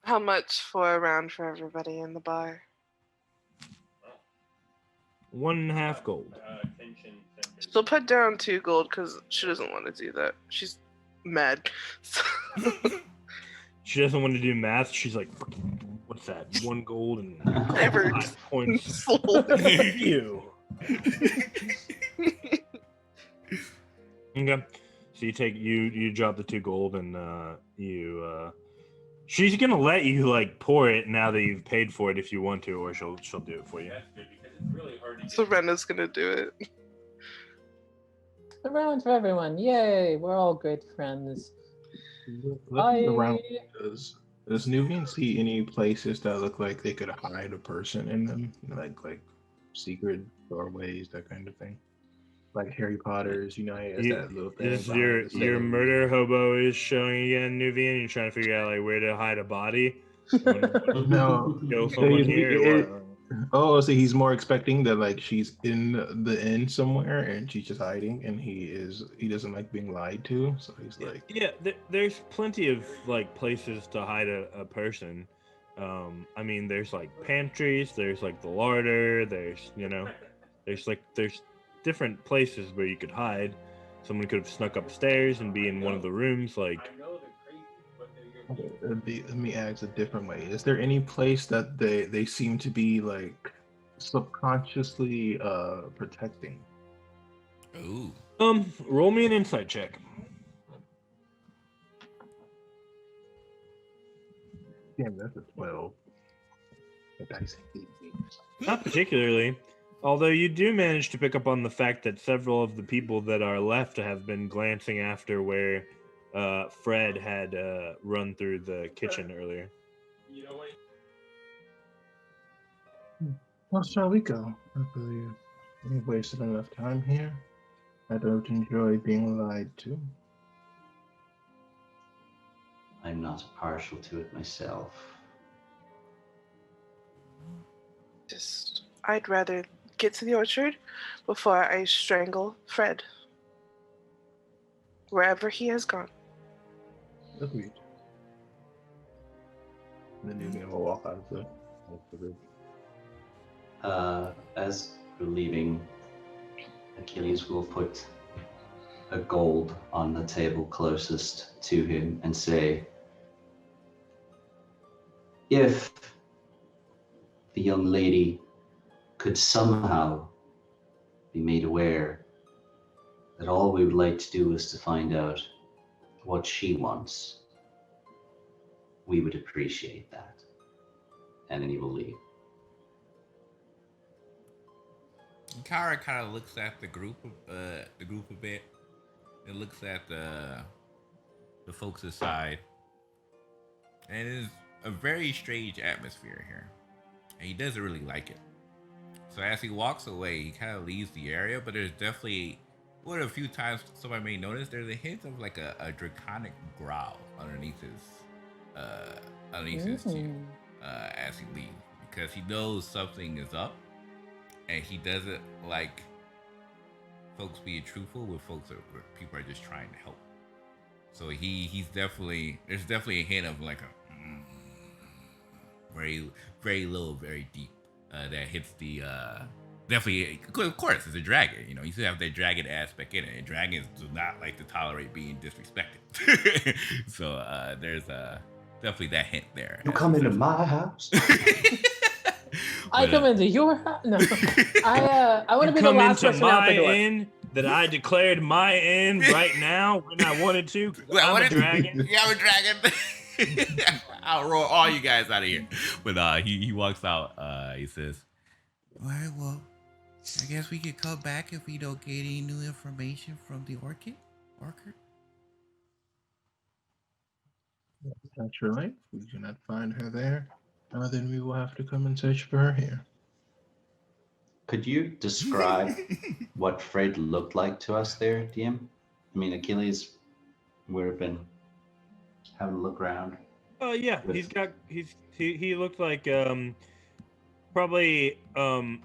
How much for a round for everybody in the bar? 1.5 gold. She'll put down 2 gold because she doesn't want to do that. She's mad. She doesn't want to do math. She's like, what's that? 1 gold and Never 5 points. sold. You. Okay. So you drop the 2 gold and she's gonna let you pour it now that you've paid for it if you want to, or she'll do it for you. Serena's gonna do it. A round for everyone. Yay, we're all great friends. Looking around, does Nubian see any places that look like they could hide a person in them, like secret doorways, that kind of thing, like Harry Potter's? He has that little thing. Is your murder hobo is showing again, Nuvian? You're trying to figure out where to hide a body. No. Kill someone here. Or what? Oh, so he's more expecting that she's in the inn somewhere and she's just hiding, and he doesn't like being lied to, so he's like, yeah, there's plenty of places to hide a person. I mean, there's pantries, there's the larder, there's there's different places where you could hide. Someone could have snuck upstairs and be in one of the rooms. Let me ask a different way. Is there any place that they seem to be subconsciously protecting? Ooh. Roll me an insight check. Damn, that's a 12. Not particularly. Although you do manage to pick up on the fact that several of the people that are left have been glancing after where Fred had run through the kitchen earlier. Well, shall we go? I believe we've wasted enough time here. I don't enjoy being lied to. I'm not partial to it myself. I'd rather get to the orchard before I strangle Fred. Wherever he has gone. Agreed. And then you're gonna walk out of the room. As we're leaving, Achilles will put a gold on the table closest to him and say, if the young lady could somehow be made aware that all we would like to do is to find out what she wants, we would appreciate that. And then he will leave. Kara kind of looks at the group a bit. It looks at the folks aside, and it is a very strange atmosphere here, and he doesn't really like it. So as he walks away, he kind of leaves the area, but there's definitely, what a few times somebody may notice, there's a hint of like a draconic growl underneath his chin as he leaves, because he knows something is up, and he doesn't like folks being truthful with folks where people are just trying to help. So there's definitely a hint of like a very, very low, very deep that hits the definitely. Of course, it's a dragon. You know, you still have that dragon aspect in it. And dragons do not like to tolerate being disrespected. So there's definitely that hint there. You come into my house. I come into your house. No, I want to be the last person out the door. Inn that I declared my inn right now when I wanted to. I'm a dragon. Yeah, I'm a dragon. I'll roll all you guys out of here. But he walks out. He says, "All right, well, I guess we could come back if we don't get any new information from the orchid." Naturally, if we do not find her there, then we will have to come and search for her here. Could you describe what Fred looked like to us there, DM? I mean, Achilles would have been having a look around. Oh yeah, he looked like probably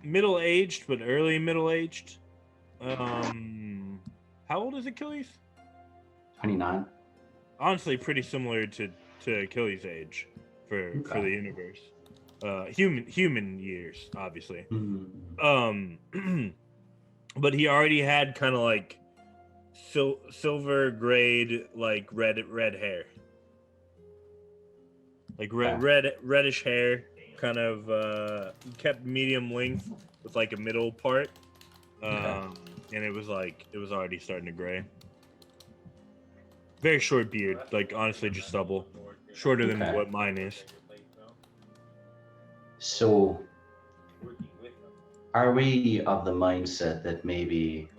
middle-aged, but early middle-aged. How old is Achilles? 29. Honestly, pretty similar to Achilles' age for the universe. Human years, obviously. Mm-hmm. But he already had kind of like silver grayed, like red hair, like reddish hair, kind of kept medium length with like a middle part, and it was already starting to gray. Very short beard, like honestly just stubble, shorter than what mine is. So, are we of the mindset that maybe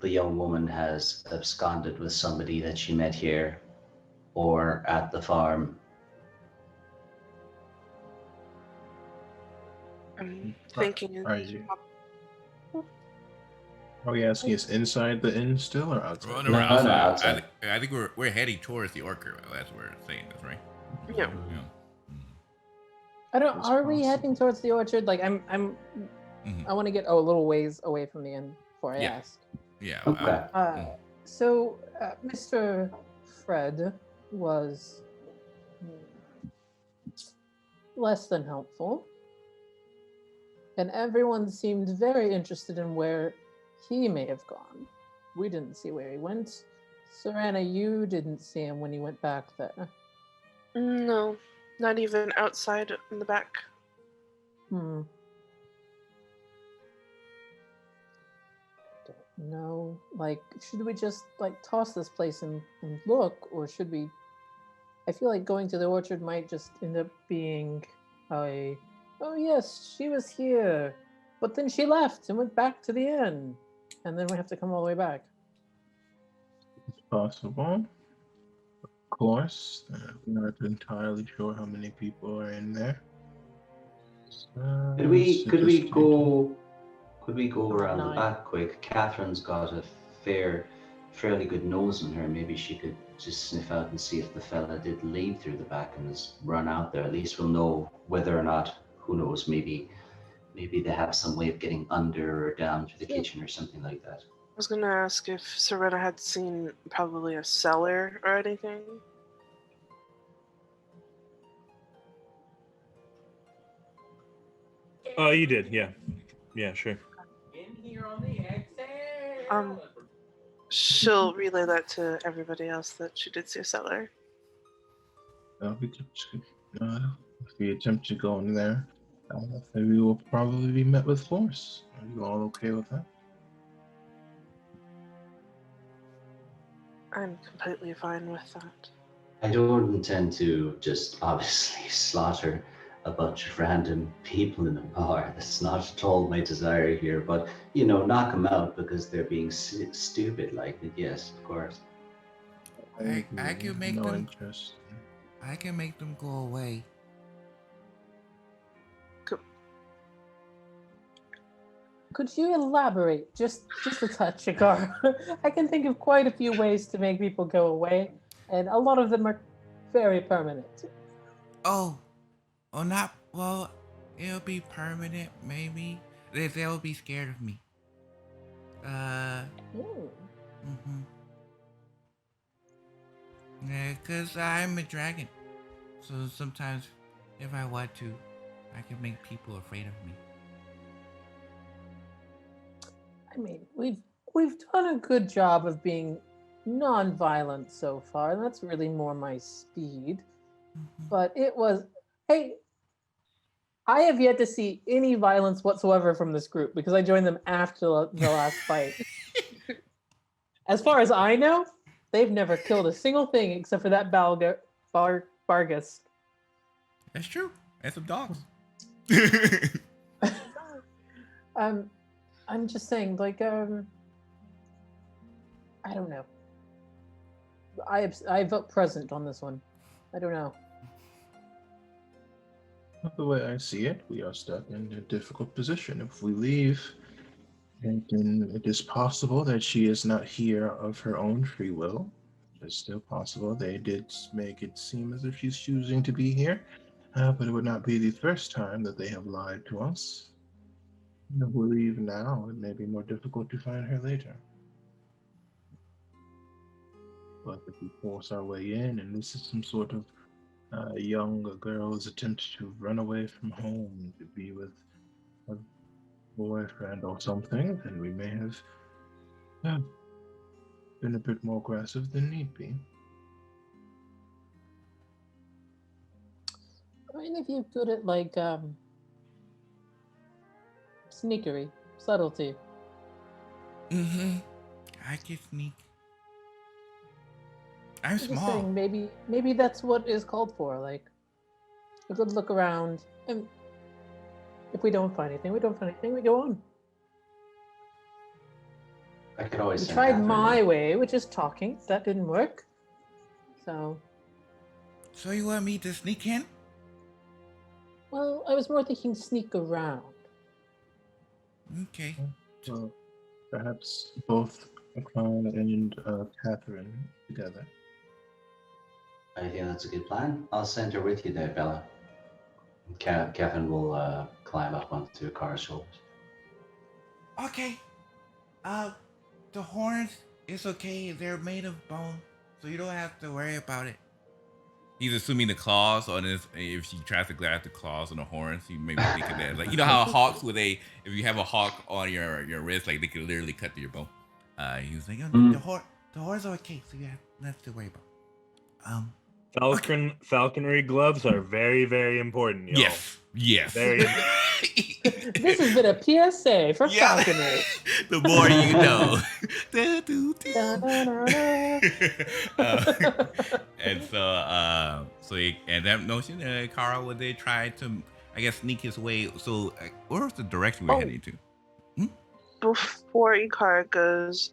the young woman has absconded with somebody that she met here or at the farm? I'm thinking. Are we asking us inside the inn still or outside? Well, No, outside. I think we're heading towards the orchard. That's what we're saying this, right? Yeah. I don't. Are we heading towards the orchard? Like I'm. I want to get a little ways away from the inn before I ask. Yeah. Okay. So, Mr. Fred was less than helpful, and everyone seemed very interested in where he may have gone. We didn't see where he went. Serena, you didn't see him when he went back there. No, not even outside in the back. Don't know. Like, should we just like toss this place and look, or should we? I feel like going to the orchard might just end up being oh yes, she was here, but then she left and went back to the inn, and then we have to come all the way back. possible. Of course, I'm not entirely sure how many people are in there. Could we could we 16. go could we go Oh, around the 9. back quick? Catherine's got a fairly good nose on her. Maybe she could just sniff out and see if the fella did leave through the back and has run out there. At least we'll know whether or not. Who knows? Maybe they have some way of getting under or down through the Sure. kitchen or something like that. I was gonna ask if Serena had seen probably a cellar or anything. Oh, you did, yeah. Yeah, sure. In here on the exit. She'll relay that to everybody else that she did see a cellar. If we attempt to go in there, we will probably be met with force. Are you all okay with that? I'm completely fine with that. I don't intend to just obviously slaughter a bunch of random people in a bar. That's not at all my desire here, but, knock them out because they're being stupid like it. Yes, of course. I can make no them. interest. I can make them go away. Could you elaborate just a touch, Shikar? I can think of quite a few ways to make people go away, and a lot of them are very permanent. Oh, not well. It'll be permanent, maybe. They'll be scared of me. Hmm. Yeah, 'cause I'm a dragon. So sometimes, if I want to, I can make people afraid of me. I mean, we've done a good job of being non-violent so far, and that's really more my speed. But it was, hey, I have yet to see any violence whatsoever from this group because I joined them after the last fight. As far as I know, they've never killed a single thing except for that Bargus. That's true. And some dogs. I'm just saying, like, I don't know. I vote present on this one. I don't know. The way I see it, we are stuck in a difficult position. If we leave, then it is possible that she is not here of her own free will. It's still possible they did make it seem as if she's choosing to be here, but it would not be the first time that they have lied to us. If we leave now, it may be more difficult to find her later. But if we force our way in, and this is some sort of young girl's attempt to run away from home to be with a boyfriend or something, then we may have been a bit more aggressive than need be. Are any of you good at, like, sneakery, subtlety? I can sneak. I'm Just small. saying, maybe that's what is called for. Like, a good look around, and if we don't find anything, we don't find anything. We go on. I could always We send tried Catherine my in. way, which is talking. That didn't work. So, So you want me to sneak in? well, I was more thinking sneak around. Okay. So perhaps both Akron and Catherine together. I think that's a good plan. I'll send her with you there, Bella. Kevin will climb up onto Kara's shoulders. Okay. The horns is okay. They're made of bone, so you don't have to worry about it. He's assuming the claws on his. If she tries to grab the claws on the horns, he maybe think of that. Like, you know how hawks, if you have a hawk on your wrist, like they could literally cut through your bone. He was like, the horns are okay, so you have nothing to worry about. Falconry gloves are very, very important, y'all. Yes. Very This has been a PSA for falconry. The more you know. And that notion, Kara, would they try to, I guess, sneak his way? So, where was the direction we're heading to? Before Ikara goes,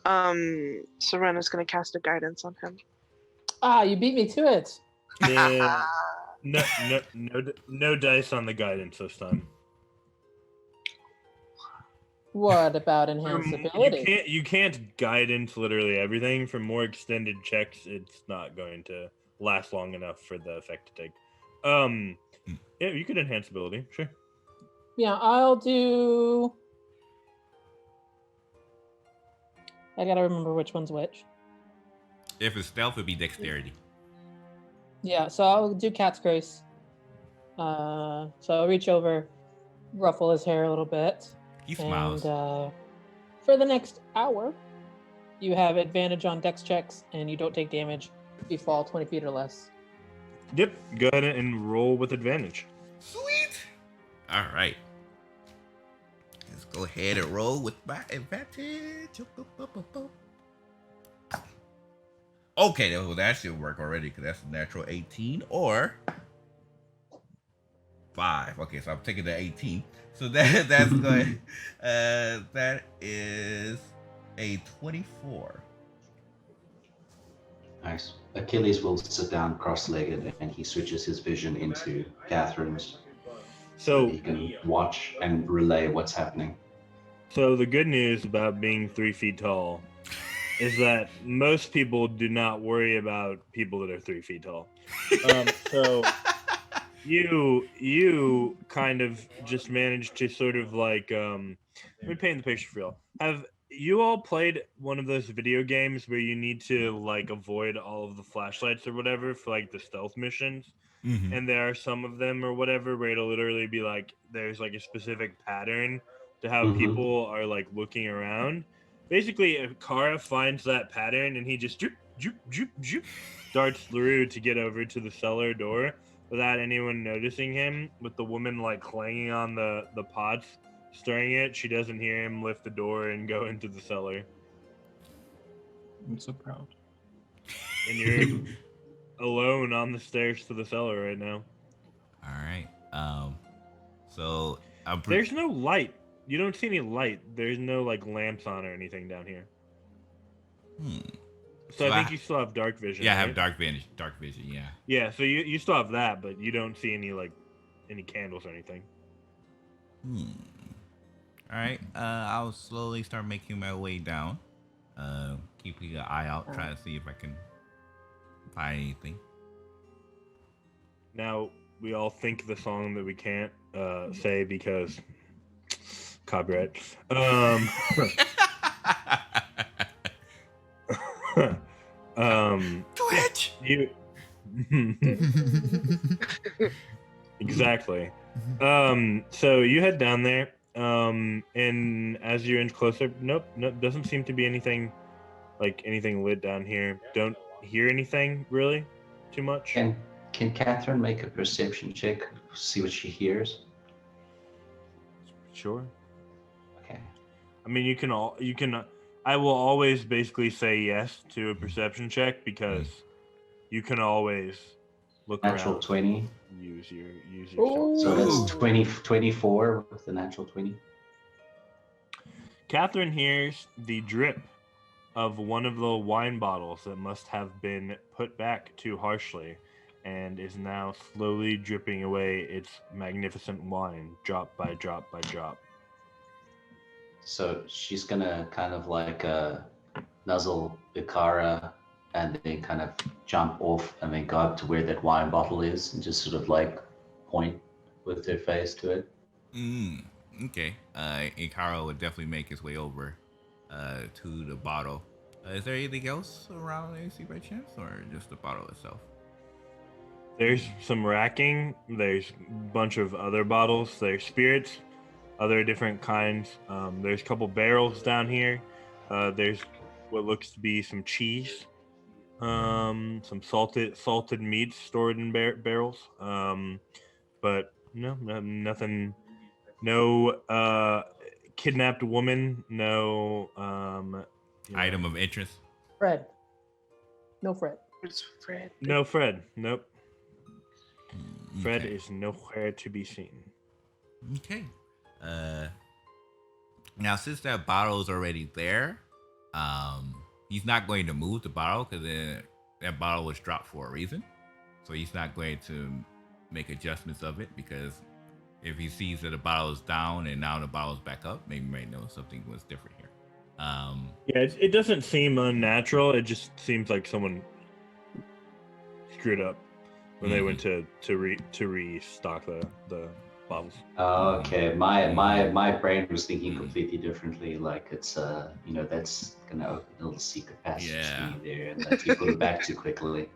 Serena's gonna cast a guidance on him. Ah, you beat me to it. No dice on the guidance this time. What about enhanced ability? You can't guidance literally everything. For more extended checks, it's not going to last long enough for the effect to take. Yeah, you could enhance ability, sure. Yeah, I'll do. I gotta remember which one's which. If it's stealth, it'd be dexterity. Yeah, so I'll do Cat's Grace. So I'll reach over, ruffle his hair a little bit. He smiles. And for the next hour, you have advantage on dex checks, and you don't take damage if you fall 20 feet or less. Yep, go ahead and roll with advantage. Sweet. All right. Let's go ahead and roll with my advantage. Okay, well, that should work already because that's a natural 18 or 5. Okay, so I'm taking the 18. So that's going. That is a 24. Nice. Achilles will sit down cross-legged and he switches his vision into Catherine's so he can watch and relay what's happening. So the good news about being 3 feet tall is that most people do not worry about people that are 3 feet tall. So you kind of just managed to sort of like let me paint the picture for you. Have you all played one of those video games where you need to like avoid all of the flashlights or whatever for like the stealth missions? Mm-hmm. And there are some of them or whatever where it'll literally be like there's like a specific pattern to how people are like looking around. Basically, Kara finds that pattern and he just darts through to get over to the cellar door without anyone noticing him, with the woman like clanging on the pots, stirring it. She doesn't hear him lift the door and go into the cellar. I'm so proud. And you're alone on the stairs to the cellar right now. All right. So there's no light. You don't see any light. There's no like lamps on or anything down here. So I think you still have dark vision. Yeah, right? I have dark vision. Yeah. Yeah. So you still have that, but you don't see any any candles or anything. All right. I'll slowly start making my way down. Keeping an eye out, trying to see if I can find anything. Now we all think the song that we can't say because copyright. Twitch. You exactly. So you head down there, and as you inch closer, nope, doesn't seem to be anything lit down here. Don't hear anything really too much. Can Catherine make a perception check, see what she hears? Sure. Okay. I mean, I will always basically say yes to a perception check because you can always look natural around. 20. Use your So that's 24 with the natural 20. Catherine hears the drip of one of the wine bottles that must have been put back too harshly and is now slowly dripping away its magnificent wine, drop by drop by drop. So she's gonna kind of like nuzzle Ikara and then kind of jump off and then go up to where that wine bottle is and just sort of like point with her face to it. Okay. Ikara would definitely make his way over to the bottle. Is there anything else around AC by chance, or just the bottle itself? There's some racking. There's a bunch of other bottles. There's spirits, other different kinds. There's a couple barrels down here. There's what looks to be some cheese, some salted meats stored in barrels. But no, nothing. No kidnapped woman. No item of interest. Fred. No Fred. It's Fred. No Fred. Nope. Fred Okay. is nowhere to be seen. Okay. Now, since that bottle is already there, He's not going to move the bottle because then that bottle was dropped for a reason. So he's not going to make adjustments of it because if he sees that the bottle is down and now the bottle is back up, maybe he might know something was different here. Yeah, it doesn't seem unnatural. It just seems like someone screwed up when they went to restock the bottles. Okay, my brain was thinking completely differently. Like it's that's gonna open a little secret passage to me there, and let you put it back too quickly.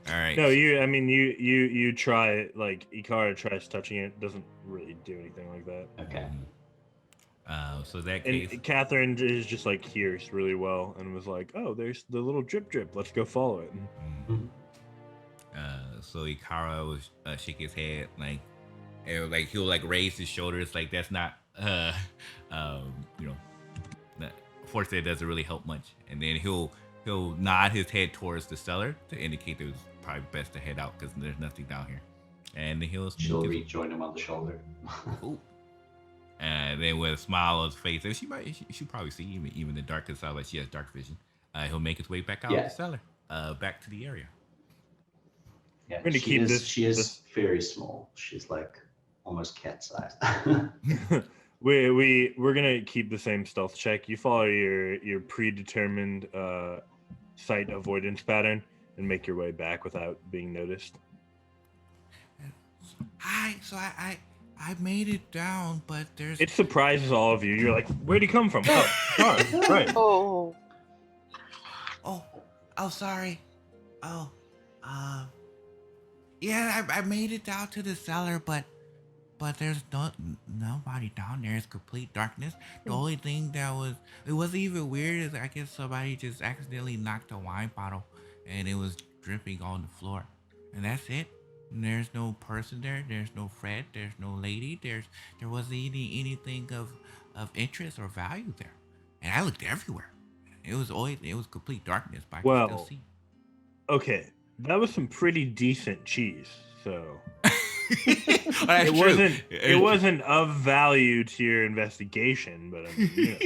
All right. No, you try, like Ikara tries touching it, doesn't really do anything like that. Okay. So that case, And Catherine is just like hears really well and was like, "Oh, there's the little drip. Let's go follow it." So Ikara was shake his head and like he'll like raise his shoulders like that's not fortunately it doesn't really help much, and then he'll nod his head towards the cellar to indicate that it was probably best to head out because there's nothing down here, and he'll She'll rejoin him on the shoulder. Ooh. And then with a smile on his face, and she probably see even in the dark, because like she has dark vision. He'll make his way back out of the cellar, back to the area. Yeah, We're gonna keep this. She is very small. She's like almost cat-sized. We're gonna keep the same stealth check. You follow your predetermined sight avoidance pattern and make your way back without being noticed. Hi, so I made it down, but there's... It surprises all of you. You're like, where'd he come from? Oh, right. Oh. Oh, sorry. Yeah, I made it down to the cellar, but there's nobody down there. It's complete darkness. The only thing it wasn't even weird is I guess somebody just accidentally knocked a wine bottle and it was dripping on the floor. And that's it. And there's no person there. There's no Fred. There's no lady. There wasn't anything of interest or value there. And I looked everywhere. It was complete darkness, but I could still see. Okay, that was some pretty decent cheese. So it wasn't of value to your investigation, but I mean,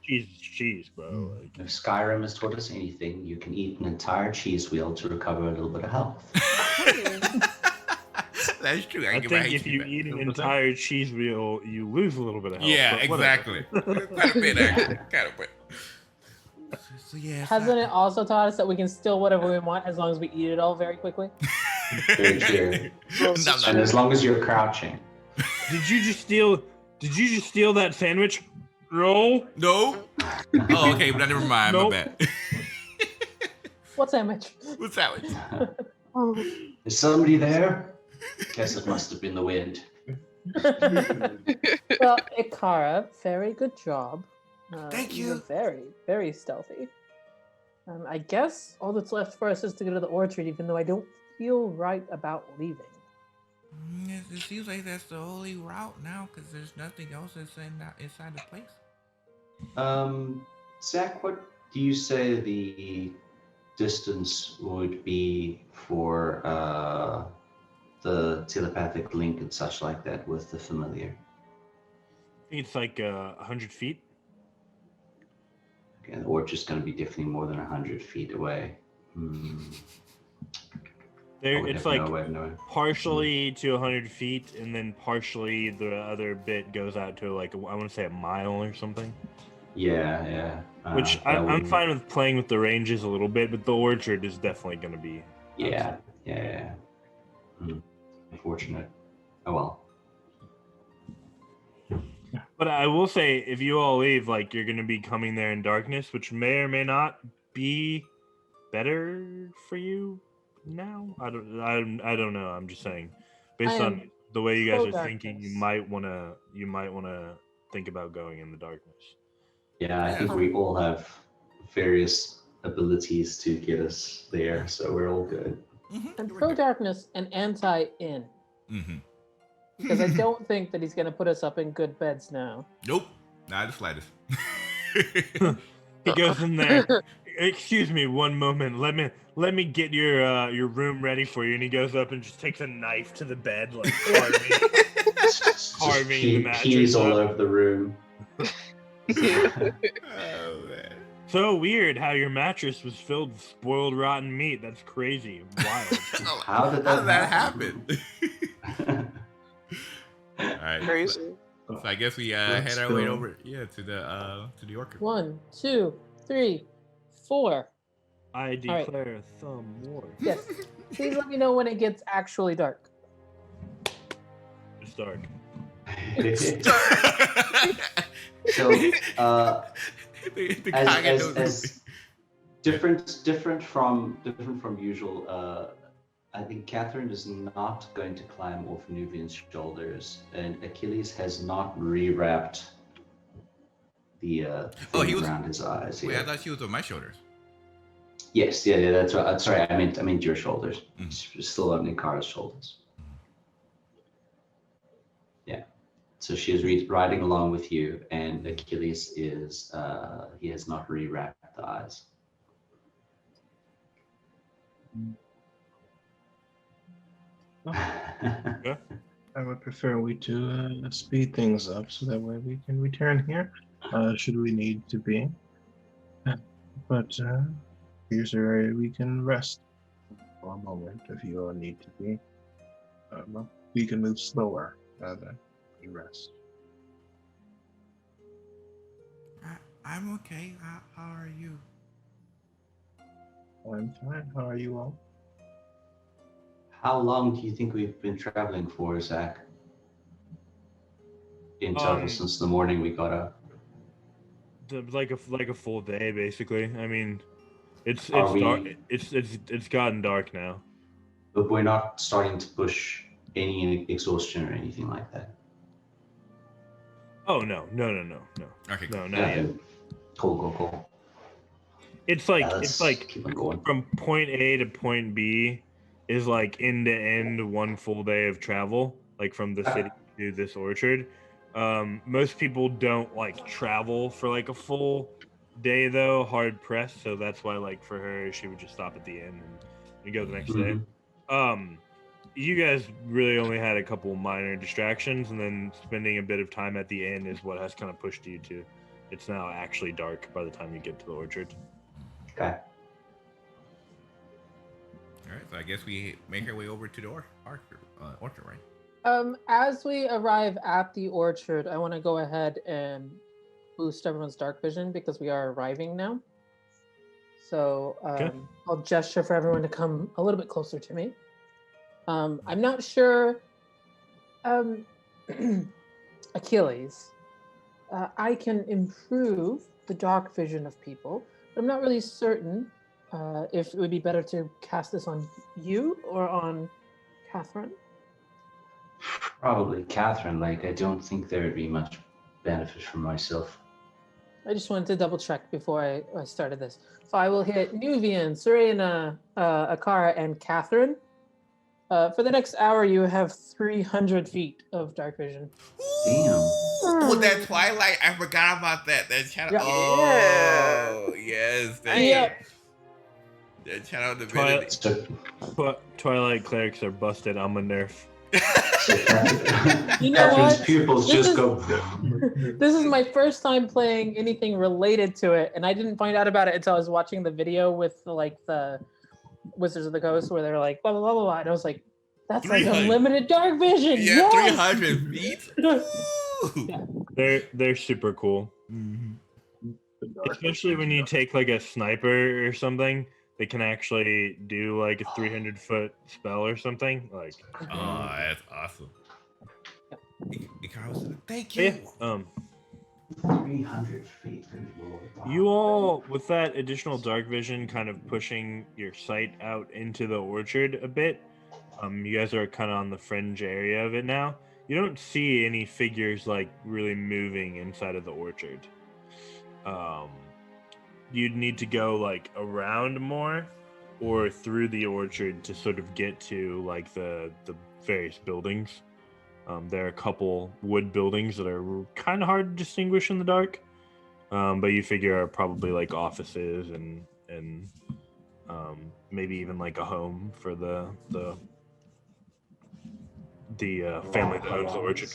cheese, bro. Like, if Skyrim has taught us anything, you can eat an entire cheese wheel to recover a little bit of health. That's true. I think if you eat an entire cheese wheel, you lose a little bit of health. Yeah, exactly. Quite a bit, actually. Kind of bit. So yeah. Hasn't it also taught us that we can steal whatever we want as long as we eat it all very quickly? Very true. And as long as you're crouching. Did you just steal that sandwich? No. Oh, okay, but never mind. Nope. My bad. What sandwich? What sandwich? Is somebody there? Guess it must have been the wind. Well, Ikara, very good job. Thank You're you. very, very stealthy. I guess all that's left for us is to go to the orchard, even though I don't feel right about leaving. It seems like that's the only route now, because there's nothing else that's inside the place. Zach, what do you say the distance would be for the telepathic link and such like that with the familiar? I think it's like 100 feet. Okay, the orchard's going to be definitely more than 100 feet away. It's like partially to 100 feet, and then partially the other bit goes out to like I want to say a mile or something. Yeah. Which I'm fine with playing with the ranges a little bit, but the orchard is definitely going to be. Yeah. Unfortunate. Oh well. But I will say, if you all leave, like you're going to be coming there in darkness, which may or may not be better for you now. I don't know. I'm just saying, based on the way you guys are thinking, you might want to think about going in the darkness. Yeah, I think we all have various abilities to get us there, so we're all good. I'm pro-darkness and anti-in. Because I don't think that he's going to put us up in good beds now. Nope. Not the slightest. He goes in there. Excuse me, one moment. Let me get your room ready for you. And he goes up and just takes a knife to the bed, like carving the mattress Keys all up. over the room. Oh man. So weird how your mattress was filled with spoiled rotten meat. That's crazy. Wild. How did that happen? happen? All right. Crazy. So I guess we Let's head our way go. over to the orchard. 1, 2, 3, 4. I right. declare thumb war. Yes. Please let me know when it gets actually dark. It's dark. So, the as, Kage as, knows as different from usual, I think Catherine is not going to climb off Nuvian's shoulders, and Achilles has not rewrapped the thing around his eyes. Wait, I Yet. thought she was on my shoulders. Yes, yeah, that's right. Sorry, I meant your shoulders. Mhm. She's still on Nikara's shoulders. Yeah. So she is riding along with you, and Achilles is he has not rewrapped the eyes. I would prefer we to speed things up so that way we can return here, should we need to be. But here's where we can rest for a moment if you all need to be. We can move slower rather than rest. I'm okay. How are you? I'm fine. How are you all? How long do you think we've been traveling for, Zach? In total, since the morning we got up. Like a full day, basically. I mean, it's Are we- dark. It's gotten dark now. But we're not starting to push any exhaustion or anything like that. Oh no. Okay. No, not Yeah, yet. cool. It's like Yeah, it's let's like keep on going. from point A to point B is like end to end one full day of travel, like from the city to this orchard. Most people don't like travel for like a full day though, hard pressed. So that's why like for her, she would just stop at the inn and go the next day. You guys really only had a couple minor distractions, and then spending a bit of time at the inn is what has kind of pushed you to. It's now actually dark by the time you get to the orchard. Okay. All right. So I guess we make our way over to the orchard, right? As we arrive at the orchard, I want to go ahead and boost everyone's dark vision because we are arriving now. So Okay. I'll gesture for everyone to come a little bit closer to me. I'm not sure, Achilles. I can improve the dark vision of people, but I'm not really certain if it would be better to cast this on you or on Catherine. Probably Catherine. Like, I don't think there would be much benefit for myself. I just wanted to double check before I started this. So I will hit Nuvian, Serena, Akara, and Catherine. For the next hour, you have 300 feet of dark vision. Damn. With that Twilight, I forgot about that. That channel. Yeah. Oh, yes. That, Yeah. that channel divinity. So, Twilight clerics are busted. I'm a nerf. so You know Catherine's what? pupils This just is- go. This is my first time playing anything related to it, and I didn't find out about it until I was watching the video with the Wizards of the Coast, where they're like blah blah blah blah, blah. And I was like, "That's like 300. unlimited dark vision." Yeah, Yes! 300 feet. Yeah. They're super cool. Mhm. Especially when you take like a sniper or something, they can actually do like a 300-foot spell or something. Like, Oh, that's awesome. Thank yeah. you. 300 feet. Good lord. Wow. You all, with that additional dark vision, kind of pushing your sight out into the orchard a bit. You guys are kind of on the fringe area of it now. You don't see any figures like really moving inside of the orchard. You'd need to go like around more or through the orchard to sort of get to like the various buildings. There are a couple wood buildings that are kind of hard to distinguish in the dark, but you figure are probably like offices and maybe even like a home for the family that owns the orchard.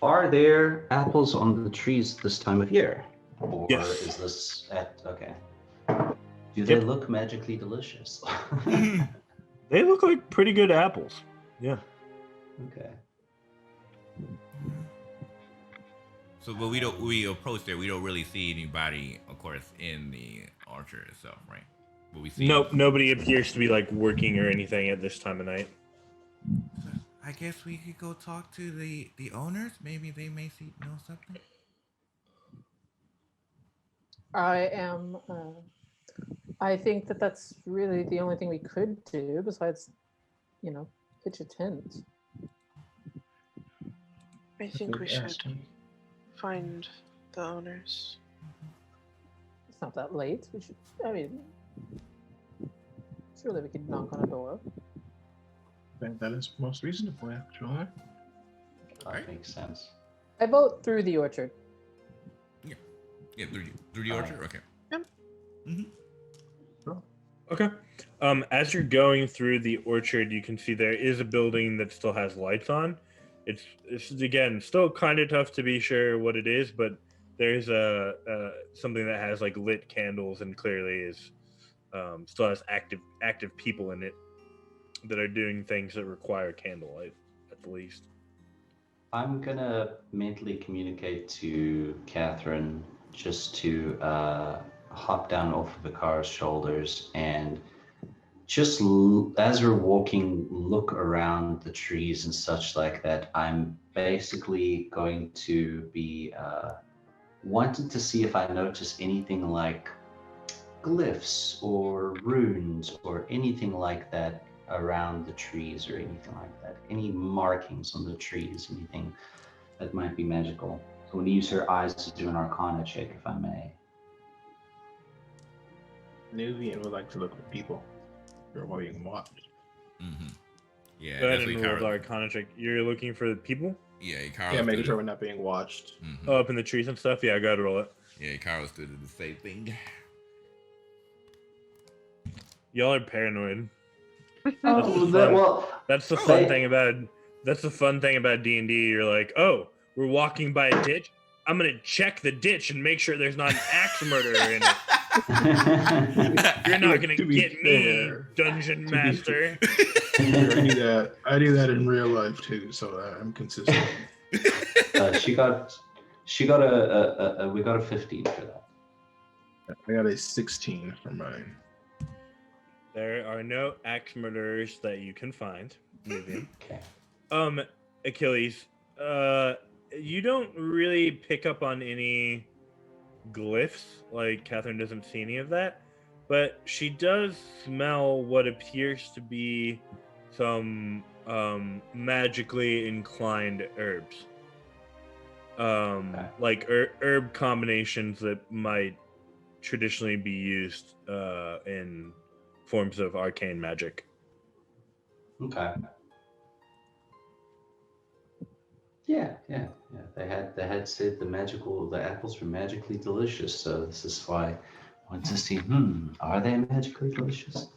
Are there apples on the trees this time of year? Or Yes. is this okay. Do they look magically delicious? They look like pretty good apples. Yeah. Okay. So, but we approach there. We don't really see anybody, of course, in the orchard itself, right? But we see. Nope, nobody appears to be like working or anything at this time of night. I guess we could go talk to the owners. Maybe they may know something. I think that that's really the only thing we could do besides, pitch a tent. I think we should Bastion. find the owners. It's not that late. Surely we could knock on a door. I think that is most reasonable, actually. That makes sense. I vote through the orchard. Yeah, through the orchard. Okay. Yep. Mm-hmm. Okay. As you're going through the orchard, you can see there is a building that still has lights on. It's again still kind of tough to be sure what it is, but there's something that has like lit candles and clearly is still has active people in it that are doing things that require candlelight at the least. I'm gonna mentally communicate to Catherine just to hop down off of the car's shoulders and just as we're walking, look around the trees and such like that. I'm basically going to be wanting to see if I notice anything like glyphs or runes or anything like that around the trees or anything like that. Any markings on the trees, anything that might be magical. So I'm going to use her eyes to do an arcana check, if I may. Nuvian would like to look at people. You're being watched. Mm-hmm. Yeah. Go ahead definitely and roll the Kara. Arcana check. You're looking for the people? Yeah, Carlos. Yeah, making sure we're not being watched. Mm-hmm. Oh, up in the trees and stuff? Yeah, go ahead and roll it. Yeah, Carlos did the same thing. Y'all are paranoid. Well, That's the Oh. fun thing about D&D. You're like, oh, we're walking by a ditch. I'm gonna check the ditch and make sure there's not an axe murderer in it. You're not gonna To be get me, fair- dungeon be master. I do that in real life too, so I'm consistent. we got a 15 for that. I got a 16 for mine. There are no axe murderers that you can find. Moving. Okay. Achilles, you don't really pick up on any glyphs. Like, Catherine doesn't see any of that, but she does smell what appears to be some magically inclined herbs. Like herb combinations that might traditionally be used in forms of arcane magic. Okay. Yeah. They had said the apples were magically delicious, so this is why I want to see. Are they magically delicious?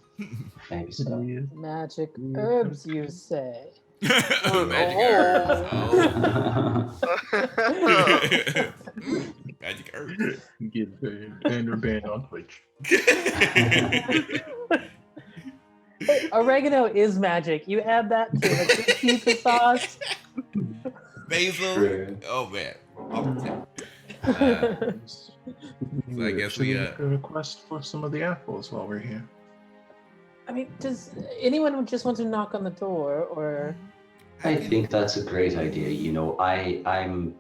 Maybe so. Magic herbs, you say? Magic herbs. Oh. Magic herbs. Get banned on Twitch. Hey, oregano is magic. You add that to the pizza sauce. Basil. True. Oh man. So I guess Should we make a request for some of the apples while we're here. I mean, does anyone just want to knock on the door, or? I think that's a great idea. You know, I'm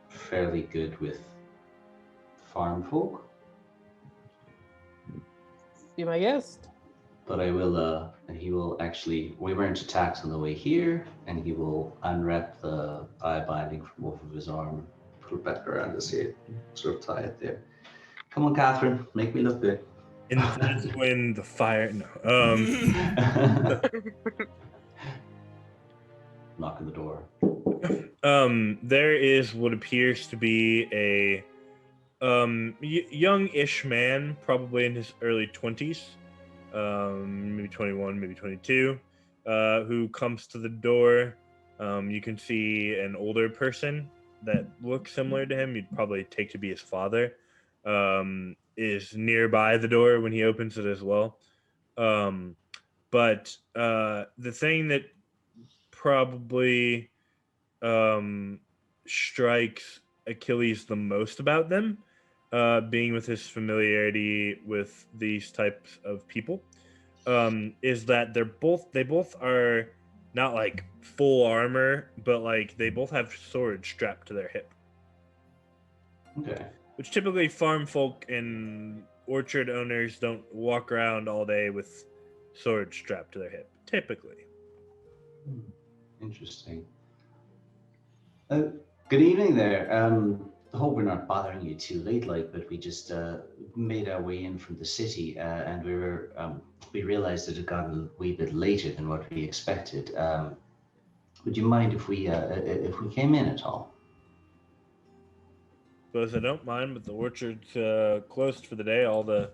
fairly good with farm folk, Be my guest. but I will, and he will actually, we were into tax on the way here, and he will unwrap the eye binding from off of his arm, put it back around his head, sort of tie it there. Come on, Catherine, make me look good. And that's when the fire. No. Knock on the door. There is what appears to be a young-ish man, probably in his early 20s, maybe 21, maybe 22, who comes to the door. You can see an older person that looks similar to him, you'd probably take to be his father, is nearby the door when he opens it as well. But the thing that probably strikes Achilles the most about them, being with his familiarity with these types of people, is that they both are not like full armor, but like they both have swords strapped to their hip. Okay. Which typically farm folk and orchard owners don't walk around all day with swords strapped to their hip. Typically. Interesting. Good evening there. I hope we're not bothering you too late, but we just made our way in from the city, and we realized that it got a wee bit later than what we expected. Would you mind if we came in at all? Suppose I don't mind, but the orchard's closed for the day. All the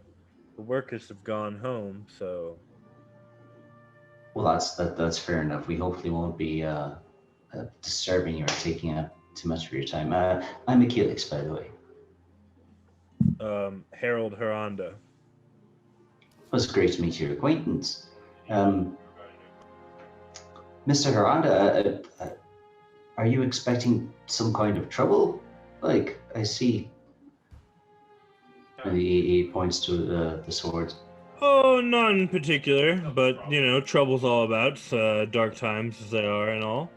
workers have gone home, so. Well, that's fair enough. We hopefully won't be disturbing you or taking up too much of your time. I'm Achilles, by the way. Harold Hiranda. Well, it's great to meet your acquaintance. Mr. Hiranda, are you expecting some kind of trouble? Like, I see. He points to the swords. Oh, not in particular, but, trouble's all about, dark times as they are and all.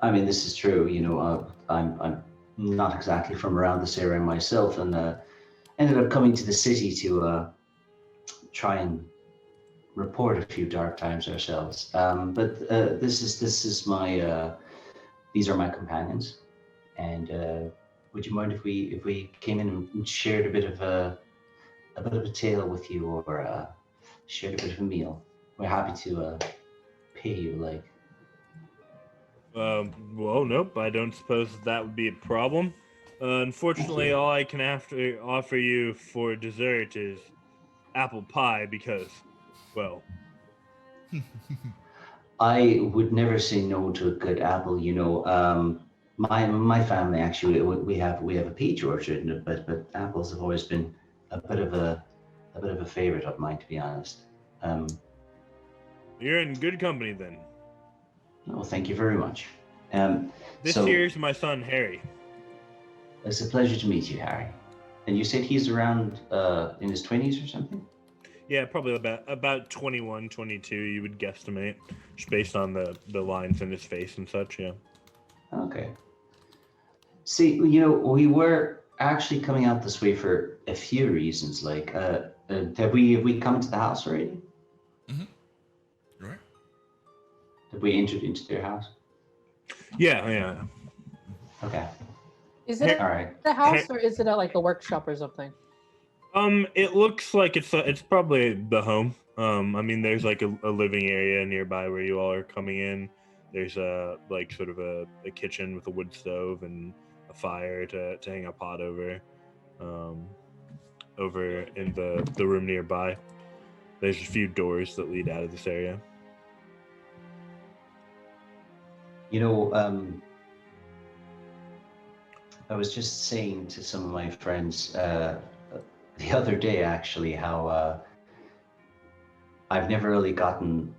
I mean, this is true. I'm not exactly from around this area myself, and ended up coming to the city to try and report a few dark times ourselves. But these are my companions, and would you mind if we came in and shared a bit of a tale with you, or shared a bit of a meal? We're happy to pay you, like. Well, nope, I don't suppose that would be a problem. Unfortunately, all I can offer you for dessert is apple pie because, well... I would never say no to a good apple, My family actually, we have a peach orchard, but apples have always been a bit of a favorite of mine, to be honest. You're in good company then. Oh, thank you very much. This here's my son, Harry. It's a pleasure to meet you, Harry. And you said he's around in his 20s or something? Yeah, probably about 21, 22, you would guesstimate, just based on the lines in his face and such, yeah. Okay. See, we were actually coming out this way for a few reasons. Like, have we come to the house already? Mm-hmm. Right. Have we entered into their house? Yeah. Okay. Is it All right. a house or is it like a workshop or something? It looks like it's probably the home. I mean, there's like a living area nearby where you all are coming in. There's like sort of a kitchen with a wood stove and a fire to hang a pot over. Over in the room nearby. There's a few doors that lead out of this area. I was just saying to some of my friends the other day, actually, how I've never really gotten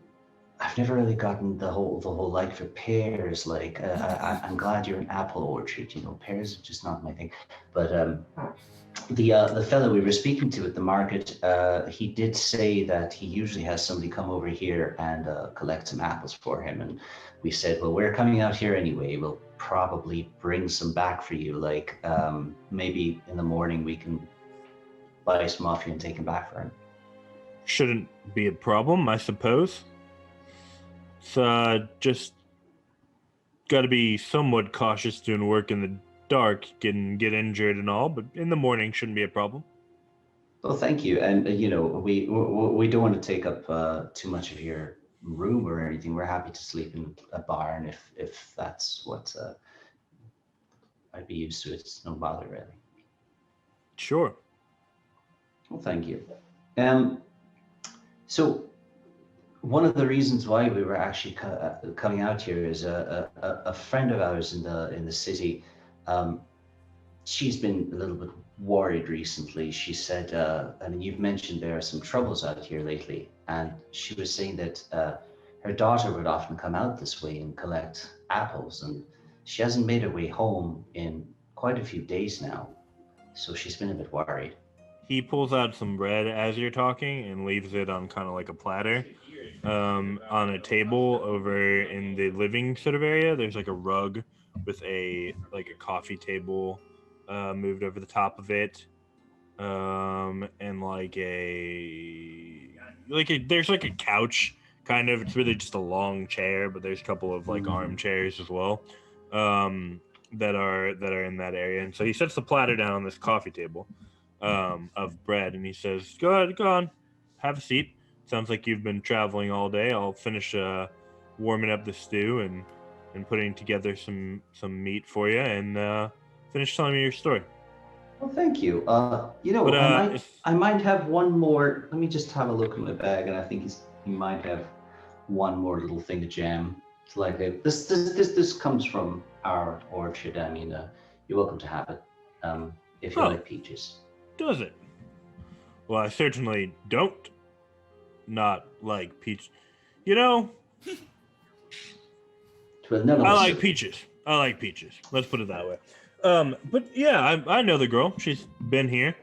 the whole like for pears. Like, I'm glad you're an apple orchard. Pears are just not my thing. But the fellow we were speaking to at the market, he did say that he usually has somebody come over here and collect some apples for him. And we said, well, we're coming out here anyway. We'll probably bring some back for you. Like, maybe in the morning we can buy some off you and take them back for him. Shouldn't be a problem, I suppose. It's just got to be somewhat cautious doing work in the dark, get injured and all, but in the morning shouldn't be a problem. Well, thank you. And we don't want to take up too much of your room or anything. We're happy to sleep in a barn if that's what I'd be used to. It's no bother, really. Sure. Well, thank you. So one of the reasons why we were actually coming out here is a friend of ours in the city. Um, she's been a little bit worried recently. She said, I mean, you've mentioned there are some troubles out here lately, and she was saying that her daughter would often come out this way and collect apples, and she hasn't made her way home in quite a few days now, so she's been a bit worried. He pulls out some bread as you're talking and leaves it on kind of like a platter on a table over in the living sort of area. There's like a rug with a coffee table moved over the top of it, and there's like a couch kind of. It's really just a long chair, but there's a couple of like armchairs as well that are in that area. And so he sets the platter down on this coffee table of bread, and he says, go ahead, go on, have a seat. Sounds like you've been traveling all day. I'll finish warming up the stew and putting together some meat for you, and finish telling me your story. Well, thank you. But, I might have one more. Let me just have a look in my bag, and I think he might have one more little thing to jam. It's like this comes from our orchard. I mean, you're welcome to have it if you like peaches. Does it? Well, I certainly don't not like peach. You know, Well, none of I us like do. peaches. I like peaches. Let's put it that way. But yeah, I know the girl. She's been here.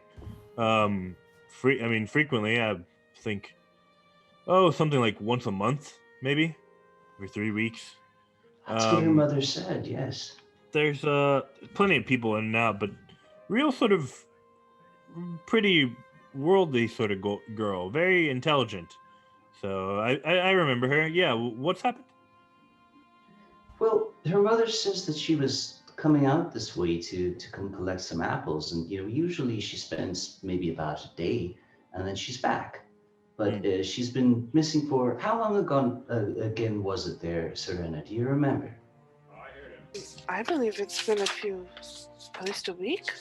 Frequently. I think, something like once a month, maybe, every 3 weeks. That's what your mother said. Yes. There's plenty of people in and out, but real sort of pretty worldly sort of girl, very intelligent. So I remember her. Yeah, what's happened? Well, her mother says that she was coming out this way to come collect some apples, and usually she spends maybe about a day, and then she's back. But she's been missing for how long ago again was it there, Serena? Do you remember? I believe it's been at least a week.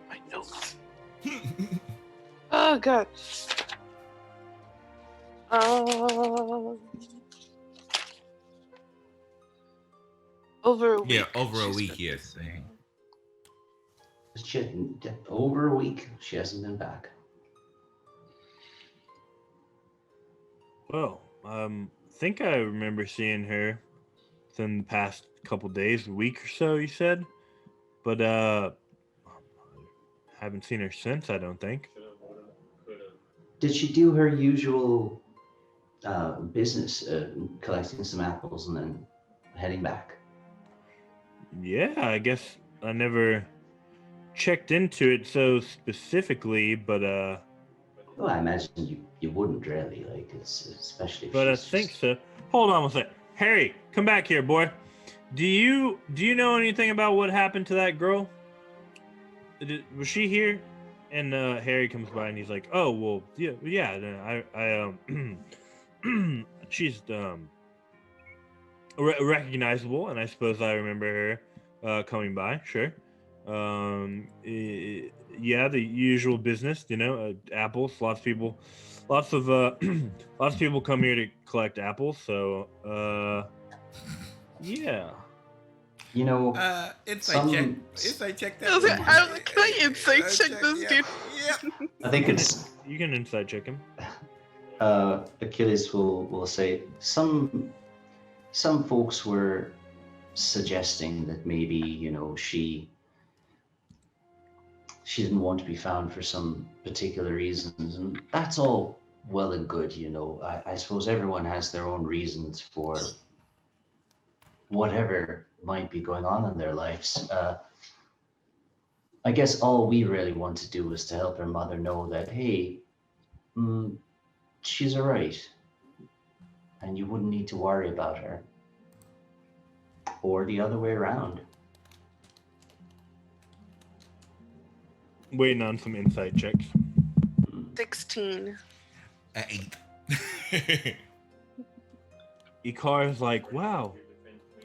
My notes. Oh god. Over a week. Yeah, over a she's week, been yes. missing. Over a week. She hasn't been back. Well, think I remember seeing her within the past couple days, a week or so, you said? But, haven't seen her since, I don't think. Did she do her usual business, collecting some apples and then heading back? Yeah, I guess I never checked into it so specifically, but, Well, I imagine you wouldn't really, like, it's especially if but I she's think just- so. Hold on one second. Harry, come back here, boy. Do you know anything about what happened to that girl? Was she here? And Harry comes by and he's like, "Oh, well, yeah. She's recognizable, and I suppose I remember her coming by. Sure. Yeah, the usual business, apples. Lots of people come here to collect apples. So, yeah. Insight check. Some- Insight check I was that. like, can I insight check this dude? Yeah. I think it's You can inside check him. Achilles will say some folks were suggesting that maybe she didn't want to be found for some particular reasons, and that's all well and good. I suppose everyone has their own reasons for whatever might be going on in their lives. I guess all we really want to do is to help her mother know that, hey, she's all right, and you wouldn't need to worry about her, or the other way around. Waiting on some insight checks. 16. 8. Ikar's like, wow,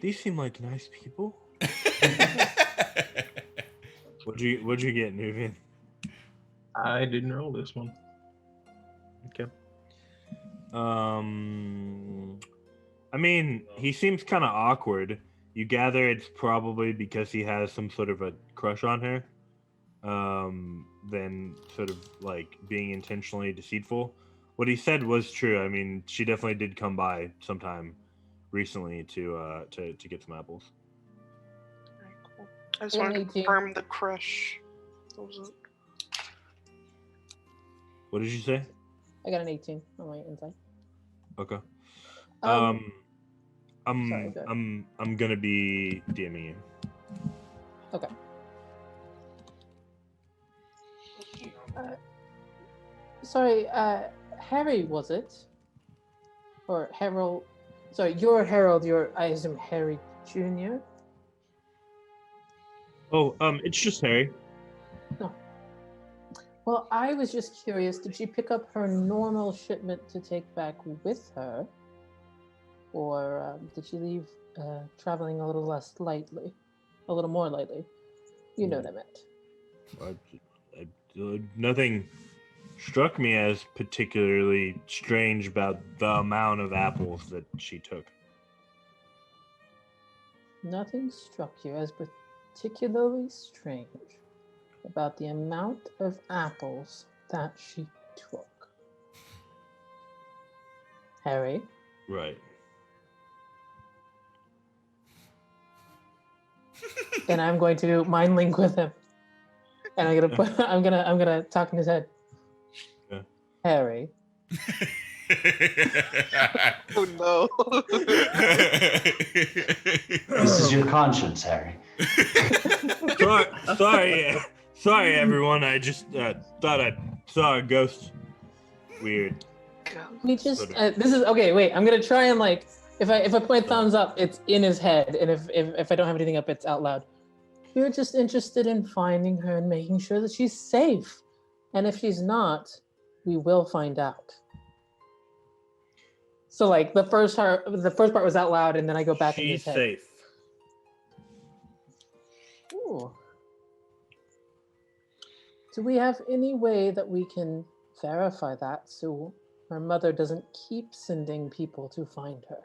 these seem like nice people. What'd you get, Nuvian? I didn't roll this one. Okay. I mean, he seems kind of awkward. You gather it's probably because he has some sort of a crush on her. Than sort of like being intentionally deceitful. What he said was true. I mean, she definitely did come by sometime recently to get some apples. Very cool. I just Yeah, wanted to 18. confirm the crush. What was it? What did you say? I got an 18 on my inside. Okay. Sorry, I'm go ahead. I'm gonna be DMing you. Okay. Sorry, Harry, was it? Or Harold? Sorry, you're Harold. I assume Harry Jr. Oh, it's just Harry. Well, I was just curious. Did she pick up her normal shipment to take back with her, or did she leave traveling a little less lightly, a little more lightly? You know what I meant. Nothing struck me as particularly strange about the amount of apples that she took. Nothing struck you as particularly strange about the amount of apples that she took. Harry? Right. And I'm going to mind link with him. And I'm gonna talk in his head. Yeah. Harry. Oh no. This is your conscience, Harry. Sorry, everyone. I just thought I saw a ghost. Weird. We just this is okay. Wait, I'm gonna try and like if I point thumbs up, it's in his head, and if I don't have anything up, it's out loud. You're just interested in finding her and making sure that she's safe, and if she's not, we will find out. So like the first part was out loud, and then I go back in his She's head. safe. Ooh. Do we have any way that we can verify that so her mother doesn't keep sending people to find her?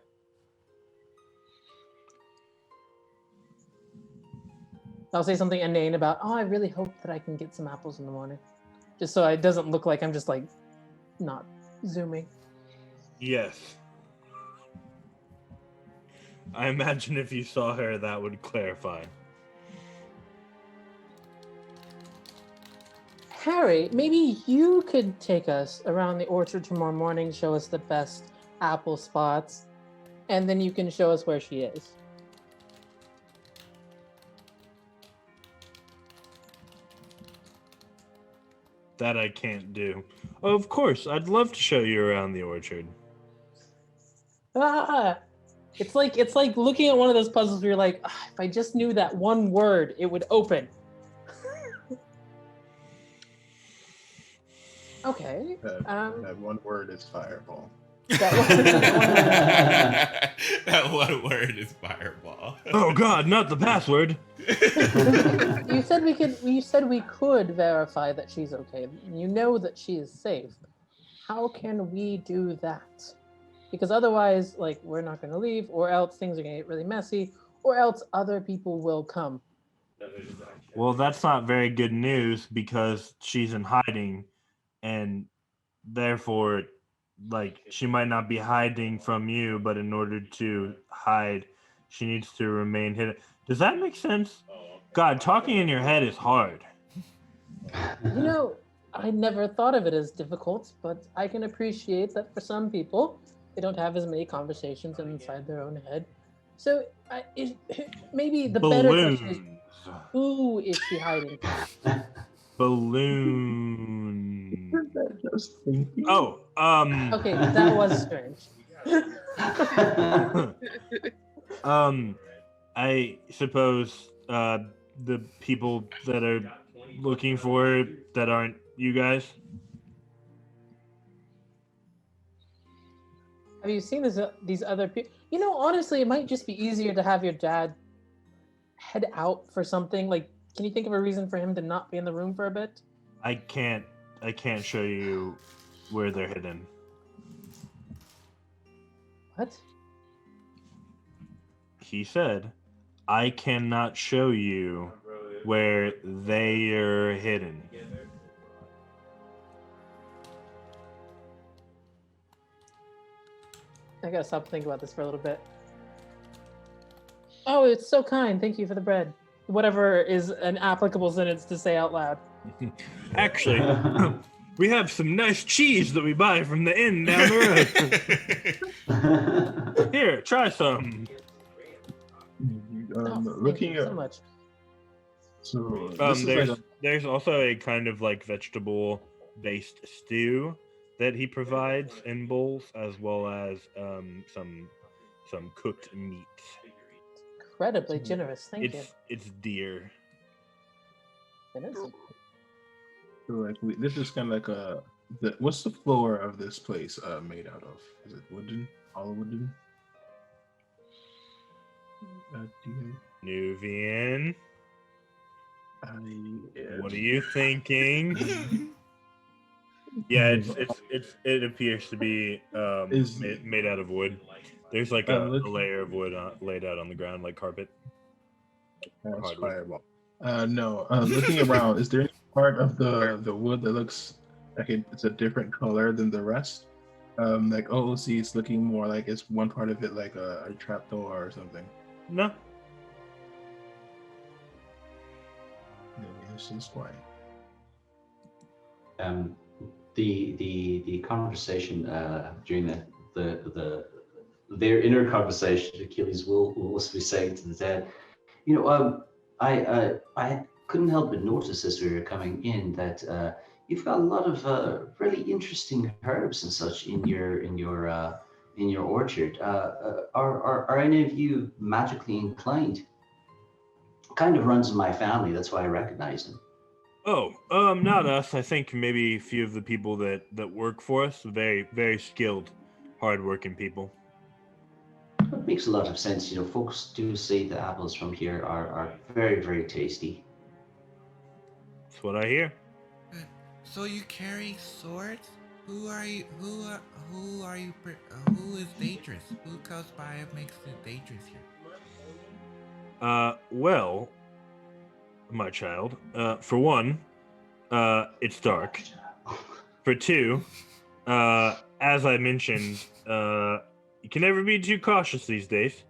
I'll say something inane about, I really hope that I can get some apples in the morning. Just so it doesn't look like I'm just like not zooming. Yes. I imagine if you saw her, that would clarify. Harry, maybe you could take us around the orchard tomorrow morning, show us the best apple spots, and then you can show us where she is. That I can't do. Oh, of course, I'd love to show you around the orchard. It's like looking at one of those puzzles where you're like, if I just knew that one word, it would open. Okay. That one word is fireball. That one word is fireball. Oh God, not the password. You said we could verify that she's okay. You know that she is safe. How can we do that? Because otherwise, like, we're not going to leave, or else things are going to get really messy, or else other people will come. Well, that's not very good news because she's in hiding, and therefore, like, she might not be hiding from you, but in order to hide, she needs to remain hidden. Does that make sense? God, talking in your head is hard. You know, I never thought of it as difficult, but I can appreciate that for some people, they don't have as many conversations inside their own head. So maybe the better question is, who is she hiding from? Balloon. Just thinking. Oh, Okay, that was strange. I suppose the people that are looking for her that aren't you guys. Have you seen these other people? You know, honestly, it might just be easier to have your dad head out for something. Like, can you think of a reason for him to not be in the room for a bit? I can't show you where they're hidden. What? He said, I cannot show you where they are hidden. I gotta stop thinking about this for a little bit. Oh, it's so kind. Thank you for the bread. Whatever is an applicable sentence to say out loud. Actually, we have some nice cheese that we buy from the inn down the road. Here, try some. Thank Looking you at so much. so this is There's like there's also a kind of like vegetable based stew that he provides in bowls, as well as some cooked meat. Incredibly generous. Thank you. It's deer. It is. this is kind of like what's the floor of this place made out of? Is it wooden? All wooden? Nuvian, yeah. what are you thinking? Yeah, it appears to be made out of wood. There's like a layer of wood laid out on the ground like carpet. That's fireball. No, looking around, is there any part of the wood that looks like it's a different color than the rest? Like OOC is looking more like it's one part of it like a trapdoor or something. No. Maybe it's just white. The conversation during their inner conversation, Achilles will also be saying to the dad, I couldn't help but notice as we were coming in that you've got a lot of really interesting herbs and such in your orchard. Are any of you magically inclined? Kind of runs in my family, that's why I recognize them. Oh, not us. I think maybe a few of the people that work for us. Very, very skilled, hardworking people. It makes a lot of sense. Folks do say the apples from here are very, very tasty. That's what I hear. So you carry swords? Who are you? Who are you? Who is dangerous? Who close by makes it dangerous here? Well, my child. For one, it's dark. For two, as I mentioned, you can never be too cautious these days.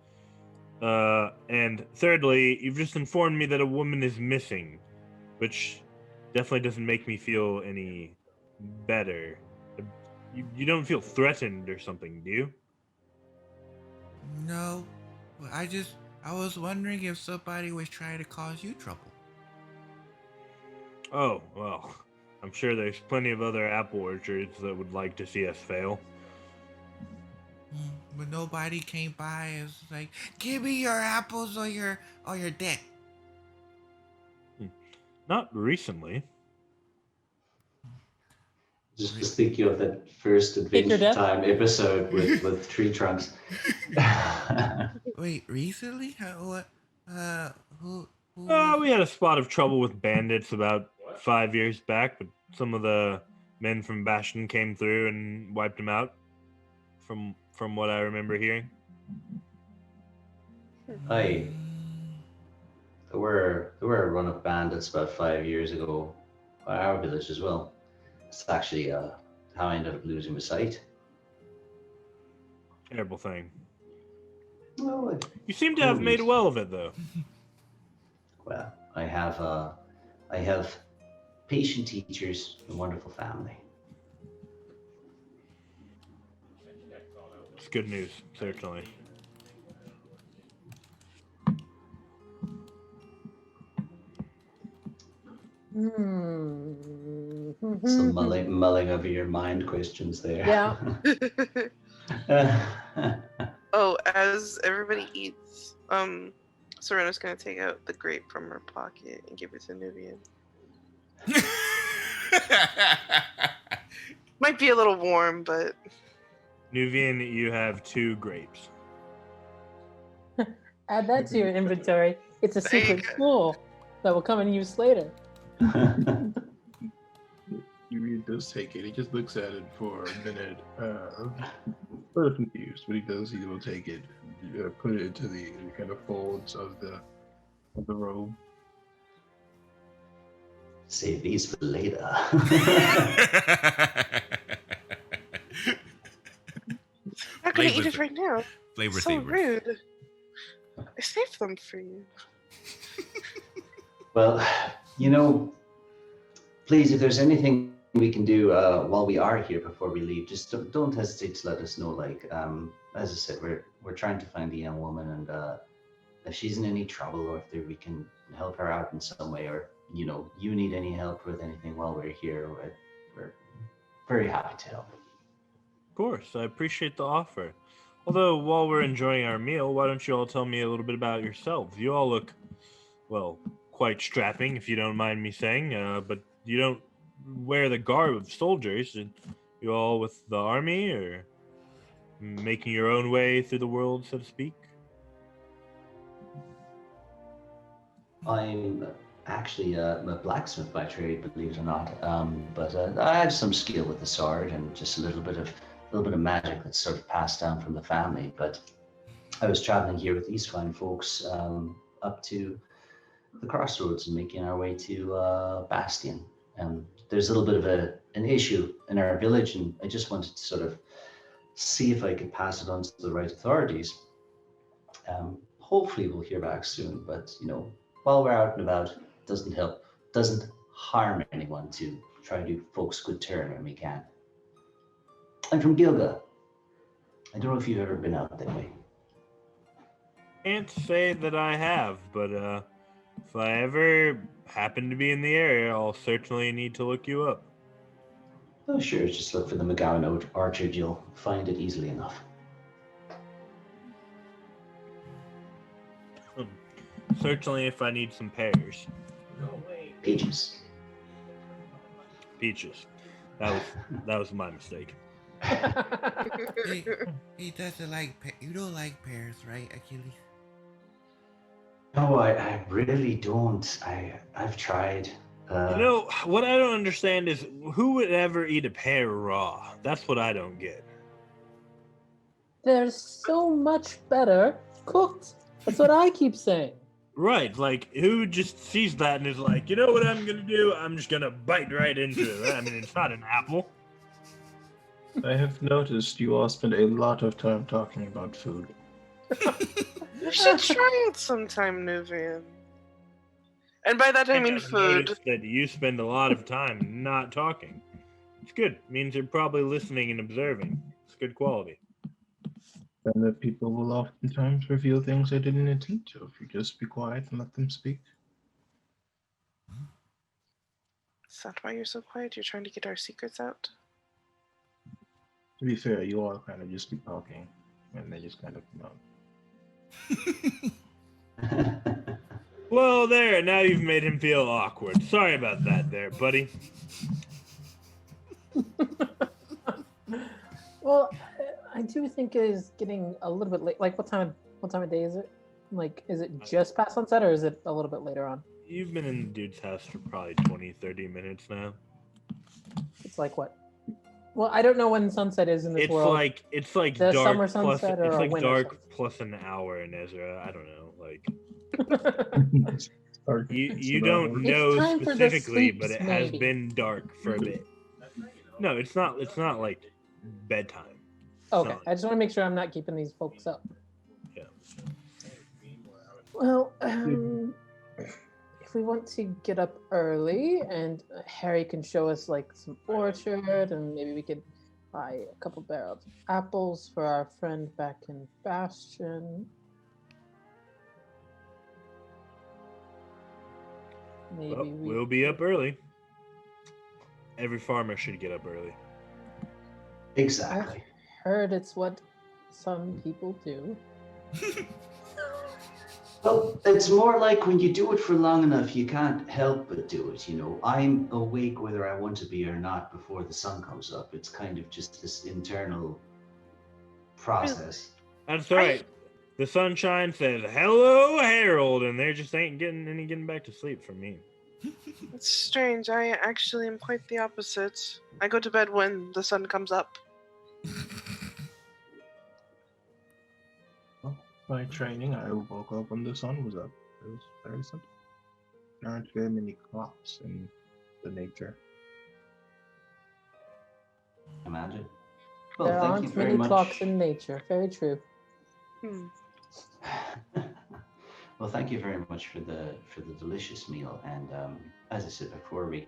And thirdly, you've just informed me that a woman is missing, which definitely doesn't make me feel any better. You don't feel threatened or something, do you? No, I was wondering if somebody was trying to cause you trouble. Oh, well, I'm sure there's plenty of other apple orchards that would like to see us fail. But nobody came by and was like, give me your apples or your debt. Not recently. Just thinking of that first Adventure Time episode with tree trunks. Wait, recently? Who? We had a spot of trouble with bandits about 5 years back, but some of the men from Bastion came through and wiped them out. From what I remember hearing. There were a run of bandits about 5 years ago by our village as well. It's actually how I ended up losing my sight. Terrible thing. Well, you seem to have made well of it, though. Well, I have patient teachers, a wonderful family. It's good news, certainly. Some mulling over your mind questions there. Yeah. Oh, as everybody eats, Serena's gonna take out the grape from her pocket and give it to Nuvian. Might be a little warm, but... Nuvian, you have 2 grapes. Add that to your inventory. It's a secret tool that will come in use later. He does take it. He just looks at it for a minute. little confused, but he will take it, put it into the kind of folds of the robe. Save these for later. Not gonna eat Flavor it right now. Flavor So savers. rude. I saved them for you. Well, please, if there's anything we can do while we are here before we leave, just don't hesitate to let us know. Like, as I said, we're trying to find the young woman, and if she's in any trouble, or if we can help her out in some way, or you need any help with anything while we're here, we're very happy to help. Of course, I appreciate the offer. Although, while we're enjoying our meal, why don't you all tell me a little bit about yourselves? You all look, well, quite strapping, if you don't mind me saying, but you don't wear the garb of soldiers. You all with the army, or making your own way through the world, so to speak? I'm actually a blacksmith by trade, believe it or not. But I have some skill with the sword and just a little bit of magic that's sort of passed down from the family. But I was traveling here with these fine folks up to the crossroads and making our way to Bastion. There's a little bit of an issue in our village, and I just wanted to sort of see if I could pass it on to the right authorities. Hopefully we'll hear back soon, but while we're out and about, doesn't harm anyone to try to do folks good turn when we can. I'm from Gilga. I don't know if you've ever been out that way. Can't say that I have, but if I ever happen to be in the area, I'll certainly need to look you up. Oh, sure. Just look for the McGowan Orchard. You'll find it easily enough. Certainly, if I need some pears. Peaches. Peaches. That was my mistake. He doesn't like you don't like pears, right, Achilles? No, I really don't. I've tried. What I don't understand is who would ever eat a pear raw? That's what I don't get. They're so much better cooked. That's what I keep saying. Right, like who just sees that and is like, you know what I'm gonna do? I'm just gonna bite right into it. I mean, it's not an apple. I have noticed you all spend a lot of time talking about food. You should try it sometime, Nuvian. And by that I mean I've food. noticed that you spend a lot of time not talking. It's good. It means you're probably listening and observing. It's good quality. And that people will oftentimes reveal things they didn't intend to if you just be quiet and let them speak. Is that why you're so quiet? You're trying to get our secrets out? To be fair, you all kind of just be talking, and they just kind of come out. Well, there. Now you've made him feel awkward. Sorry about that there, buddy. Well, I do think it is getting a little bit late. Like, what time of day is it? Like, is it just past sunset, or is it a little bit later on? You've been in the dude's house for probably 20, 30 minutes now. It's like what? Well, I don't know when sunset is in this It's world. it's like The dark summer plus sunset or it's a like winter dark sunset? plus an hour in Ezra. I don't know. Like Dark. you don't know time for the specifically, but sleeps, it has maybe. been dark for a bit. No, it's not like bedtime. Okay, No. I just want to make sure I'm not keeping these folks up. Yeah. Well, if we want to get up early and Harry can show us like some orchard and maybe we could buy a couple barrels of apples for our friend back in Bastion. Maybe Well, we'll be up early. Every farmer should get up early. Exactly. Heard it's what some people do. Well, it's more like when you do it for long enough, you can't help but do it. I'm awake whether I want to be or not before the sun comes up. It's kind of just this internal process. That's right. The sunshine says, "Hello, Harold," and there just ain't getting back to sleep for me. It's strange. I actually am quite the opposite. I go to bed when the sun comes up. my training, I woke up when the sun was up. It was very simple. There aren't very many clocks in the nature. Imagine. Well, There thank you aren't very many much. clocks in nature. Very true. Hmm. Well, thank you very much for the delicious meal. And as I said before, we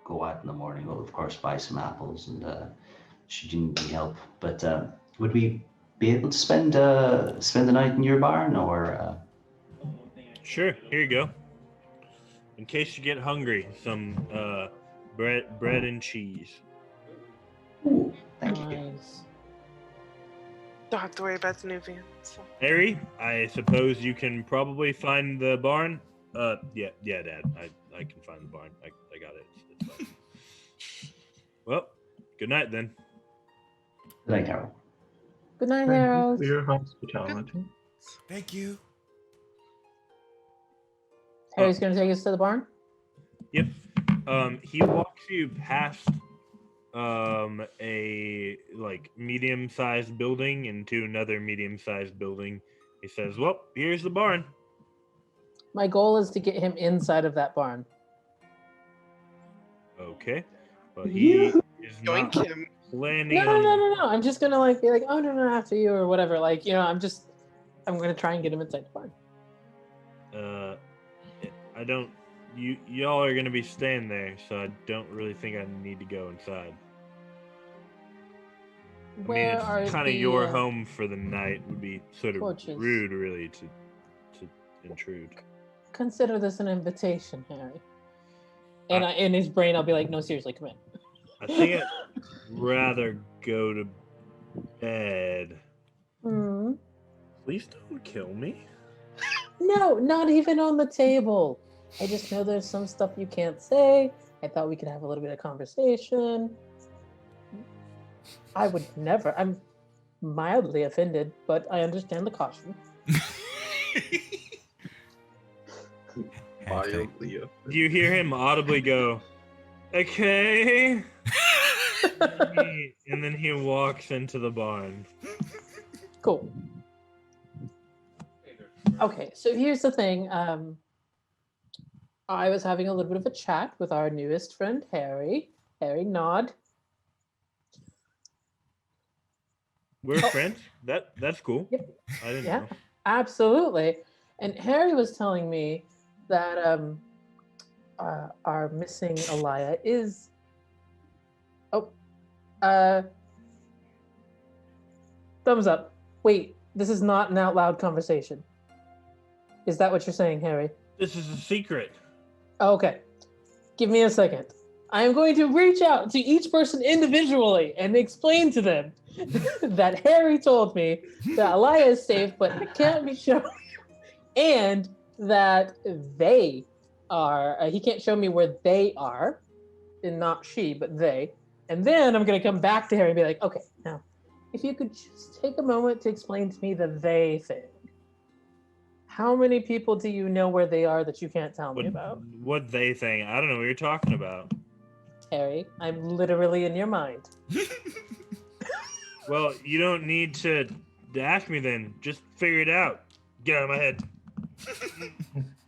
go out in the morning. We'll of course buy some apples, and should you need any help. But would we be able to spend the night in your barn, or? Sure, here you go. In case you get hungry, some bread and cheese. Ooh, thank you. Nice. Don't have to worry about the new van. So. Harry, I suppose you can probably find the barn. Yeah, Dad. I can find the barn. I got it. It's fine. Well, good night then. Good night, Harold. Good night, Thank you Harold. for your hospitality. Thank you. Harry's going to take us to the barn? Yep. He walks you past a like medium-sized building into another medium-sized building. He says, "Well, here's the barn." My goal is to get him inside of that barn. Okay. But he is not Yoink him. planning No. on. I'm just going to like be like, oh, no, after you or whatever. Like, I'm going to try and get him inside the barn. I don't. Y'all are gonna be staying there, so I don't really think I need to go inside. Where I are mean, it's kind of the, your home for the night. Would be sort of torches? rude, really, to intrude. Consider this an invitation, Harry. And in his brain, I'll be like, no, seriously, come in. I think I'd rather go to bed. Hmm. Please don't kill me. No, not even on the table. I just know there's some stuff you can't say. I thought we could have a little bit of conversation. I would never. I'm mildly offended, but I understand the caution. Mildly offended. You hear him audibly go, "Okay," and then he walks into the barn. Cool. Okay, so here's the thing. I was having a little bit of a chat with our newest friend, Harry. Harry, nod. We're friends. That's cool. Yep. I didn't Yeah, know. absolutely. And Harry was telling me that our missing Alaya is. Thumbs up. Wait, this is not an out loud conversation. Is that what you're saying, Harry? This is a secret. Okay. Give me a second. I am going to reach out to each person individually and explain to them that Harry told me that Alaya is safe, but can't be shown, and that they are. He can't show me where they are, and not she, but they. And then I'm going to come back to Harry and be like, okay, now, if you could just take a moment to explain to me the they thing. How many people do you know where they are that you can't tell me about? What they think? I don't know what you're talking about. Harry, I'm literally in your mind. Well, you don't need to ask me then. Just figure it out. Get out of my head.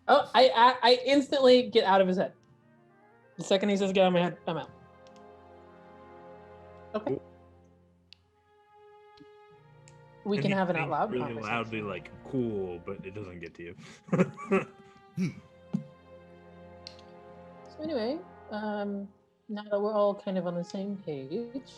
Oh, I instantly get out of his head. The second he says get out of my head, I'm out. Okay. We And can he have an out thinks loud really conversation. loudly, like cool, but it doesn't get to you. So anyway, now that we're all kind of on the same page,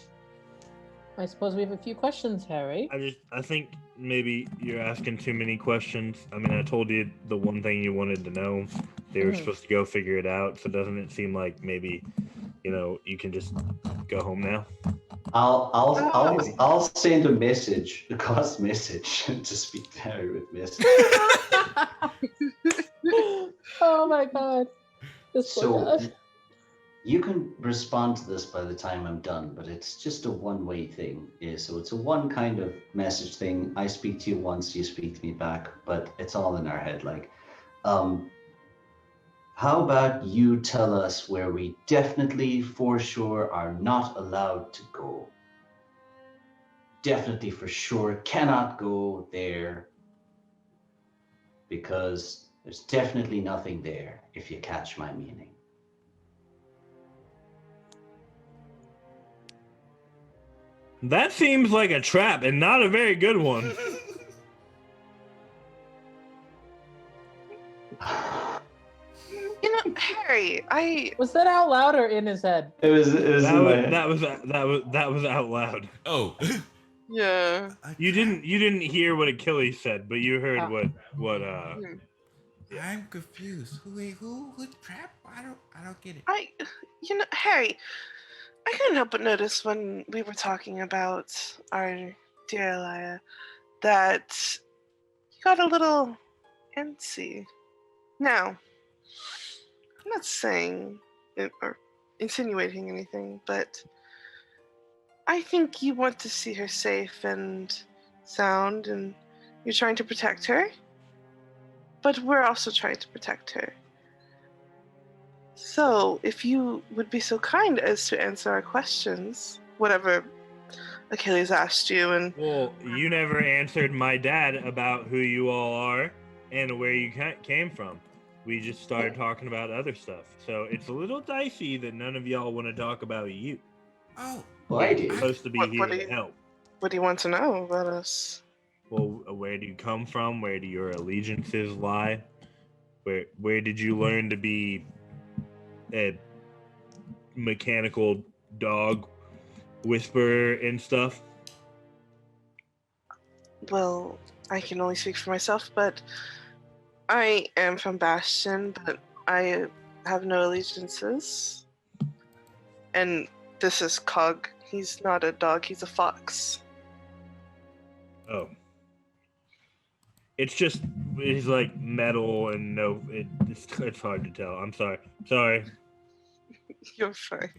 I suppose we have a few questions, Harry. I think maybe you're asking too many questions. I mean, I told you the one thing you wanted to know. They were supposed to go figure it out. So doesn't it seem like maybe, you can just go home now? I'll send a message, a cast message, to speak to Harry with message. Oh my god. This poor So guy. you can respond to this by the time I'm done, but it's just a one-way thing. Yeah, so it's a one kind of message thing. I speak to you once, you speak to me back, but it's all in our head. Like, how about you tell us where we definitely, for sure, are not allowed to go? Definitely, for sure, cannot go there. because there's definitely nothing there, if you catch my meaning. That seems like a trap and not a very good one. Harry, Was that out loud or in his head? It was in my head. That was out loud. Oh. Yeah. You didn't hear what Achilles said, but you heard what I'm confused. Who's trapped? I don't get it. Harry, I couldn't help but notice when we were talking about our dear Elia that you got a little antsy. Now, I'm not saying or insinuating anything, but I think you want to see her safe and sound, and you're trying to protect her. But we're also trying to protect her. So, if you would be so kind as to answer our questions, whatever Achilles asked you, and Well, you never answered my dad about who you all are and where you came from. We just started talking about other stuff. So it's a little dicey that none of y'all want to talk about you. Oh. Well, I You're did. supposed to be here to help. what do you want to know about us? Well, where do you come from? Where do your allegiances lie? Where did you learn to be a mechanical dog whisperer and stuff? Well, I can only speak for myself, but I am from Bastion, but I have no allegiances. And this is Cog. He's not a dog, he's a fox. Oh. It's like metal and it's hard to tell. I'm sorry. You're fine.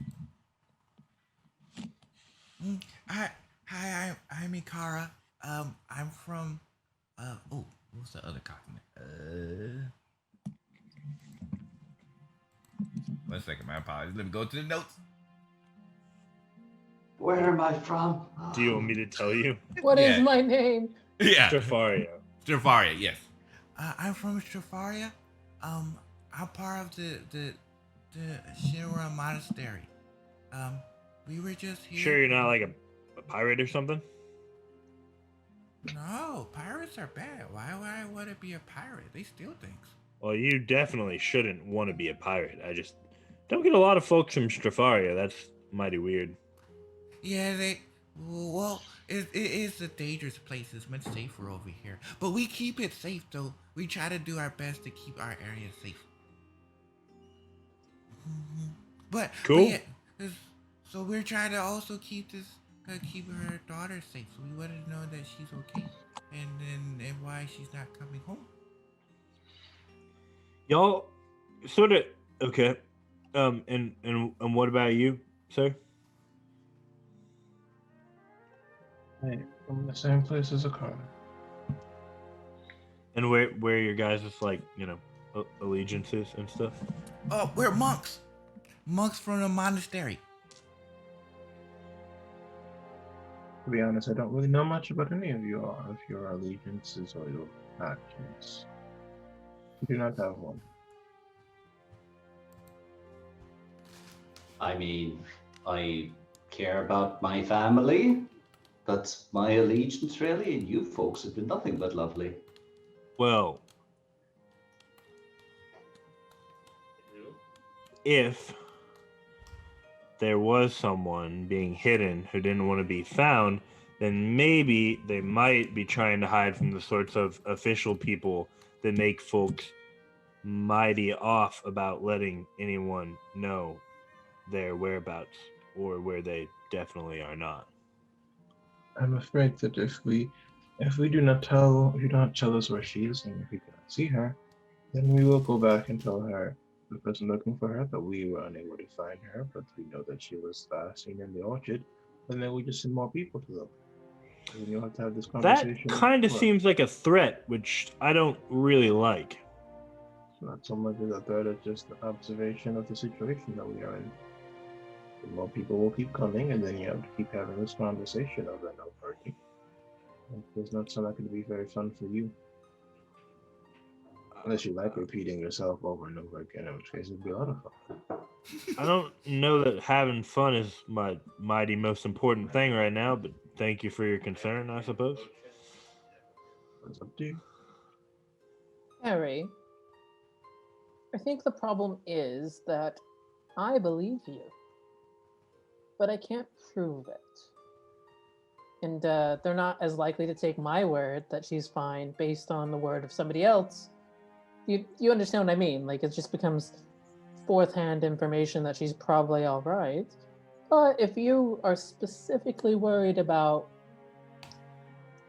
Hi, I'm Ikara. I'm from. What's the other continent? 1 second, my apologies. Let me go to the notes. Where am I from? Do you want me to tell you? What is Yeah. my name? Yeah. Strafaria. Strafaria, yes. I'm from Strafaria. I'm part of the Shinra Monastery. We were just here. Sure you're not like a pirate or something? No, pirates are bad. Why would I want to be a pirate? They steal things. Well, you definitely shouldn't want to be a pirate. I just don't get a lot of folks from Strafaria. That's mighty weird. Yeah, it is a dangerous place. It's much safer over here. But we keep it safe, though. We try to do our best to keep our area safe. But Cool. But yeah, so we're trying to also keep her daughter safe. So we wanted to know that she's okay, and why she's not coming home. Y'all sort of okay. And what about you, sir? Hey, from the same place as a car. And where are your guys' allegiances and stuff? Oh, we're monks. Monks from the monastery. To be honest, I don't really know much about any of your allegiances or your factions. We do not have one. I mean, I care about my family. That's my allegiance, really, and you folks have been nothing but lovely. Well, if there was someone being hidden who didn't want to be found, then maybe they might be trying to hide from the sorts of official people that make folks mighty off about letting anyone know their whereabouts or where they definitely are not. I'm afraid that if we do not tell us where she is and if we cannot see her, then we will go back and tell her, the person looking for her, that we were unable to find her, but we know that she was seen in the orchard, and then we just send more people to them. And you'll have to have this conversation. That kind of seems like a threat, which I don't really like. It's not so much as a threat, it's just an observation of the situation that we are in. The more people will keep coming, and then you have to keep having this conversation over and over again. It does not sound like it to be very fun for you. Unless you like repeating yourself over and over again, in which case it'd be a lot of fun. I don't know that having fun is my mighty most important thing right now, but thank you for your concern, I suppose. It's up to you. Harry, I think the problem is that I believe you, but I can't prove it. And they're not as likely to take my word that she's fine based on the word of somebody else. You understand what I mean? Like, it just becomes fourth-hand information that she's probably all right. But if you are specifically worried about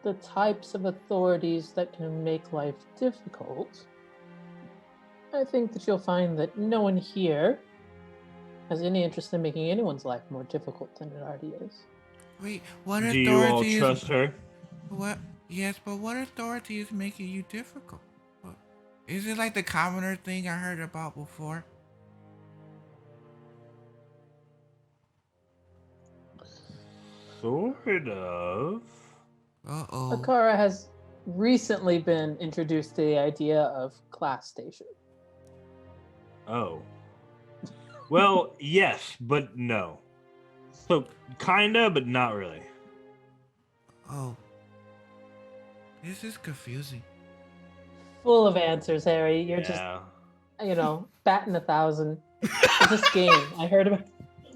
the types of authorities that can make life difficult, I think that you'll find that no one here has any interest in making anyone's life more difficult than it already is. Wait, what Do you all authority trust her? What? Yes, but what authority is making you difficult? What? Is it like the commoner thing I heard about before? Sort of. Uh-oh. Akara has recently been introduced to the idea of class station. Oh. Well, yes, but no. So, kinda, but not really. Oh. This is confusing. Full of answers, Harry. You're Yeah. just, batting 1,000. It's this game. I heard about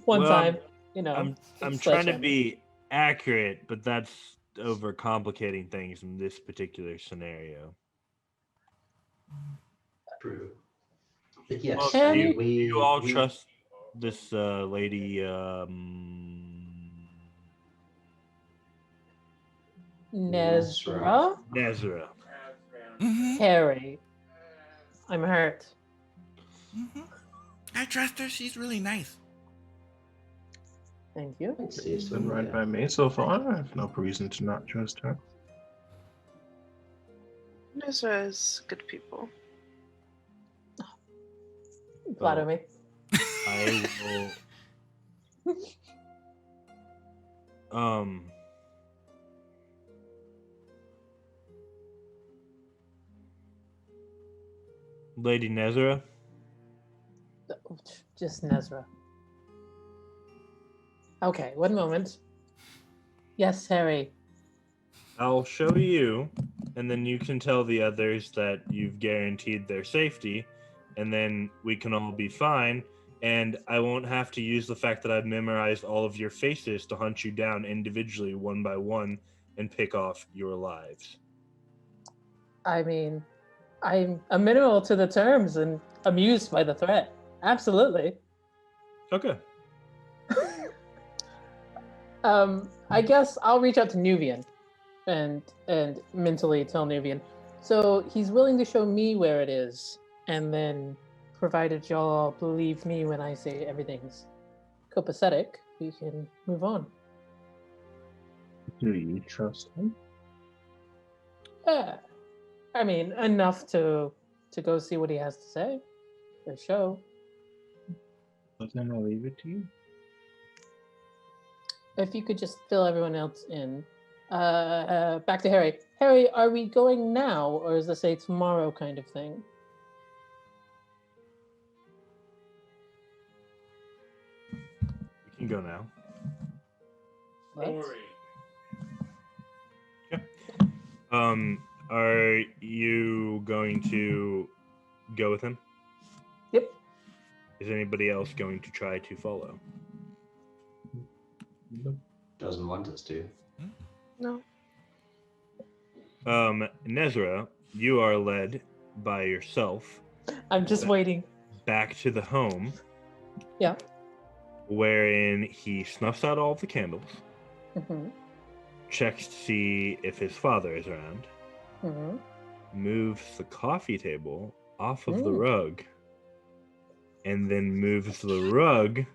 one Well, time. I'm it's trying to sledgehammer. be accurate, but that's overcomplicating things in this particular scenario. True. But yes, Well, Can do we you all we- trust this lady? Nezra? Nezra. Mm-hmm. Harry. I'm hurt. Mm-hmm. I trust her. She's really nice. Thank you. I'd say It's so, been right yeah. by me so far. I have no reason to not trust her. Nezra is good people. Flatter me. I will. Lady Nezra. Just Nezra. Okay, one moment. Yes, Harry. I'll show you, and then you can tell the others that you've guaranteed their safety, and then we can all be fine. And I won't have to use the fact that I've memorized all of your faces to hunt you down individually, one by one, and pick off your lives. I mean, I'm amenable to the terms and amused by the threat. Absolutely. Okay. I guess I'll reach out to Nuvian and mentally tell Nuvian. So he's willing to show me where it is, and then provided y'all believe me when I say everything's copacetic, we can move on. Do you trust him? Yeah. I mean, enough to go see what he has to say. For show. But then I'll leave it to you. If you could just fill everyone else in. Back to Harry. Harry, are we going now, or is this a tomorrow kind of thing? You can go now. Let's. Are you going to go with him? Yep. Is anybody else going to try to follow? Doesn't want us to. No. Nezra, you are led by yourself I'm just waiting. back to the home. Yeah. Wherein he snuffs out all of the candles, Mm-hmm. checks to see if his father is around, Mm-hmm. moves the coffee table off of the Mm. rug, and then moves the rug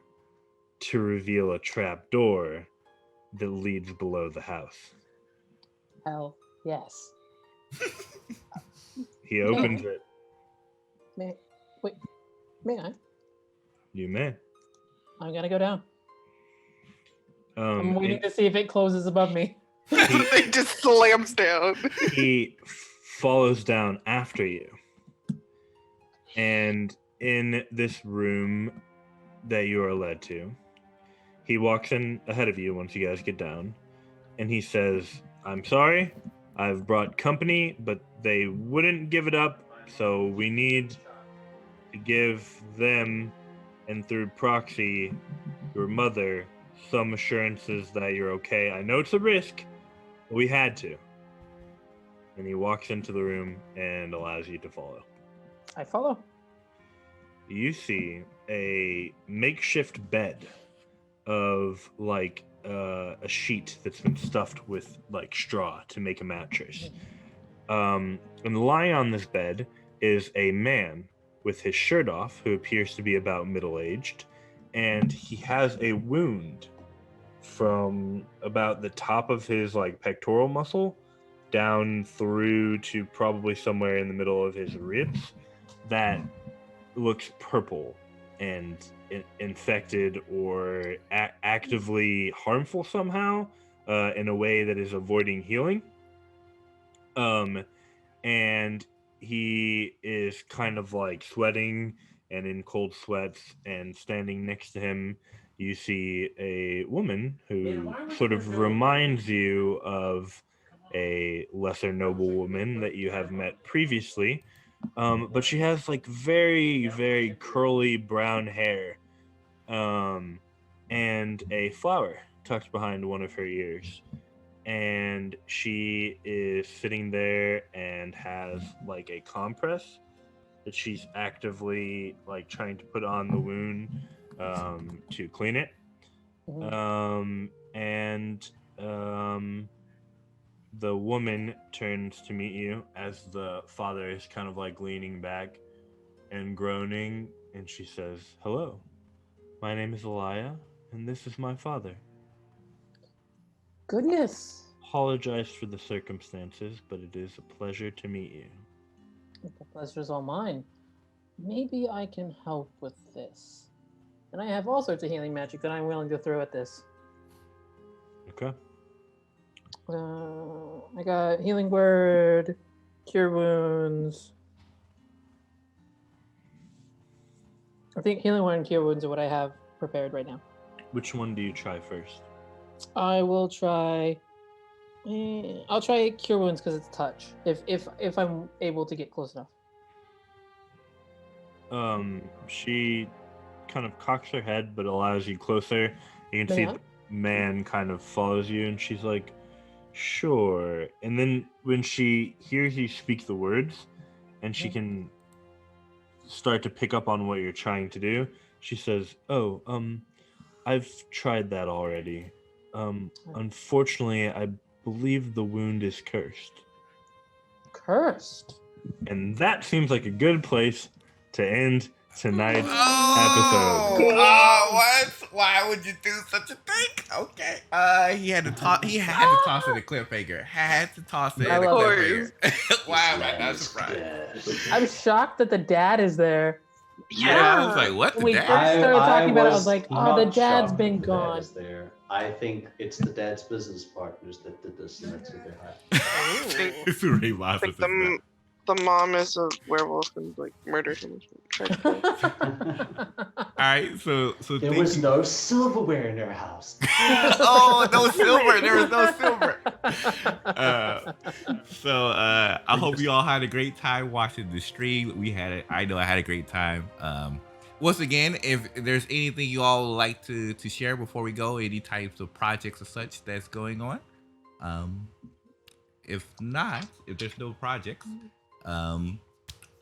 to reveal a trap door that leads below the house. Hell, yes. He opens it. May I? You may. I'm gonna go down. I'm waiting and to see if it closes above me. It just slams down. he follows down after you. And in this room that you are led to, he walks in ahead of you once you guys get down, and he says, "I'm sorry, I've brought company, but they wouldn't give it up, so we need to give them, and through proxy, your mother, some assurances that you're okay. I know it's a risk, but we had to." And he walks into the room and allows you to follow. I follow. You see a makeshift bed of like a sheet that's been stuffed with like straw to make a mattress. And lying on this bed is a man with his shirt off who appears to be about middle-aged, and he has a wound from about the top of his like pectoral muscle down through to probably somewhere in the middle of his ribs that looks purple and infected or actively harmful somehow in a way that is avoiding healing. And he is kind of like sweating and in cold sweats, and standing next to him you see a woman who sort of reminds you of a lesser noblewoman that you have met previously. But she has like very, very curly brown hair, and a flower tucked behind one of her ears. And she is sitting there and has like a compress that she's actively like trying to put on the wound to clean it. The woman turns to meet you as the father is kind of like leaning back and groaning, and she says, "Hello, my name is Elia, and this is my father. Goodness. Apologize for the circumstances, but it is a pleasure to meet you." The pleasure's all mine. Maybe I can help with this. And I have all sorts of healing magic that I'm willing to throw at this. Okay. I got healing word, cure wounds. I think healing word and cure wounds are what I have prepared right now. Which one do you try first? I will try. I'll try cure wounds because it's touch. If I'm able to get close enough. She kind of cocks her head, but allows you closer. You can see the man kind of follows you, and she's like, "Sure." And then when she hears you speak the words, and she can start to pick up on what you're trying to do, she says, "Oh, I've tried that already. Unfortunately, I believe the wound is cursed." Cursed? And that seems like a good place to end tonight's episode. Oh, what? Why would you do such a thing? Okay. He had to toss. He had to toss it a cliffhanger. Had to toss it a cliffhanger. Why am I not surprised? I'm shocked that the dad is there. Yeah, I was like, what? When we first started talking about it, I was like, oh, the dad's been gone. There. I think it's the dad's business partners that did this, and that's who they hired. It's a Ray Moss. The mom is a werewolf and like murdered him. All right, so there was no silverware in their house. Oh, no silver! There was no silver. I hope you all had a great time watching the stream. I know I had a great time. Once again, if there's anything you all would like to share before we go, any types of projects or such that's going on. If not, if there's no projects.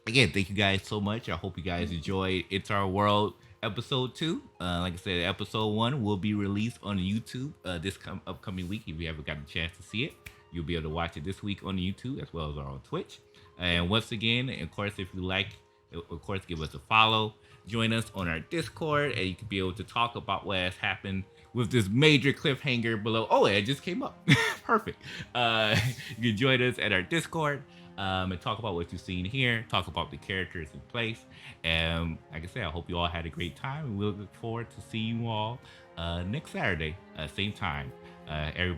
Again, thank you guys so much. I hope you guys enjoyed It's Our World episode 2. Like I said, episode 1 will be released on YouTube this upcoming week. If you haven't gotten a chance to see it, you'll be able to watch it this week on YouTube as well as on Twitch. And once again, of course, if you like, of course, give us a follow. Join us on our Discord, and you can be able to talk about what has happened with this major cliffhanger below. Oh, it just came up. Perfect. You can join us at our Discord. And talk about what you've seen here, talk about the characters in place. And like I said, I hope you all had a great time, and we'll look forward to seeing you all next Saturday, same time. Everybody